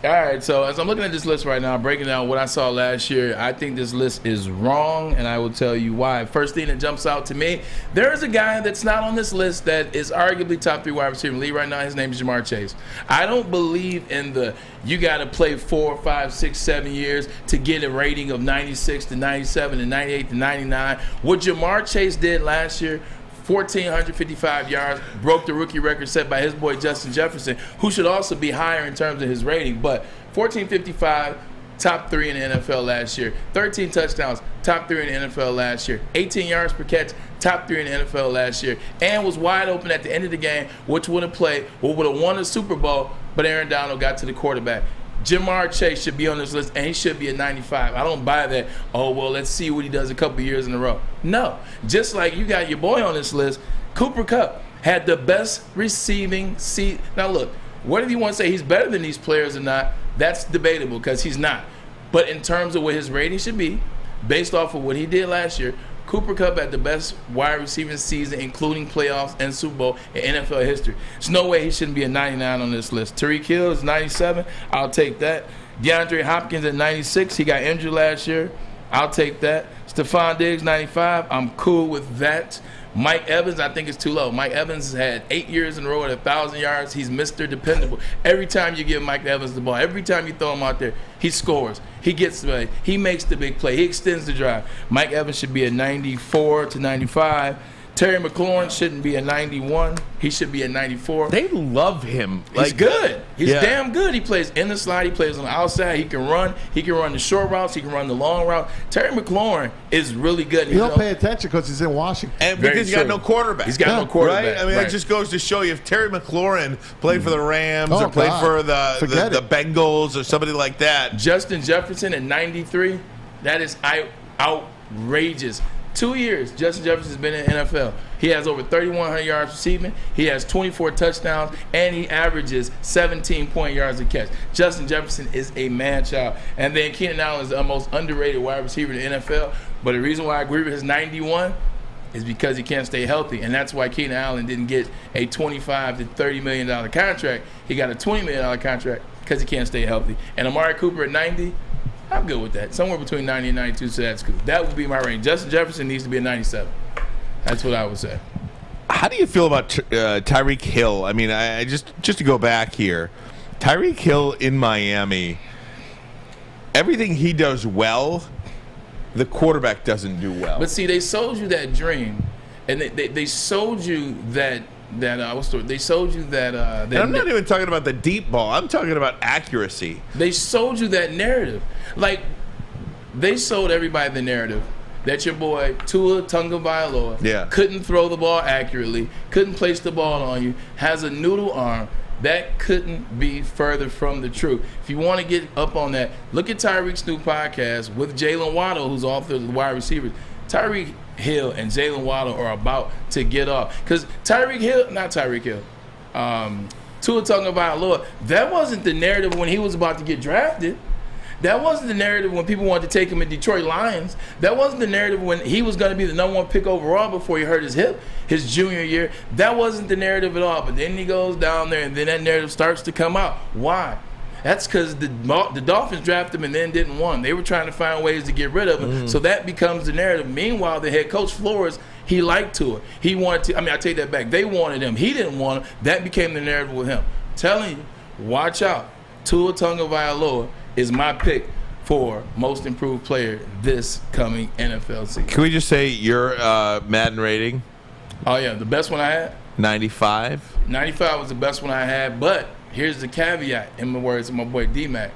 All right, so as I'm looking at this list right now, breaking down what I saw last year, I think this list is wrong, and I will tell you why. First thing that jumps out to me, there is a guy that's not on this list that is arguably top 3 wide receiver in the league right now. His name is Jamar Chase. I don't believe in the you got to play 4, 5, 6, 7 years to get a rating of 96 to 97 to 98 to 99. What Jamar Chase did last year, 1,455 yards, broke the rookie record set by his boy Justin Jefferson, who should also be higher in terms of his rating. But 1,455, top 3 in the NFL last year. 13 touchdowns, top 3 in the NFL last year. 18 yards per catch, top 3 in the NFL last year. And was wide open at the end of the game, which would have won a Super Bowl, but Aaron Donald got to the quarterback. Jamar Chase should be on this list, and he should be at 95. I don't buy that, oh, well, let's see what he does a couple years in a row. No. Just like you got your boy on this list, Cooper Kupp had the best receiving seat. Now, look, whether you want to say he's better than these players or not, that's debatable because he's not. But in terms of what his rating should be, based off of what he did last year, Cooper Kupp had the best wide receiving season, including playoffs and Super Bowl in NFL history. There's no way he shouldn't be a 99 on this list. Tyreek Hill is 97. I'll take that. DeAndre Hopkins at 96. He got injured last year. I'll take that. Stephon Diggs, 95. I'm cool with that. Mike Evans, I think it's too low. Mike Evans has had 8 years in a row at 1,000 yards. He's Mr. Dependable. Every time you give Mike Evans the ball, every time you throw him out there, he scores. He gets the he makes the big play. He extends the drive. Mike Evans should be a 94 to 95. Terry McLaurin shouldn't be a 91. He should be a 94. They love him. He's good. He's damn good. He plays in the slot. He plays on the outside. He can run. He can run the short routes. He can run the long route. Terry McLaurin is really good. You don't pay attention because he's in Washington. And because he's got no quarterback. He's got no quarterback. Right? I mean, it just goes to show you if Terry McLaurin played for the Rams or played for the Bengals or somebody like that. Justin Jefferson at 93, that is outrageous. 2 years, Justin Jefferson has been in the NFL. He has over 3,100 yards receiving. He has 24 touchdowns, and he averages 17 yards a catch. Justin Jefferson is a man-child. And then Keenan Allen is the most underrated wide receiver in the NFL. But the reason why I agree with his 91 is because he can't stay healthy. And that's why Keenan Allen didn't get a $25 to $30 million contract. He got a $20 million contract because he can't stay healthy. And Amari Cooper at 90, I'm good with that. Somewhere between 90 and 92, so that's good. That would be my range. Justin Jefferson needs to be a 97. That's what I would say. How do you feel about Tyreek Hill? I mean, I just to go back here, Tyreek Hill in Miami, everything he does well, the quarterback doesn't do well. But see, they sold you that dream, and they sold you that they sold you that. And I'm not even talking about the deep ball. I'm talking about accuracy. They sold you that narrative. Like, they sold everybody the narrative that your boy Tua Tagovailoa couldn't throw the ball accurately, couldn't place the ball on you, has a noodle arm. That couldn't be further from the truth. If you want to get up on that, look at Tyreek's new podcast with Jalen Waddle, who's author of the wide receivers. Tyreek Hill and Jalen Waddle are about to get off. Because Tua Tagovailoa, that wasn't the narrative when he was about to get drafted. That wasn't the narrative when people wanted to take him in Detroit Lions. That wasn't the narrative when he was going to be the number 1 pick overall before he hurt his hip his junior year. That wasn't the narrative at all. But then he goes down there, and then that narrative starts to come out. Why? That's because the Dolphins drafted him and then didn't want him. They were trying to find ways to get rid of him. So that becomes the narrative. Meanwhile, the head coach, Flores, he liked Tua. He wanted to – I take that back. They wanted him. He didn't want him. That became the narrative with him. I'm telling you, watch out. Tua Tagovailoa is my pick for most improved player this coming NFL season. Can we just say your Madden rating? Oh, yeah. The best one I had? 95. 95 was the best one I had, but here's the caveat, in the words of my boy D-Mac.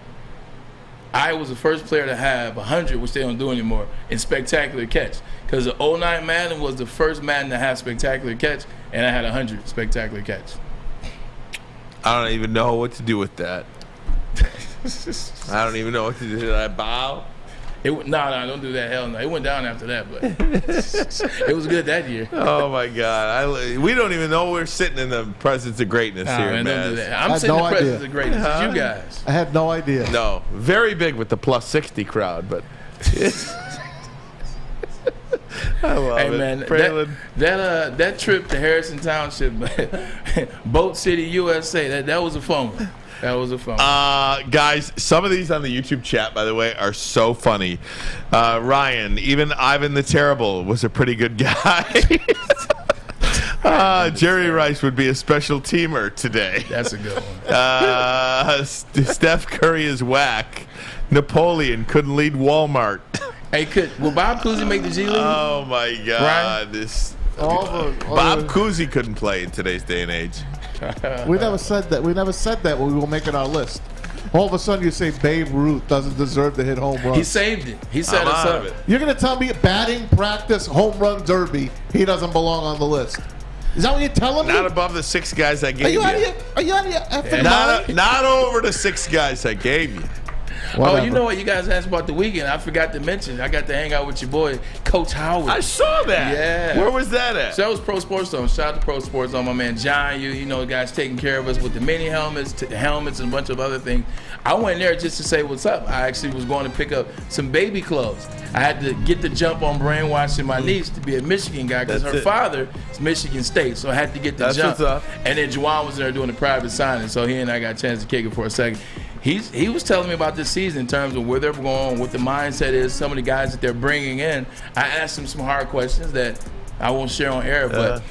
I was the first player to have 100, which they don't do anymore, in spectacular catch. Because the 09 Madden was the first Madden to have spectacular catch, and I had 100 spectacular catch. I don't even know what to do with that. I don't even know what to do. Did I bow? No, don't do that. Hell no. It went down after that, but it was good that year. Oh, my God. We don't even know we're sitting in the presence of greatness here, man. Don't do that. I'm sitting in the presence of greatness. It's you guys. I had no idea. No. Very big with the plus 60 crowd, but I love it. Man, Braylon. that trip to Harrison Township, Boat City, USA, that was a fun one. That was a fun one. Guys, some of these on the YouTube chat, by the way, are so funny. Ryan, even Ivan the Terrible was a pretty good guy. Jerry Rice would be a special teamer today. That's a good one. Steph Curry is whack. Napoleon couldn't lead Walmart. Hey, will Bob Cousy make the G League? Oh, my God. Bob Cousy couldn't play in today's day and age. We never said that. We never said that when we were making our list. All of a sudden, you say Babe Ruth doesn't deserve to hit home runs. He saved it. He set us up. You're going to tell me batting practice, home run derby, he doesn't belong on the list? Is that what you're telling me? Not above the 6 guys I gave Are you you. out of your effing mind? Not over the 6 guys I gave you. Whatever. Oh, you know what? You guys asked about the weekend. I forgot to mention. I got to hang out with your boy, Coach Howard. I saw that. Yeah. Where was that at? So that was Pro Sports Zone. Shout out to Pro Sports Zone. My man John, you know, the guys taking care of us with the mini helmets, and a bunch of other things. I went there just to say what's up. I actually was going to pick up some baby clothes. I had to get the jump on brainwashing my niece to be a Michigan guy because her father is Michigan State. So I had to get the jump. What's up. And then Juwan was there doing the private signing. So he and I got a chance to kick it for a second. He was telling me about this season in terms of where they're going, what the mindset is, some of the guys that they're bringing in. I asked him some hard questions that I won't share on air, but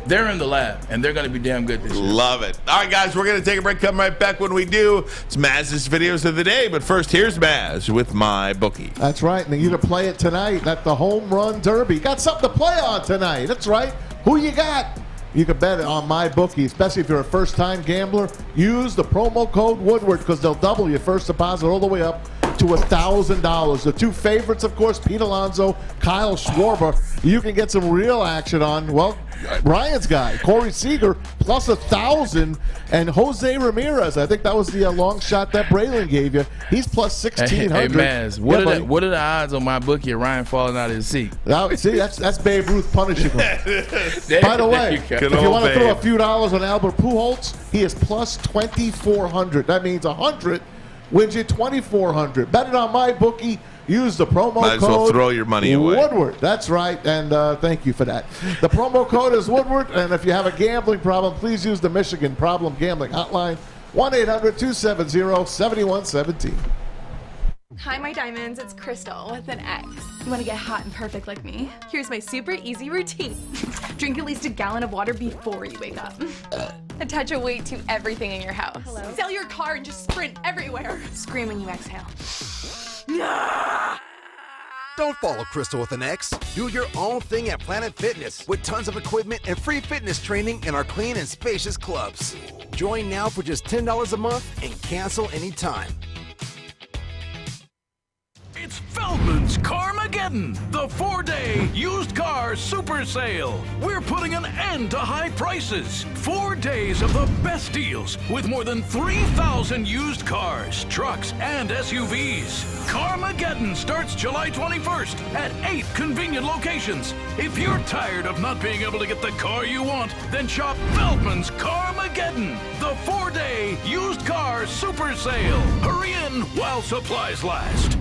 they're in the lab, and they're going to be damn good this year. Love it. All right, guys, we're going to take a break. Come right back when we do. It's Maz's videos of the day, but first, here's Maz with my bookie. That's right, and you to play it tonight at the Home Run Derby. Got something to play on tonight. That's right. Who you got? You can bet it on MyBookie, especially if you're a first-time gambler. Use the promo code Woodward because they'll double your first deposit all the way up to $1,000. The 2 favorites, of course, Pete Alonso, Kyle Schwarber. You can get some real action on, well, Ryan's guy, Corey Seager, plus 1,000, and Jose Ramirez. I think that was the long shot that Braylon gave you. He's plus 1,600. Hey, Maz, what are the odds on MyBookie of Ryan falling out of his seat? Now, see, that's Babe Ruth punishing him. By the way, if you want to throw a few dollars on Albert Pujols, he is plus 2,400. That means 100 wins you 2,400. Bet it on MyBookie. Use the promo code. Might as well throw your money away. Woodward. That's right, and thank you for that. The promo code is Woodward, and if you have a gambling problem, please use the Michigan Problem Gambling Hotline, 1-800-270-7117. Hi, my diamonds. It's Crystal with an X. You want to get hot and perfect like me? Here's my super easy routine. Drink at least a gallon of water before you wake up. Attach a weight to everything in your house. Sell your car and just sprint everywhere. Scream when you exhale. Don't follow Crystal with an X. Do your own thing at Planet Fitness with tons of equipment and free fitness training in our clean and spacious clubs. Join now for just $10 a month and cancel anytime. It's Feldman's Carmageddon, the 4-day used car super sale. We're putting an end to high prices. 4 days of the best deals with more than 3,000 used cars, trucks, and SUVs. Carmageddon starts July 21st at 8 convenient locations. If you're tired of not being able to get the car you want, then shop Feldman's Carmageddon, the 4-day used car super sale. Hurry in while supplies last.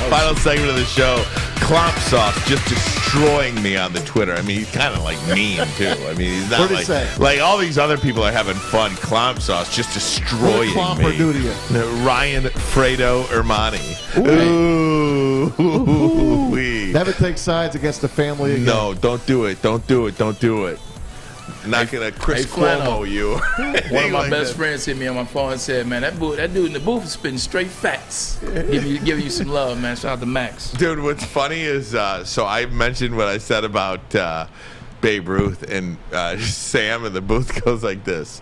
Final segment of the show. Clomp Sauce just destroying me on the Twitter. I mean, he's kind of like mean, too. I mean, he's not like all these other people are having fun. Clomp Sauce just destroying what did me. Clomper do to you? Ryan Fredo Ermanni. Ooh. Never take sides against the family again. No, don't do it. Don't do it. Don't do it. Not gonna Chris Cuomo you. One of my best friends hit me on my phone and said, "Man, that dude in the booth is spitting straight facts. Giving you some love, man. Shout out to Max." Dude, what's funny is so I mentioned what I said about Babe Ruth, and Sam in the booth goes like this.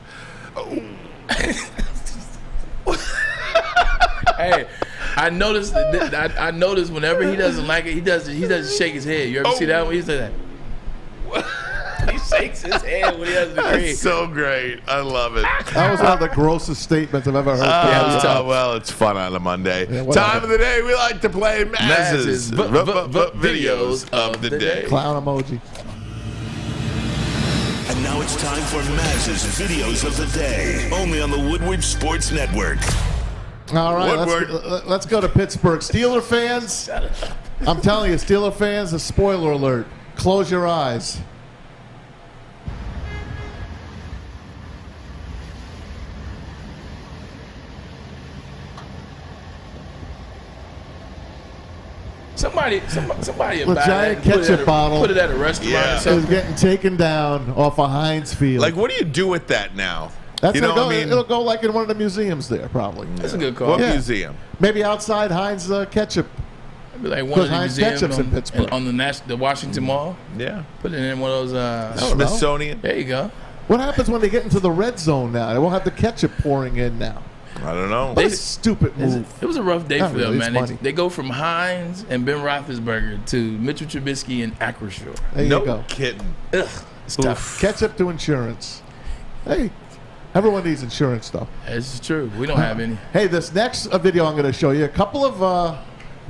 Hey, I noticed whenever he doesn't like it, he doesn't shake his head. You ever see that one? He said that. He shakes his head when he doesn't agree. That's so great. I love it. That was one of the grossest statements I've ever heard. Well, it's fun on a Monday. Time of the day, we like to play Maz's videos of the day. Clown emoji. And now it's time for Maz's videos of the day, only on the Woodward Sports Network. All right, let's go to Pittsburgh. Steeler fans, I'm telling you, Steeler fans, a spoiler alert. Close your eyes. Somebody The giant ketchup bottle. Put it at a restaurant or something. It was getting taken down off of Heinz Field. Like, what do you do with that now? It'll go like in one of the museums there, probably. That's a good call. What museum? Maybe outside Heinz ketchup. Maybe like one of the Heinz museums ketchup's in Pittsburgh. on the Washington Mall. Yeah. Put it in one of those Smithsonian. There you go. What happens when they get into the red zone now? They won't have the ketchup pouring in now. I don't know. What a stupid move. It was a rough day Not for them, really, man. it's funny. They go from Hines and Ben Roethlisberger to Mitchell Trubisky and Acrisure. There you No go. kidding. Ugh, it's tough. Catch up to insurance. Hey, everyone needs insurance, though. It's true. We don't have any. Hey, this next video I'm going to show you, a couple of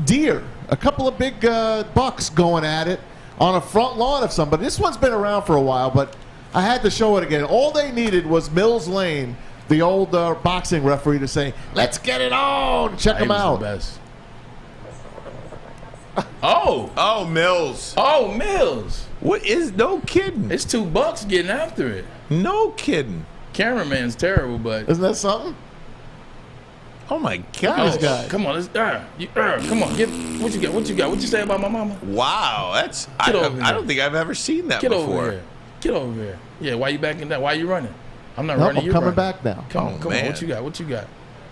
deer, a couple of big bucks going at it on a front lawn of somebody. This one's been around for a while, but I had to show it again. All they needed was Mills Lane, the old boxing referee, to say, "Let's get it on." Check him out. The best. Oh, Mills. Oh, Mills. What is no kidding? It's 2 bucks getting after it. No kidding. Cameraman's terrible, but isn't that something? Oh my Oh, God! come on, let's come on, get what you got? What you got? What you say about my mama? Wow, that's Get I over here. don't think I've ever seen that Get before. over here. Get over here. Yeah, why you backing down? Why you running? I'm not Nope, running. I'm You're coming running. back now. Come on, come on. man. What you got? What you got?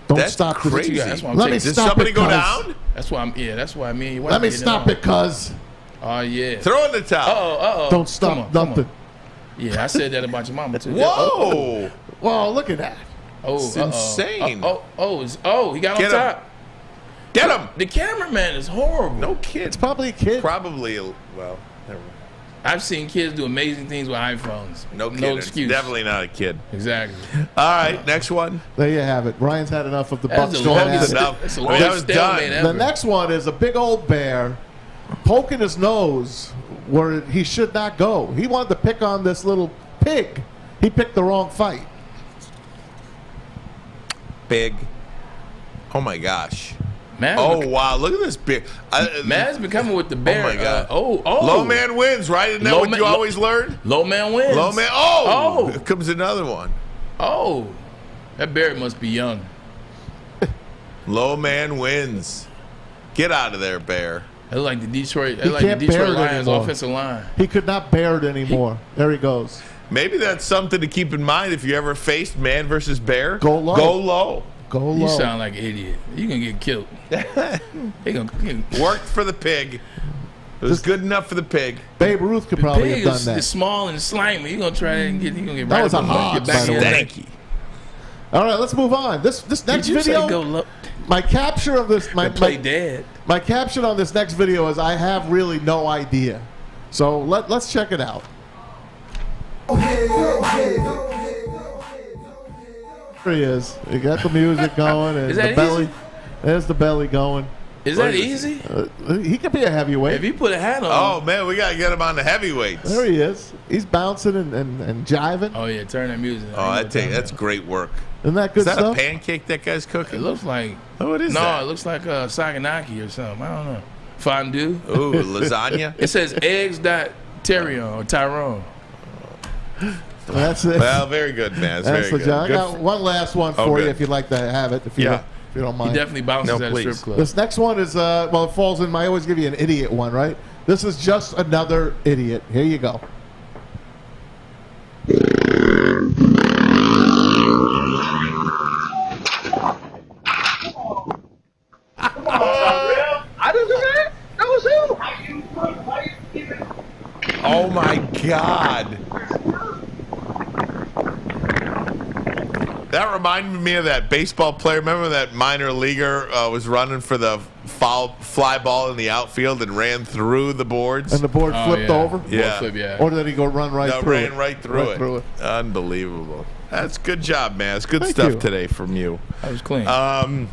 Don't That's stop the crazy. That's what I'm Let me taking. Did stop somebody it, go cuz. down? That's why I'm. Yeah, that's why me and your wife. Let me getting stop on. it, cuz. Oh yeah. Throw in the towel. Oh. Don't stop nothing. Yeah, I said that about your mama too. Whoa! Whoa, look at that. Oh, It's insane. He got Get on him. top. Get him! The cameraman is horrible. No kid. It's probably a kid. Probably. Well, never mind. I've seen kids do amazing things with iPhones. No kid. No It's excuse. definitely not a kid. Exactly. All right, next one. There you have it. Ryan's had enough of the That's Bucks the going longest- at it. enough. That's the I mean, that was longest stalemate done. ever. The next one is a big old bear poking his nose where he should not go. He wanted to pick on this little pig. He picked the wrong fight. Big. Oh my gosh. Man, Oh wow! Look at this big. Man's been coming with the bear. Oh my God. Low Low man wins, right? Isn't that Low what man- you always learn? Low man wins. Low man. Oh! Oh. Here comes another one. Oh. That bear must be young. Low man wins. Get out of there, bear. That's like the Detroit. He That's like the can't bear Detroit it Lions anymore. offensive line. He could not bear it anymore. There he goes. Maybe that's something to keep in mind if you ever faced man versus bear. Go low. Go low. Go You low. sound like an idiot. You gonna get killed. Worked for the pig. It was good enough for the pig. Babe Ruth could probably Pig have done is that. small and slimy. You gonna try that and get? You gonna get That right was up a on your hog, back by the end. way. Stanky. All right, let's move on. This next Did you video. say go low? My capture of this. My Play dead. My caption on this next video is I have really no idea. So let's check it out. There he is. You got the music going and Is that the belly. easy? There's the belly going. Is that easy? He could be a heavyweight. If you put a hat on. Oh man, we gotta get him on the heavyweights. There he is. He's bouncing and jiving. Oh yeah, turn that music. Oh, I tell you, that's great work. Isn't that good Is that stuff? a pancake that guy's cooking? It looks like. Oh, what is no, that? it looks like saganaki or something. I don't know. Fondue. Ooh, lasagna. It says eggs dot Tyrion or Tyrone. That's it. Well, very good, man. It's That's very the good. job. I Good got one last one Oh, for you good. if you'd like to have it. If you Yeah. if you don't He mind. definitely bounces No, at please. a strip club. This next one is well, it falls in. I always give you an idiot one, right? This is just another idiot. Here you go. I didn't do that. That was you. Oh my God. That reminded me of that baseball player. Remember that minor leaguer was running for the fly ball in the outfield and ran through the boards? And the board flipped over? Yeah. Board flip, yeah. Or did he go run right No, through ran it? right through it. Unbelievable. That's good job, man. It's good Thank stuff you. today from you. That was clean. A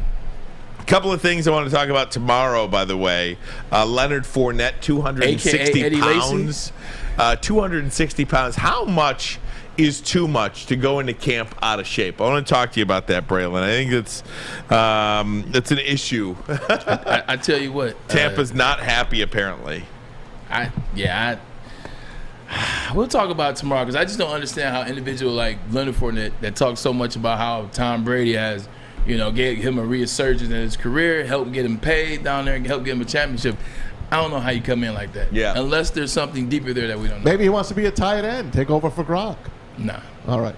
couple of things I want to talk about tomorrow, by the way. Leonard Fournette, 260 AKA Eddie pounds. 260 pounds. How much is too much to go into camp out of shape? I want to talk to you about that, Braylon. I think it's an issue. I tell you what. Tampa's not happy, apparently. We'll talk about it tomorrow because I just don't understand how individual like Leonard Fournette that talks so much about how Tom Brady has, gave him a resurgence in his career, helped get him paid down there, and helped get him a championship. I don't know how you come in like that. Yeah. Unless there's something deeper there that we don't know. Maybe he wants to be a tight end, take over for Gronk. Nah. All right.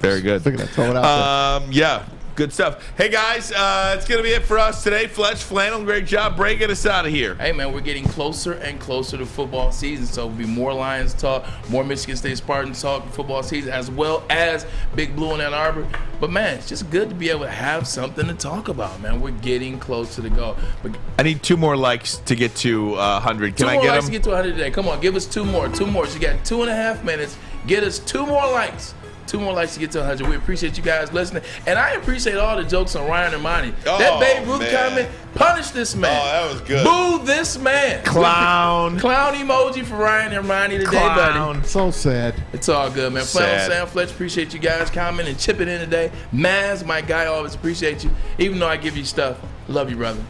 Very good. Figured I'd throw it out Yeah. Good stuff. Hey, guys, it's going to be it for us today. Fletch, Flannel, great job. Bray, get us out of here. Hey, man, we're getting closer and closer to football season, so there'll be more Lions talk, more Michigan State Spartans talk football season, as well as Big Blue in Ann Arbor. But, man, it's just good to be able to have something to talk about, man. We're getting close to the goal. But I need 2 more likes to get to 100. Can I get them? 2 more likes to get to 100 today. Come on, give us 2 more. 2 more. So you got 2.5 minutes. Get us 2 more likes. 2 more likes to get to 100. We appreciate you guys listening. And I appreciate all the jokes on Ryan Ermanni. That Babe Ruth comment, punish this man. Oh, that was good. Boo this man. Clown. Clown emoji for Ryan Ermanni today, buddy. So sad. It's all good, man. Sad. Flannel, Sam, Fletch, appreciate you guys commenting and chipping in today. Maz, my guy, always appreciate you. Even though I give you stuff, love you, brother.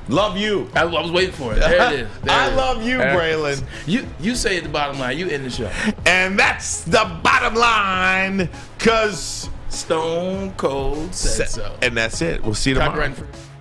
Love you. I was waiting for it. There it is. I love you, Braylon. You say at the bottom line. You end the show. And that's the bottom line, because Stone Cold said so. And that's it. We'll see you tomorrow. Copyright infringement.